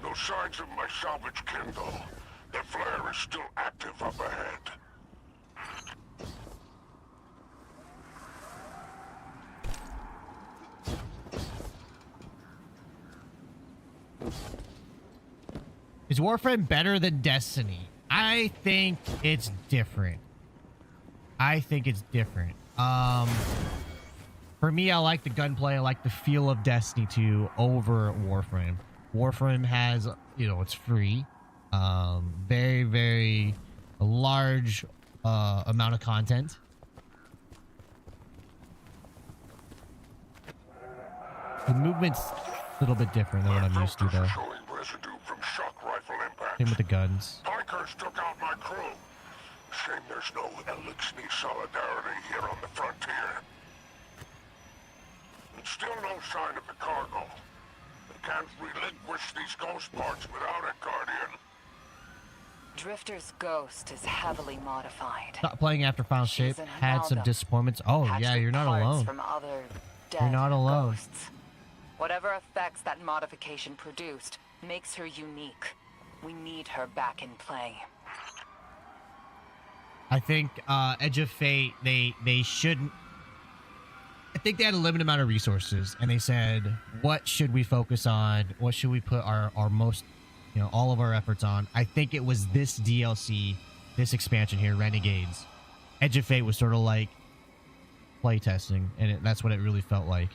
No signs of my salvage kin, though. Their flare is still active up ahead. Is Warframe better than Destiny? I think it's different. I think it's different. For me, I like the gunplay. I like the feel of Destiny 2 over Warframe. Warframe has, you know, it's free. Very, very large amount of content. The movement's a little bit different than what I'm used to, though. Showing residue from shock rifle impact. Same with the guns. Pikers took out my crew. Shame there's no Elixir solidarity here on the frontier. And still no sign of the cargo. They can't relinquish these ghost parts without it, Guardian. Drifter's ghost is heavily modified. Not playing after Final Shape She's an had some amalgam. disappointments. Oh, Hatched yeah, with you're not parts alone. From other dead You're not alone. ghosts. Whatever effects that modification produced makes her unique. We need her back in play. I think Edge of Fate, they shouldn't. I think they had a limited amount of resources, and they said, what should we focus on? What should we put our most, you know, all of our efforts on? I think it was this DLC, this expansion here, Renegades. Edge of Fate was sort of like playtesting, and that's what it really felt like.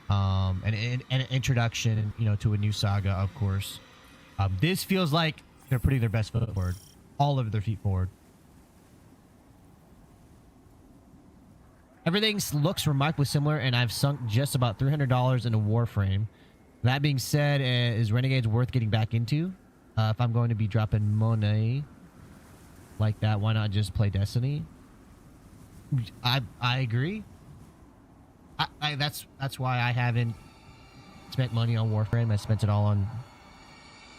And an introduction, you know, to a new saga, of course. This feels like they're putting their best foot forward, all of their feet forward. Everything looks remarkably similar, and I've sunk just about $300 into Warframe. That being said, is Renegades worth getting back into? If I'm going to be dropping money like that, why not just play Destiny? I agree. That's why I haven't spent money on Warframe. I spent it all on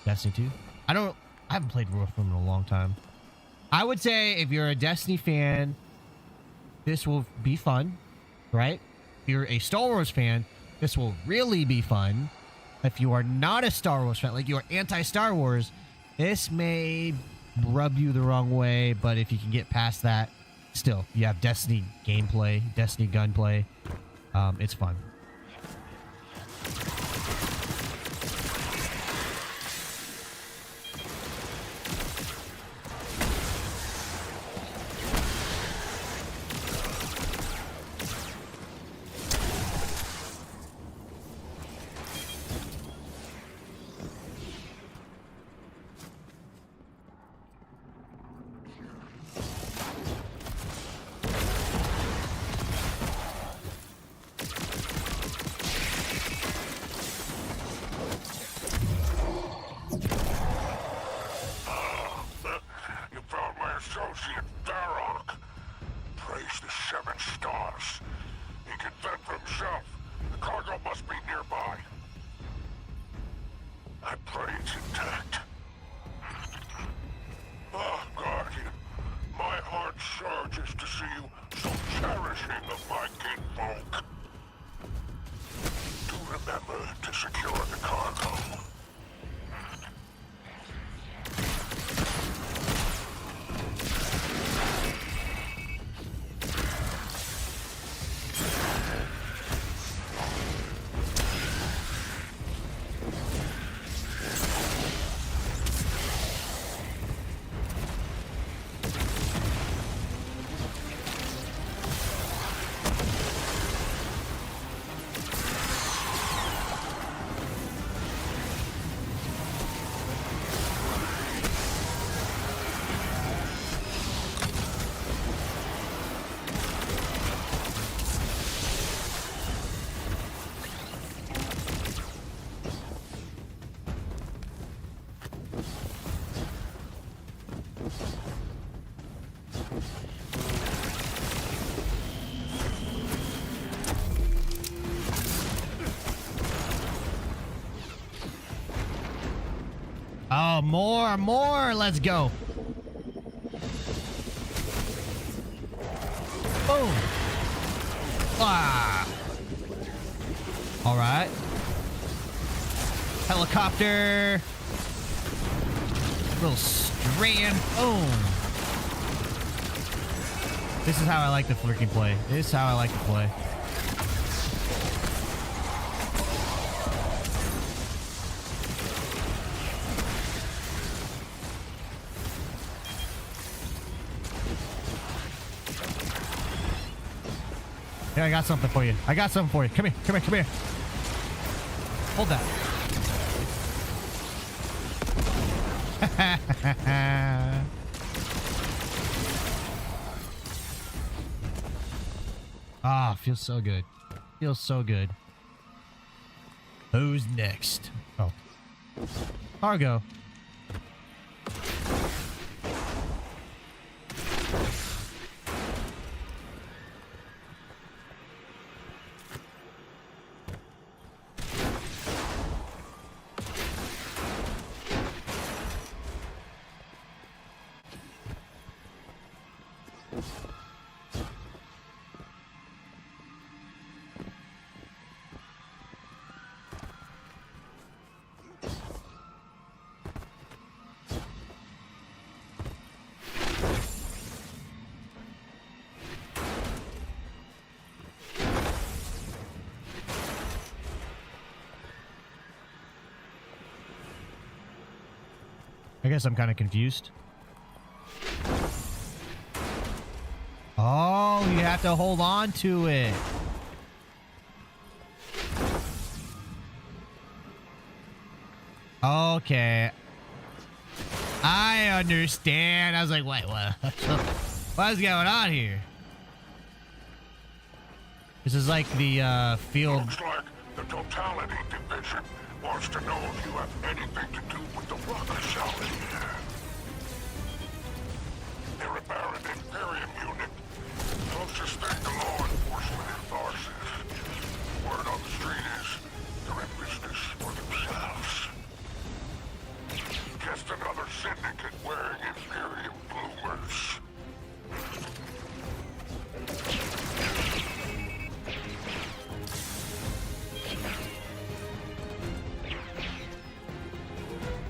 Destiny 2. I haven't played Warframe in a long time. I would say if you're a Destiny fan, this will be fun, right? If you're a Star Wars fan, this will really be fun. If you are not a Star Wars fan, like you are anti-Star Wars, this may rub you the wrong way, but if you can get past that, still, you have Destiny gameplay, Destiny gunplay. It's fun. us. He can fend for himself. The cargo must be nearby. I pray it's intact. Ah, Guardian. My heart surges to see you so cherishing of my kinfolk. Do remember to secure the cargo. Oh, more. Let's go. Boom. Ah. All right. Helicopter. Little strand. Boom. This is how I like to freaking play. This is how I like to play. Yeah, I got something for you. I got something for you. Come here. Come here. Come here. Hold that. Ah, feels so good. Feels so good. Who's next? Oh. Cargo. I guess I'm kind of confused. Oh, you have to hold on to it. Okay. I understand. I was like, wait, what? What's going on here? This is like the field. Looks like the Totality Division wants to know if you have anything to do with the Rocket Salad here. They're a Baron Imperium unit. Closest thing to law enforcement in Tharsis. Word on the street is they're in business for themselves. Just another syndicate wearing Imperium bloomers.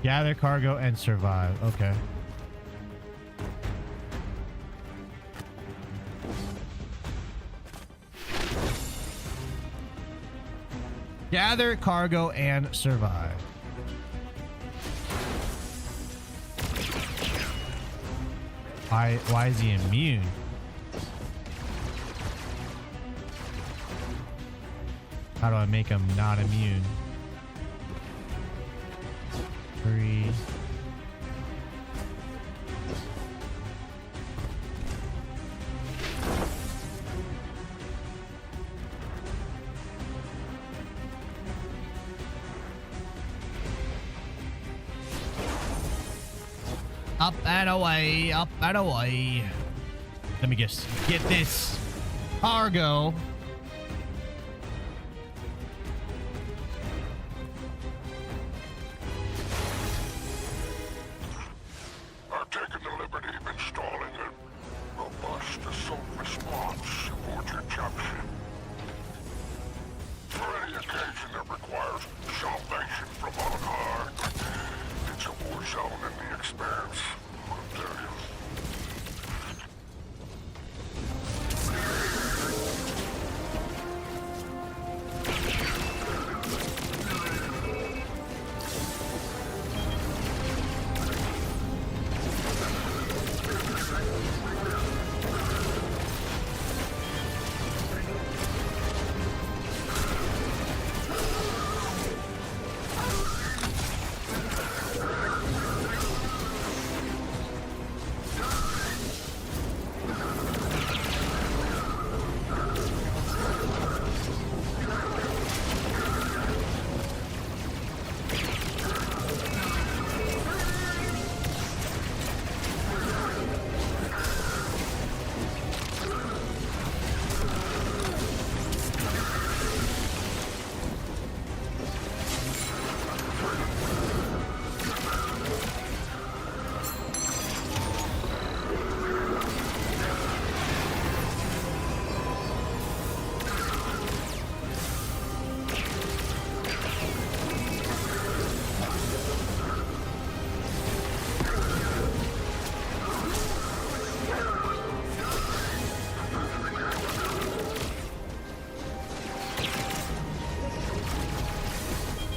Gather cargo and survive. Okay. Gather cargo and survive. Why is he immune? How do I make him not immune? 3. Up and away, up and away. Let me guess. Get this. cargo. I've taken the liberty of installing a robust assault response aboard your caption. For any occasion that requires salvation from on high, it's a war zone in the expanse, I'll tell you.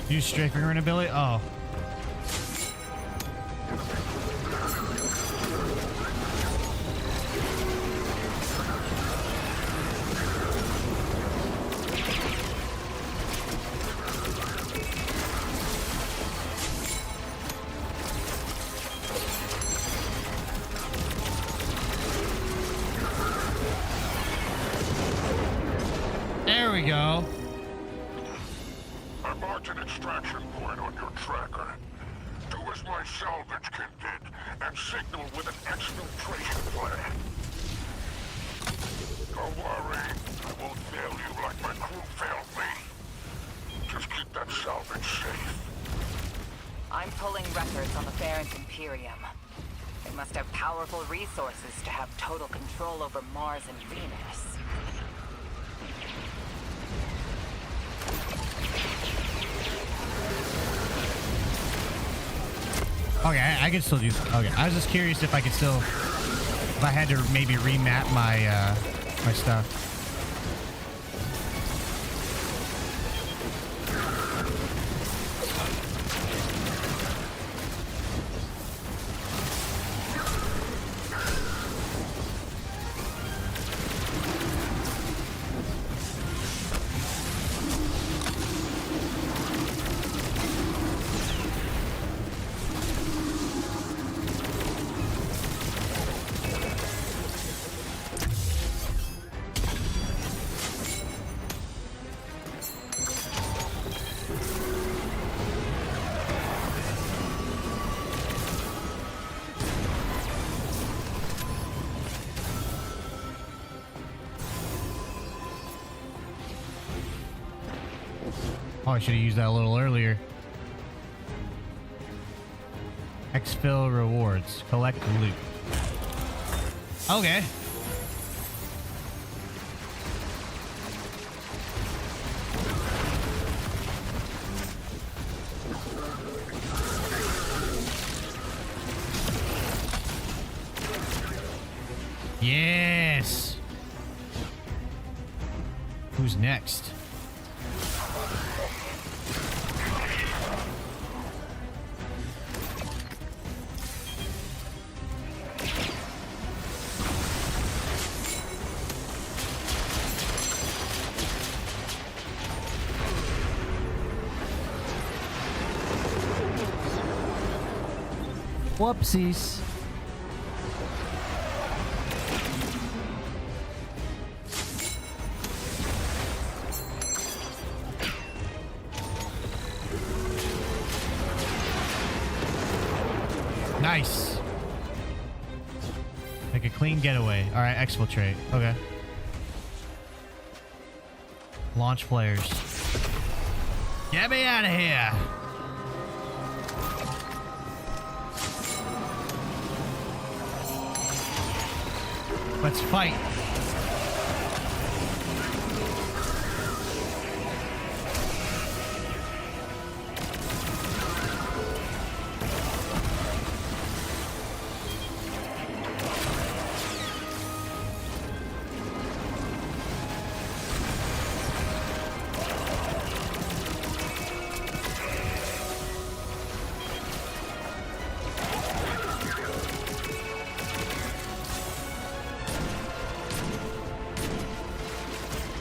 Use strafing run ability. Oh. There we go. I marked an extraction point on your tracker. Do as my salvage kit did, and signal with an exfiltration plan. Don't worry, I won't fail you like my crew failed me. Just keep that salvage safe. I'm pulling records on the Farron's Imperium. They must have powerful resources to have total control over Mars and Venus. Okay, I can still do. Okay, I was just curious if I could still, if I had to maybe remap my my stuff. Oh, I should have used that a little earlier. Exfil rewards. Collect loot. Okay. Yes. Who's next? Whoopsies. Nice. Make a clean getaway. All right, exfiltrate. Okay. Launch flares. Get me out of here. Let's fight.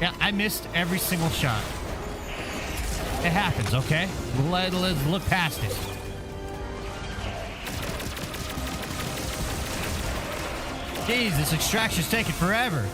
Yeah, I missed every single shot. It happens, okay? Let's look past it. Jeez, this extraction's taking forever.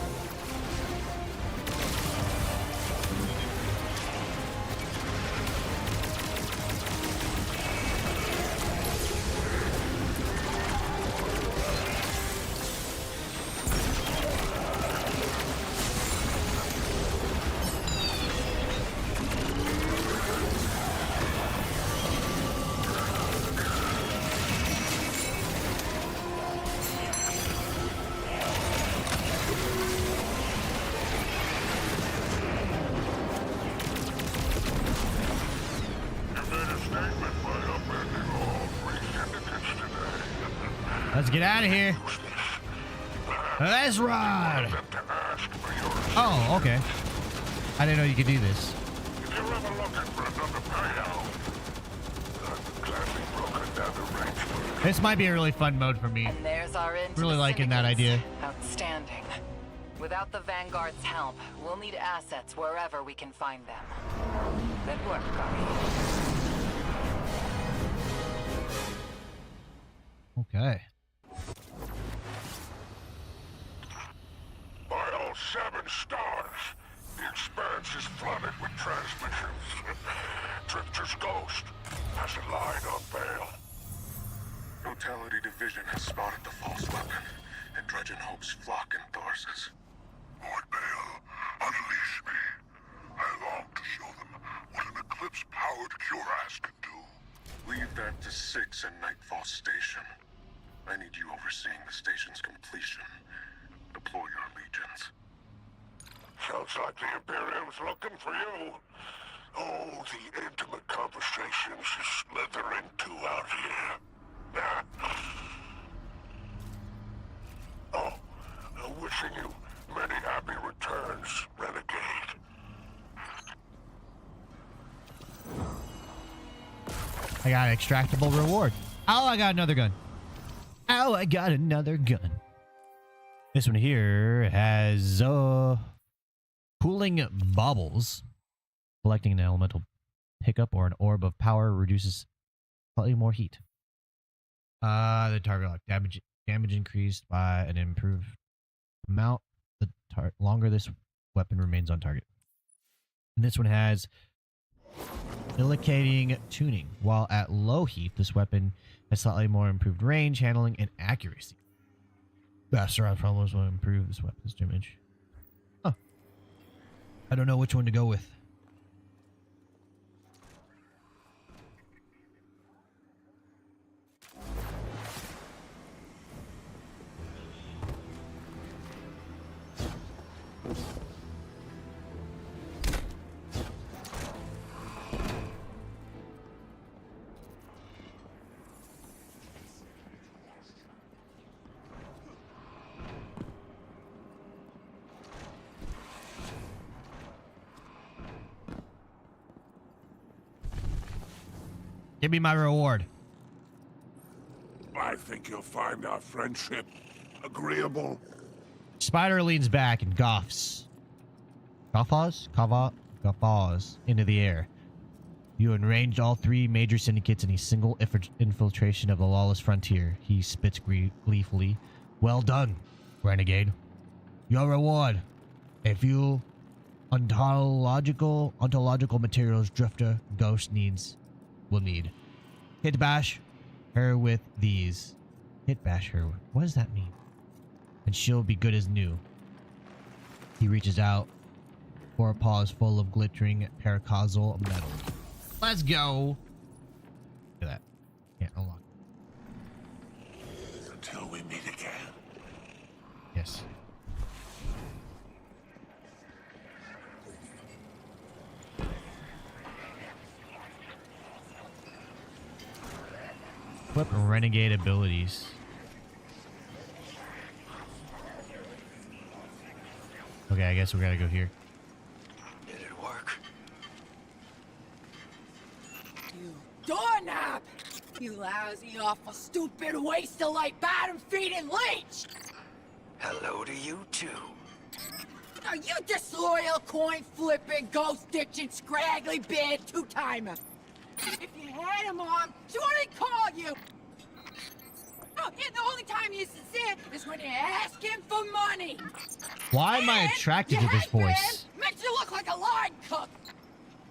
Let's get out of here. Let's ride. Oh, okay. I didn't know you could do this. If you're ever looking for another payout, I've gladly broken down the range. This might be a really fun mode for me. And there's our end to Really the liking that idea. syndicates. Outstanding. Without the Vanguard's help, we'll need assets wherever we can find them. Good work, Gary. Okay. By all 7 stars, the expanse is flooded with transmissions. Drifter's ghost has a line on bail. Totality Division has spotted the false weapon, and Dredgen hopes flock in Tharsis. Lord Bale, unleash me. I long to show them what an Eclipse-powered cuirass can do. Leave that to 6 and Nightfall Station. I need you overseeing the station's completion. Deploy your legions. Sounds like the Imperium's looking for you. Oh, the intimate conversations you slither into out here. Oh, wishing you many happy returns, Renegade. I got an extractable reward. Oh, I got another gun. Oh, I got another gun. This one here has cooling baubles. Collecting an elemental pickup or an orb of power reduces slightly more heat. The target lock damage increased by an improved amount. The longer this weapon remains on target. And this one has Illicating tuning. While at low heat, this weapon has slightly more improved range, handling, and accuracy. Faster problems will improve this weapon's damage. Huh. I don't know which one to go with. Give me my reward. I think you'll find our friendship agreeable. Spider leans back and guffaws into the air. You enraged all 3 major syndicates in a single infiltration of the lawless frontier. He spits gleefully. Well done, Renegade. Your reward. A few ontological materials Drifter Ghost will need. Hit bash her with these. Hit bash her. What does that mean? And she'll be good as new. He reaches out forepaw is full of glittering paracausal metal. Let's go. Look at that. Can't unlock. Until we meet again. Yes. Equip renegade abilities. Okay, I guess we gotta go here. Did it work? You doorknob! You lousy, awful, stupid, waste of light, bottom-feeding leech! Hello to you, too. Are you disloyal, coin-flipping, ghost-ditching, scraggly beard two-timer? If you had him on, so what did he call you? Oh, yeah, the only time you're sincere is when you ask him for money. Why am I attracted to this voice? Makes you look like a line cook.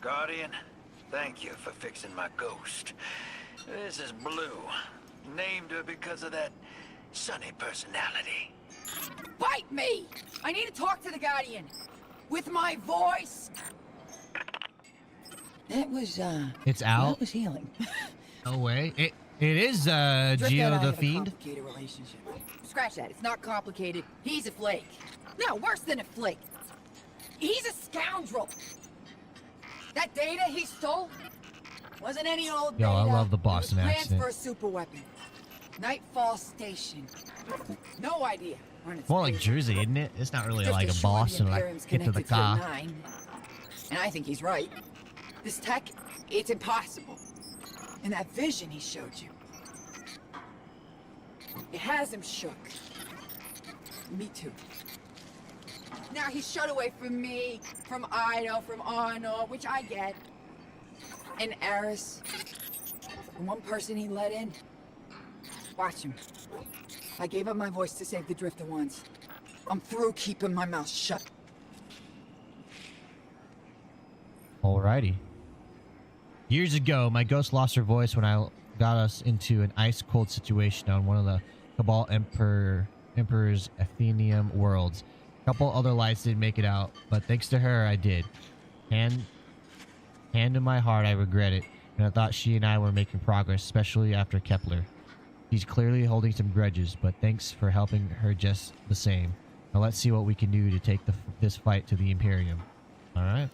Guardian, thank you for fixing my ghost. This is Blue. Named her because of that sunny personality. Bite me! I need to talk to the Guardian. With my voice. That was, It's out. That was healing. No way. It is Drifter and Geo I the have a Fiend. complicated relationship. Scratch that. It's not complicated. He's a flake. No, worse than a flake. He's a scoundrel. That data he stole wasn't any old Yo, data. I love the Boston It was accent. plans for a super weapon. Nightfall Station. No idea. More like Jersey, isn't it? It's not really Just like a assured the Boston. Like, Imperium's get to the connected car. 9. And I think he's right. This tech, it's impossible. And that vision he showed you, it has him shook. Me too. Now he's shut away from me, from Ido, from Arno, which I get. And Eris. And one person he let in. Watch him. I gave up my voice to save the Drifter once. I'm through keeping my mouth shut. Alrighty. Years ago, my ghost lost her voice when I got us into an ice-cold situation on one of the Cabal Emperor's Athenium worlds. A couple other lights didn't make it out, but thanks to her, I did. Hand in my heart, I regret it, and I thought she and I were making progress, especially after Kepler. She's clearly holding some grudges, but thanks for helping her just the same. Now let's see what we can do to take this fight to the Imperium. Alright.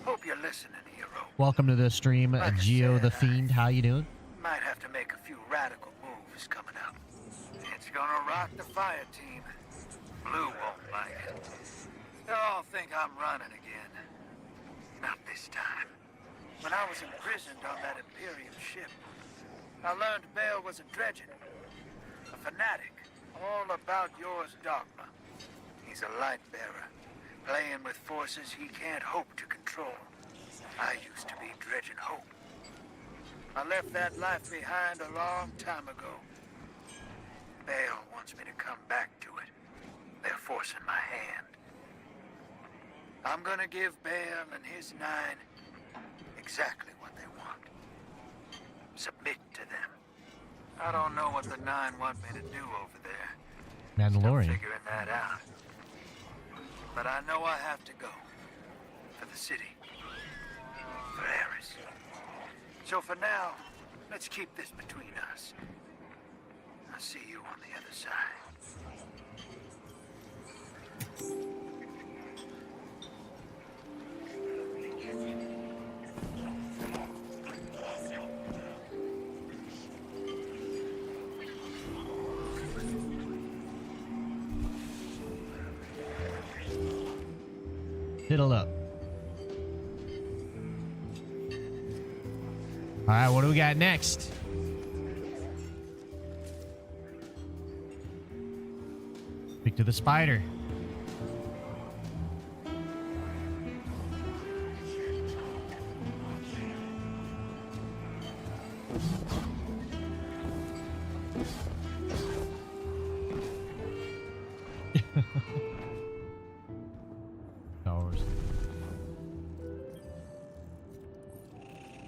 Hope you're listening, hero. Welcome to the stream, Like I Geo the said, Fiend. How you doing? Might have to make a few radical moves coming up. It's gonna rock the fire team. Blue won't like it. They'll all think I'm running again. Not this time. When I was imprisoned on that Imperium ship, I learned Bale was a dredgen. A fanatic. All about yours dogma. He's a light bearer. Playing with forces he can't hope to control. I used to be dredging hope. I left that life behind a long time ago. Bale wants me to come back to it. They're forcing my hand. I'm gonna give Bale and his 9 exactly what they want. Submit to them. I don't know what the 9 want me to do over there. Mandalorian. Still figuring that out. But I know I have to go. For the city. For Eris. So for now, let's keep this between us. I'll see you on the other side. Fiddle up. Alright, what do we got next? Speak to the spider.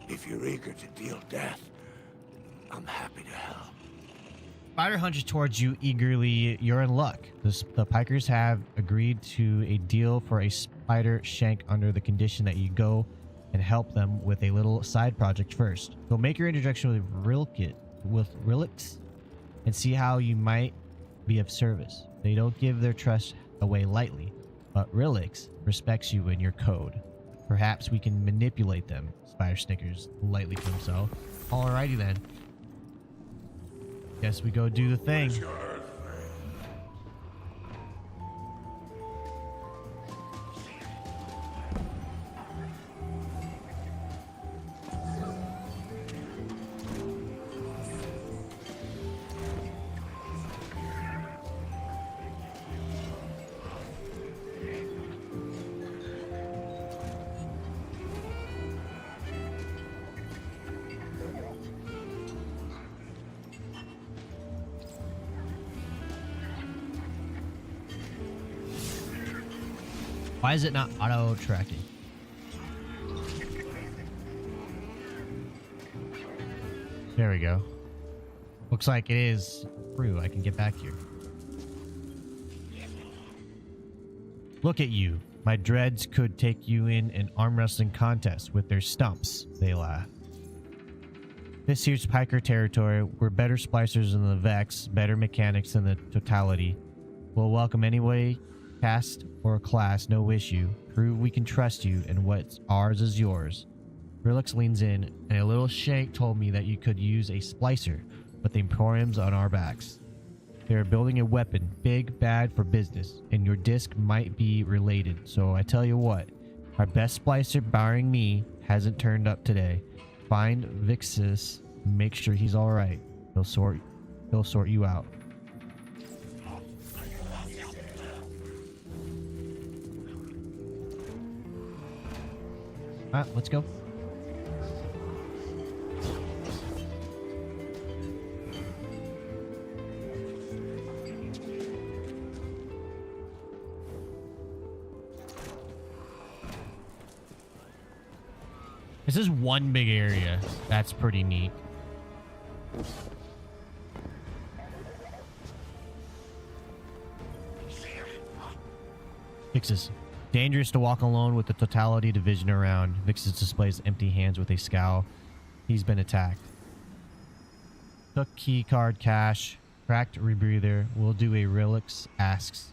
If you're eager to deal death, I'm happy to help. Spider hunches towards you eagerly. You're in luck. The Pikers have agreed to a deal for a spider shank under the condition that you go and help them with a little side project first. So make your introduction with Relics and see how you might be of service. They don't give their trust away lightly, but Relics respects you and your code. Perhaps we can manipulate them. Spider snickers lightly to himself. Alrighty then. Guess we go do the thing. Why is it not auto tracking? There we go. Looks like it is through. I can get back here. Look at you. My dreads could take you in an arm wrestling contest with their stumps. They laugh. This here's Piker territory. We're better splicers than the Vex, better mechanics than the Totality. We'll welcome anybody, caste or class, no issue. Prove we can trust you, and what's ours is yours. Relix leans in, and a little shake told me that you could use a splicer, but the Emporium's on our backs. They're building a weapon, big, bad for business, and your disc might be related, so I tell you what, our best splicer, barring me, hasn't turned up today. Find Vixus, make sure he's alright. He'll sort you out. Alright, let's go. This is one big area. That's pretty neat. Vixus. Dangerous to walk alone with the Totality division around. Vixus displays empty hands with a scowl. He's been attacked. Took key card cash. Cracked rebreather. We'll do a Relix asks.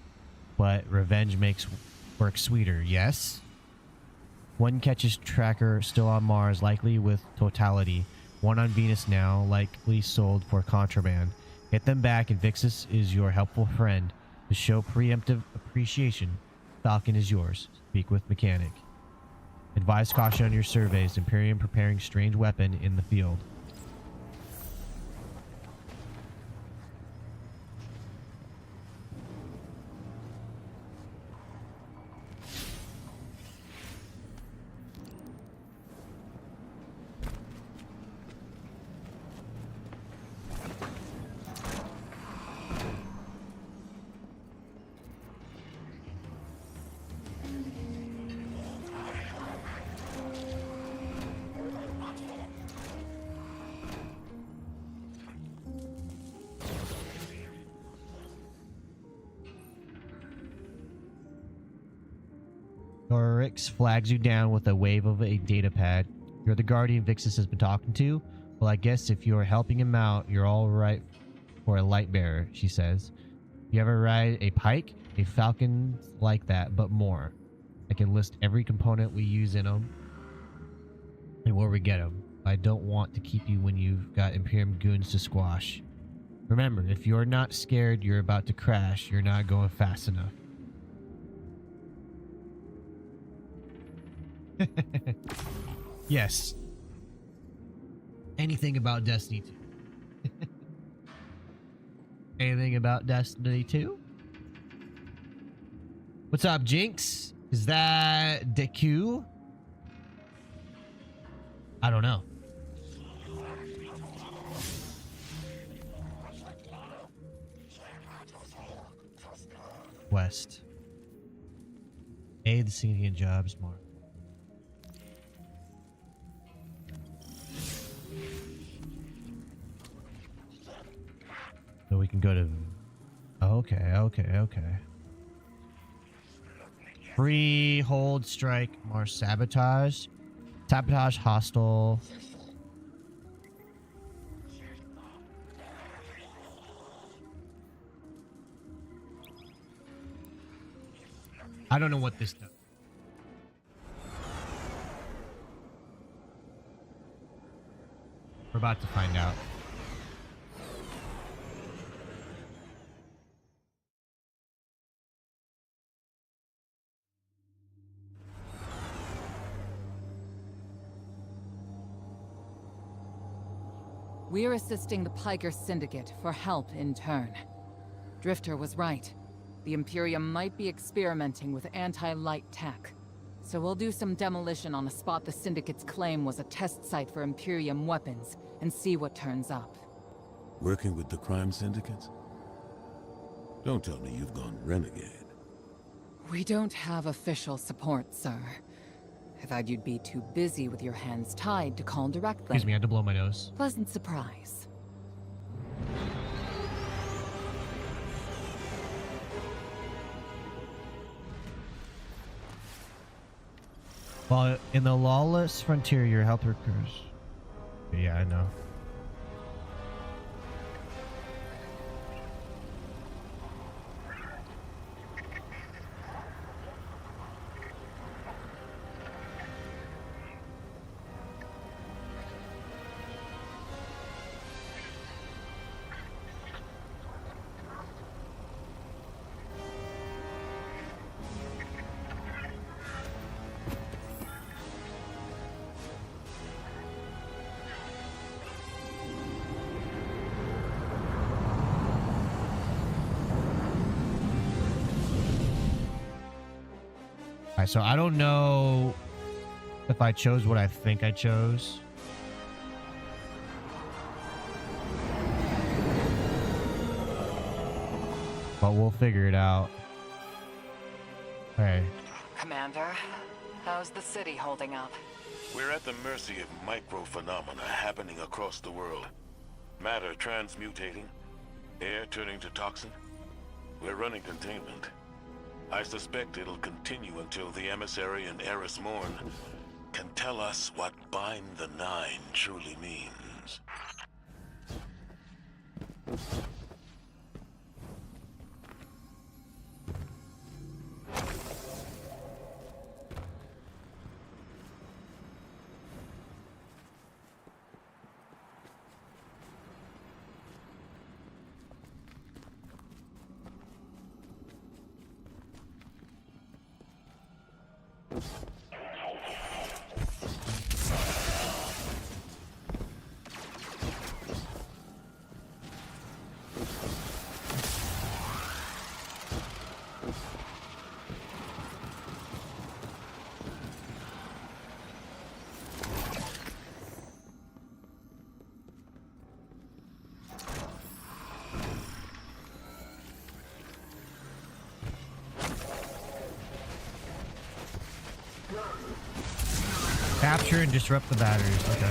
But revenge makes work sweeter. Yes? One catches tracker still on Mars, likely with Totality. One on Venus now, likely sold for contraband. Get them back and Vixus is your helpful friend. To show preemptive appreciation, Falcon is yours. Speak with Mechanic. Advise caution on your surveys. Imperium preparing strange weapon in the field. Dorix flags you down with a wave of a data pad. You're the guardian Vixus has been talking to? Well, I guess if you're helping him out, you're all right for a light bearer, she says. You ever ride a pike? A falcon like that, but more. I can list every component we use in them and where we get them. I don't want to keep you when you've got Imperium goons to squash. Remember, if you're not scared you're about to crash, you're not going fast enough. Yes. Anything about Destiny 2? Anything about Destiny 2? What's up, Jinx? Is that DQ? I don't know. West. A, the significant jobs more. can go to... Okay. Free, hold, strike, more sabotage. Sabotage, hostile. I don't know what this does. We're about to find out. We're assisting the Piker Syndicate for help in turn. Drifter was right. The Imperium might be experimenting with anti-light tech. So we'll do some demolition on a spot the Syndicate's claim was a test site for Imperium weapons, and see what turns up. Working with the crime syndicates? Don't tell me you've gone renegade. We don't have official support, sir. I thought you'd be too busy with your hands tied to call directly. Excuse me, I had to blow my nose. Pleasant surprise. Well, in the lawless frontier, your health recurs. Yeah, I know. So I don't know if I chose what I think I chose. But we'll figure it out. Hey. Commander, how's the city holding up? We're at the mercy of micro-phenomena happening across the world. Matter transmutating, air turning to toxin. We're running containment. I suspect it'll continue until the emissary and Eris Morn can tell us what Bind the Nine truly means. Capture and disrupt the batteries. Okay.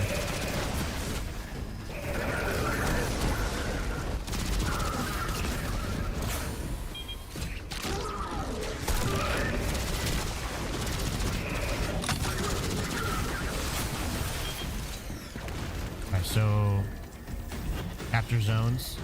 Alright, so capture zones.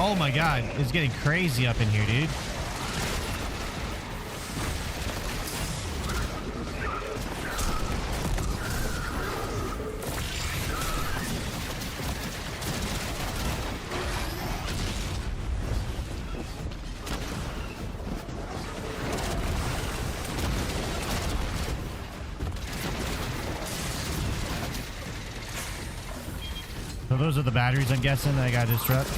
Oh my god, it's getting crazy up in here, dude. So those are the batteries, I'm guessing, that I gotta disrupt.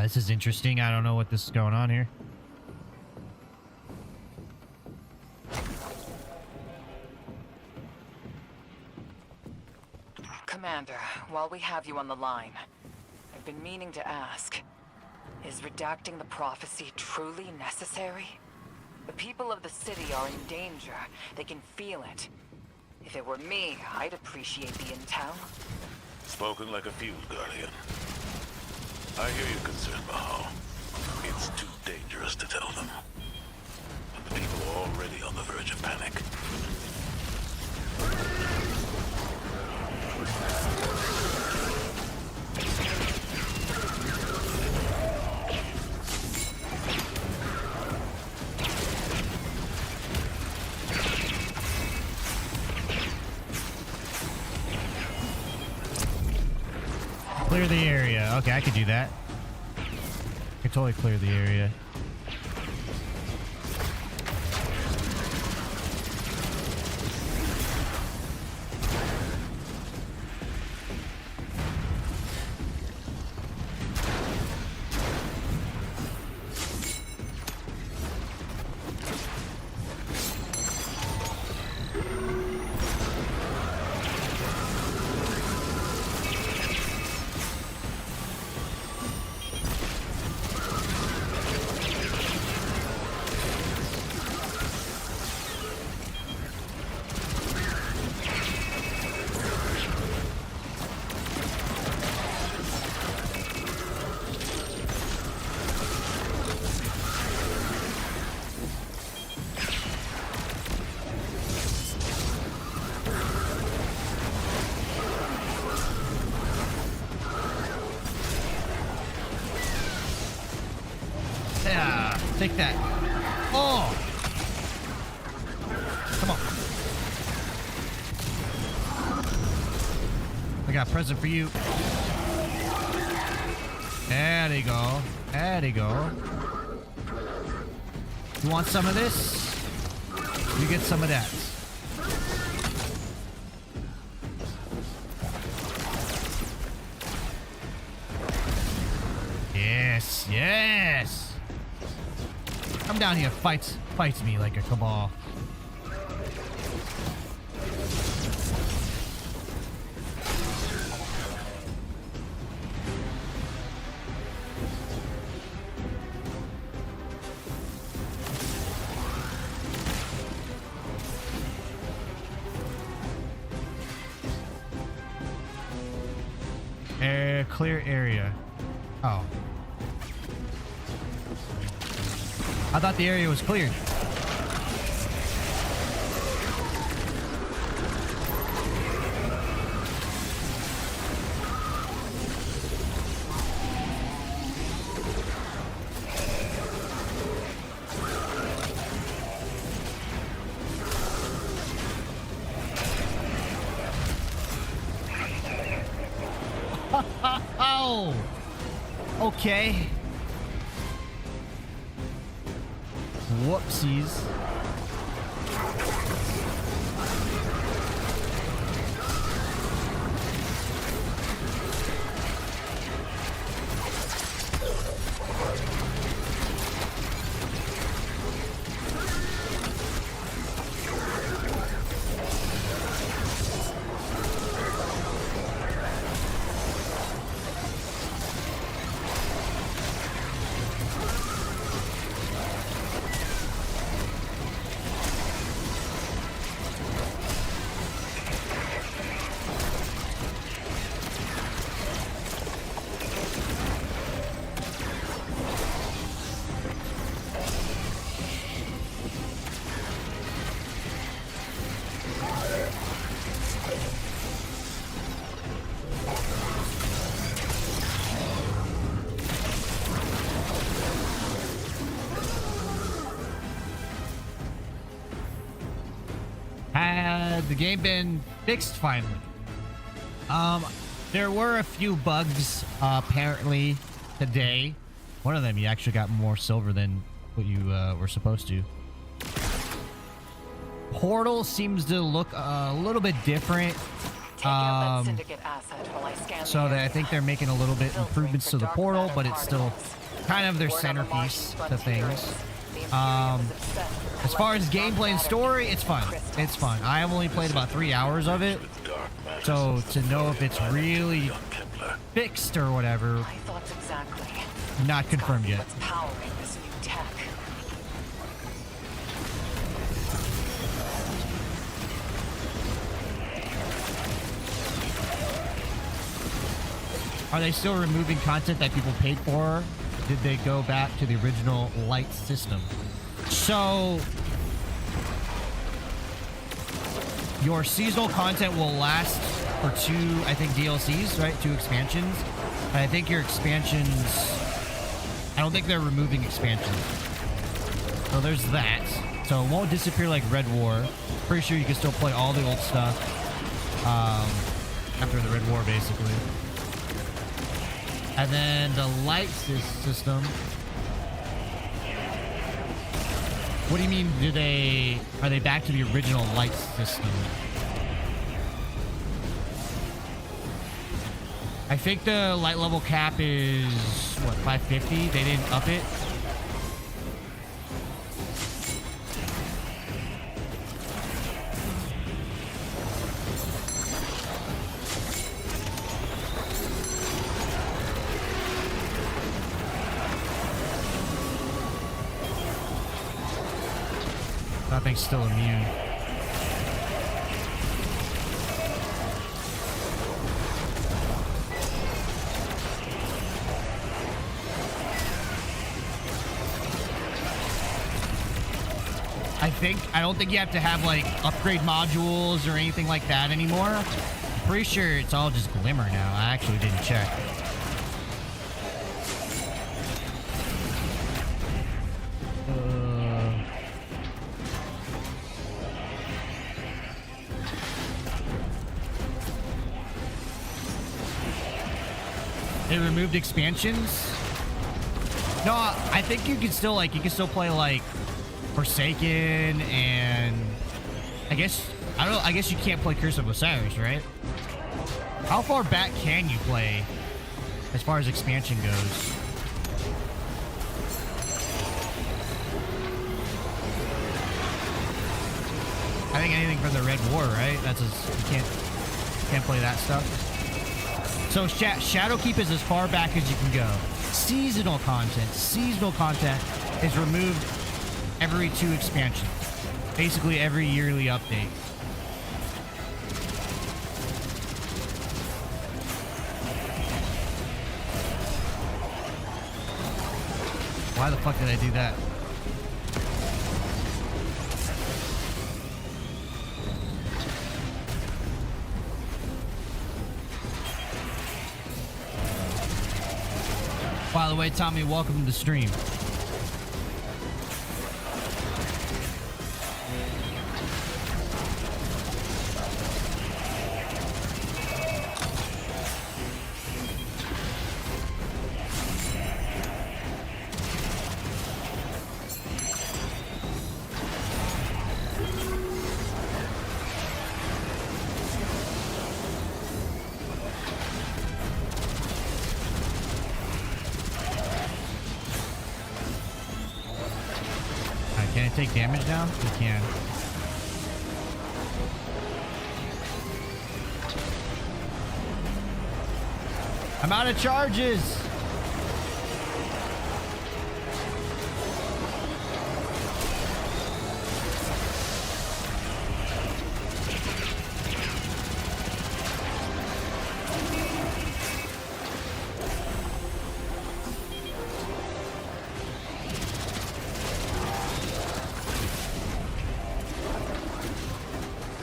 This is interesting. I don't know what this is going on here. Commander, while we have you on the line, I've been meaning to ask, is redacting the prophecy truly necessary? The people of the city are in danger. They can feel it. If it were me, I'd appreciate the intel. Spoken like a field guardian. I hear your concern, Mahal. It's too dangerous to tell them. But the people are already on the verge of panic. Clear the area. Okay, I could do that. I could totally clear the area. like that. Oh! Come on. I got a present for you. There they go. There they go. You want some of this? You get some of that. Yes, yes. Come down here, fights me like a cabal. Clear area. Oh. I thought the area was cleared. Oh, okay. Whoopsies. Had the game been fixed finally? There were a few bugs apparently today. One of them, you actually got more silver than what you were supposed to. Portal seems to look a little bit different. So that I think they're making a little bit improvements to the portal, but it's still kind of their centerpiece to things. As far as gameplay and story, it's fun. It's fun. I have only played about 3 hours of it, so to know if it's really fixed or whatever, not confirmed yet. Are they still removing content that people paid for? Did they go back to the original light system? So your seasonal content will last for 2, I think, DLCs, right? 2 expansions. And I think your expansions, I don't think they're removing expansions. So there's that. So it won't disappear like Red War. Pretty sure you can still play all the old stuff after the Red War, basically. And then the light system. What do you mean? Are they back to the original light system? I think the light level cap is what, 550? They didn't up it. Nothing's still immune. I don't think you have to have like upgrade modules or anything like that anymore. I'm pretty sure it's all just glimmer now. I actually didn't check. They removed expansions. No, I think you can still play like Forsaken, and I guess you can't play Curse of Osiris, right? How far back can you play as far as expansion goes? I think anything from the Red War, right? That's you can't play that stuff. So Shadowkeep is as far back as you can go. Seasonal content is removed every 2 expansions. Basically every yearly update. Why the fuck did I do that? By the way, Tommy, welcome to the stream. Can it take damage now? It can. I'm out of charges.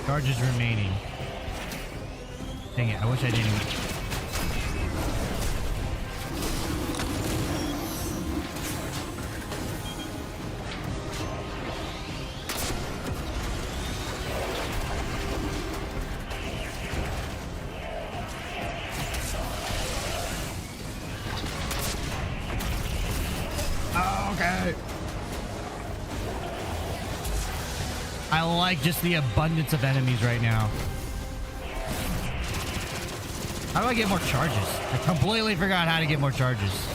Charges remaining. Dang it, I wish I didn't. Oh, okay. I like just the abundance of enemies right now. How do I get more charges? I completely forgot how to get more charges.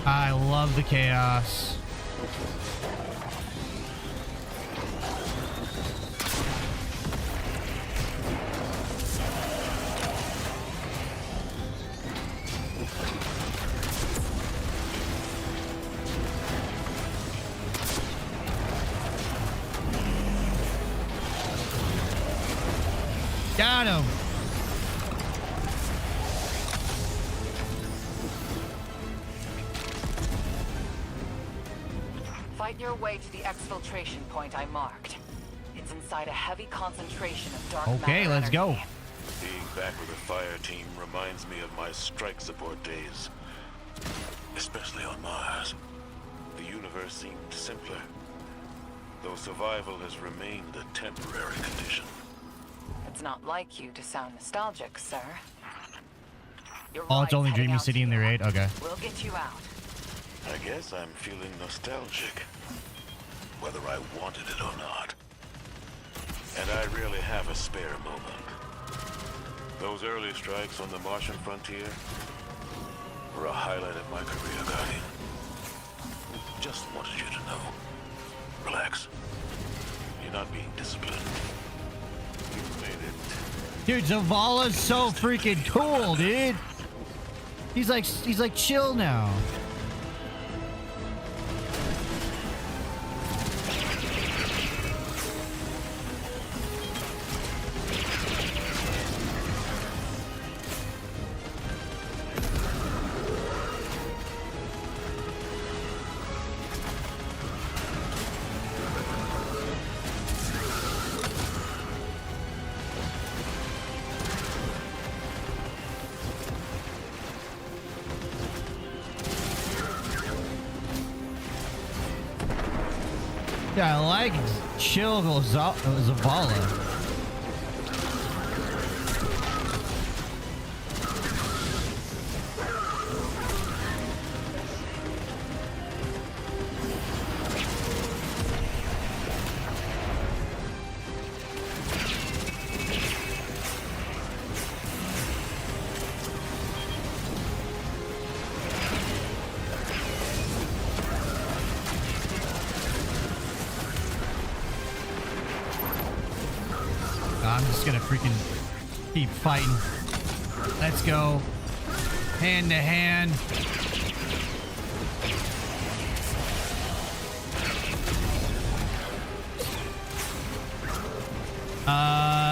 I love the chaos. Got him. Fight your way to the exfiltration point I marked. It's inside a heavy concentration of dark matter. Okay, let's go. Being back with a fire team reminds me of my strike support days. Especially on Mars. The universe seemed simpler. Though survival has remained a temporary condition. It's not like you to sound nostalgic, sir. Oh, it's only Dreamy City in the raid? Okay. We'll get you out. I guess I'm feeling nostalgic. Whether I wanted it or not. And I really have a spare moment. Those early strikes on the Martian frontier were a highlight of my career, Guardian. Just wanted you to know. Relax. You're not being disciplined. You made it. Dude, Zavala's so freaking cool, dude. He's like chill now. Yeah, I like chill Zavala. I'm just gonna freaking keep fighting. Let's go. Hand to hand.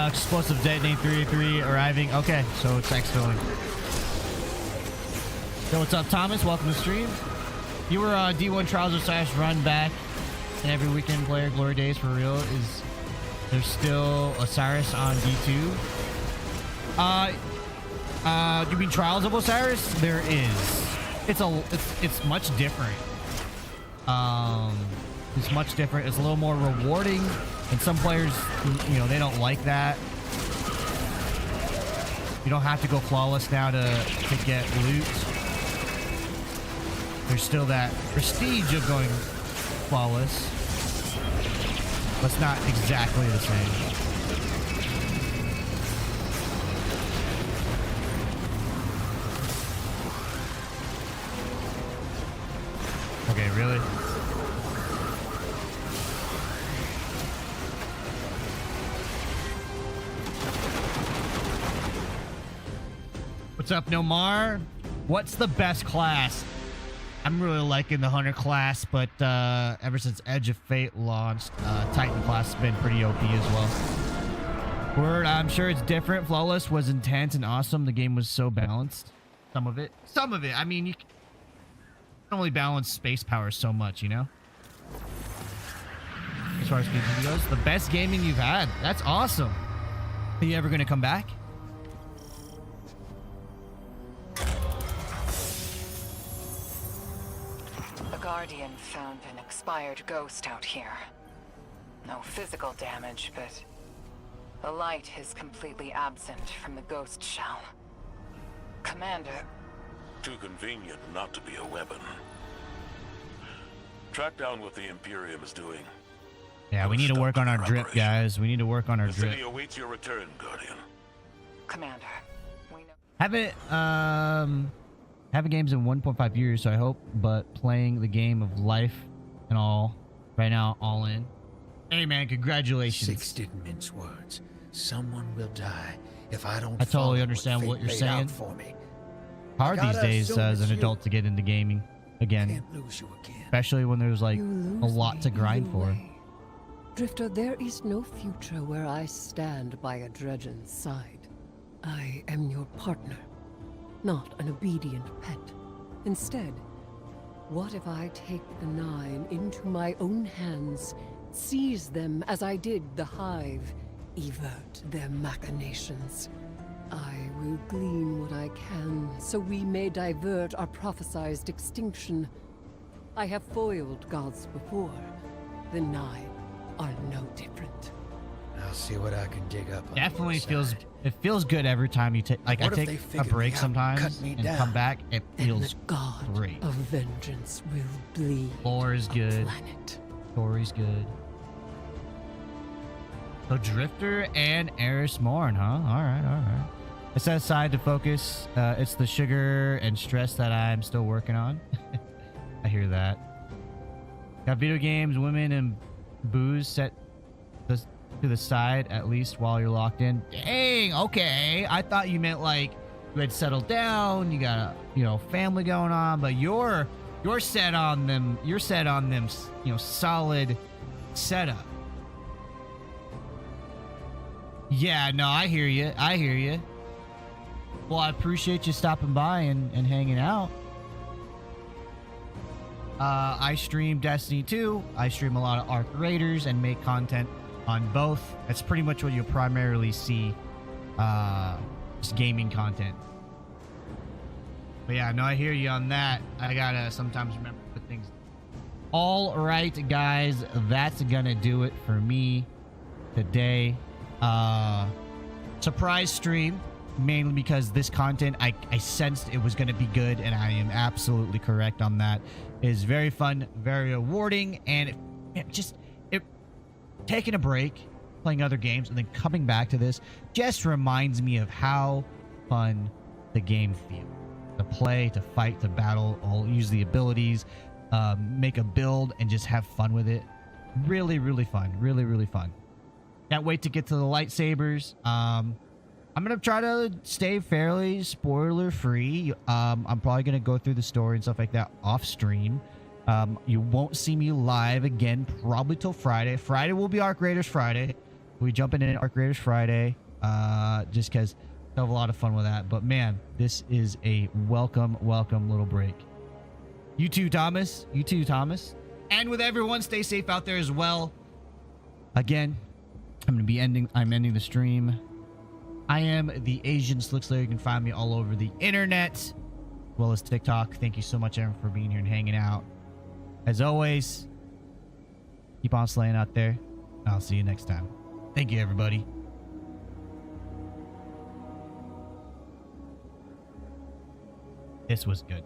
Explosive detonating 383 arriving. Okay, so it's exfilling. So what's up, Thomas? Welcome to the stream. You were D1 Trials / run back and every weekend player glory days for real. Is there's still Osiris on D2? You mean Trials of Osiris? There is. It's much different. It's much different. It's a little more rewarding, and some players, you know, they don't like that. You don't have to go flawless now to get loot. There's still that prestige of going flawless. But it's not exactly the same. Okay, really? What's up, Nomar? What's the best class? I'm really liking the Hunter class, but ever since Edge of Fate launched, Titan class has been pretty OP as well. Word, I'm sure it's different. Flawless was intense and awesome. The game was so balanced. Some of it. I mean, you can only balance space power so much, you know? As far as gaming goes, the best gaming you've had. That's awesome. Are you ever going to come back? Guardian found an expired ghost out here. No physical damage, but the light is completely absent from the ghost shell. Commander... Too convenient not to be a weapon. Track down what the Imperium is doing. Yeah, we need to work on our drip, guys. We need to work on our drip. The city awaits your return, Guardian. Commander, we know... Haven't games in 1.5 years, so I hope, but playing the game of life and all right now, all in. Hey man, congratulations. Six didn't mince words. Someone will die if I don't. I totally understand what you're saying. For me. Hard these days as an adult to get into gaming again. Can't lose you again. Especially when there's like a lot to grind for. Drifter, there is no future where I stand by a Dredgen's side. I am your partner. Not an obedient pet. Instead, what if I take the Nine into my own hands, seize them as I did the Hive, evert their machinations? I will glean what I can, so we may divert our prophesized extinction. I have foiled gods before. The Nine are no different. I'll see what I can dig up. Definitely feels good every time you take, like, I take a break sometimes and come back. It feels great. Of vengeance will bleed. Lore is good. Story's good. So Drifter and Eris Morn, huh? All right. I set aside to focus. It's the sugar and stress that I'm still working on. I hear that. Got video games, women, and booze set to the side at least while you're locked in. Dang, okay. I thought you meant like you had settled down, you got a, you know, family going on, but you're set on them, you know, solid setup. Yeah, no, I hear you. Well, I appreciate you stopping by and hanging out. I stream Destiny 2. I stream a lot of Arc Raiders and make content on both. That's pretty much what you'll primarily see. Just gaming content. But yeah, no, I hear you on that. I gotta sometimes remember to put things. All right, guys, that's gonna do it for me today. Surprise stream, mainly because this content I sensed it was gonna be good, and I am absolutely correct on that. It is very fun, very rewarding, and it taking a break, playing other games, and then coming back to this just reminds me of how fun the game feels. To play, to fight, to battle, I'll use the abilities, make a build, and just have fun with it. Really, really fun. Really, really fun. Can't wait to get to the lightsabers. I'm gonna try to stay fairly spoiler free. I'm probably gonna go through the story and stuff like that off stream. You won't see me live again probably till Friday. Friday will be Arc Raiders Friday. We jumping in Arc Raiders Friday, just because I have a lot of fun with that. But man, this is a welcome little break. You too, Thomas. And with everyone, stay safe out there as well. Again, I'm ending the stream. I am the Asian Slick Slayer. You can find me all over the internet, as well as TikTok. Thank you so much, everyone, for being here and hanging out. As always, keep on slaying out there. I'll see you next time. Thank you, everybody. This was good.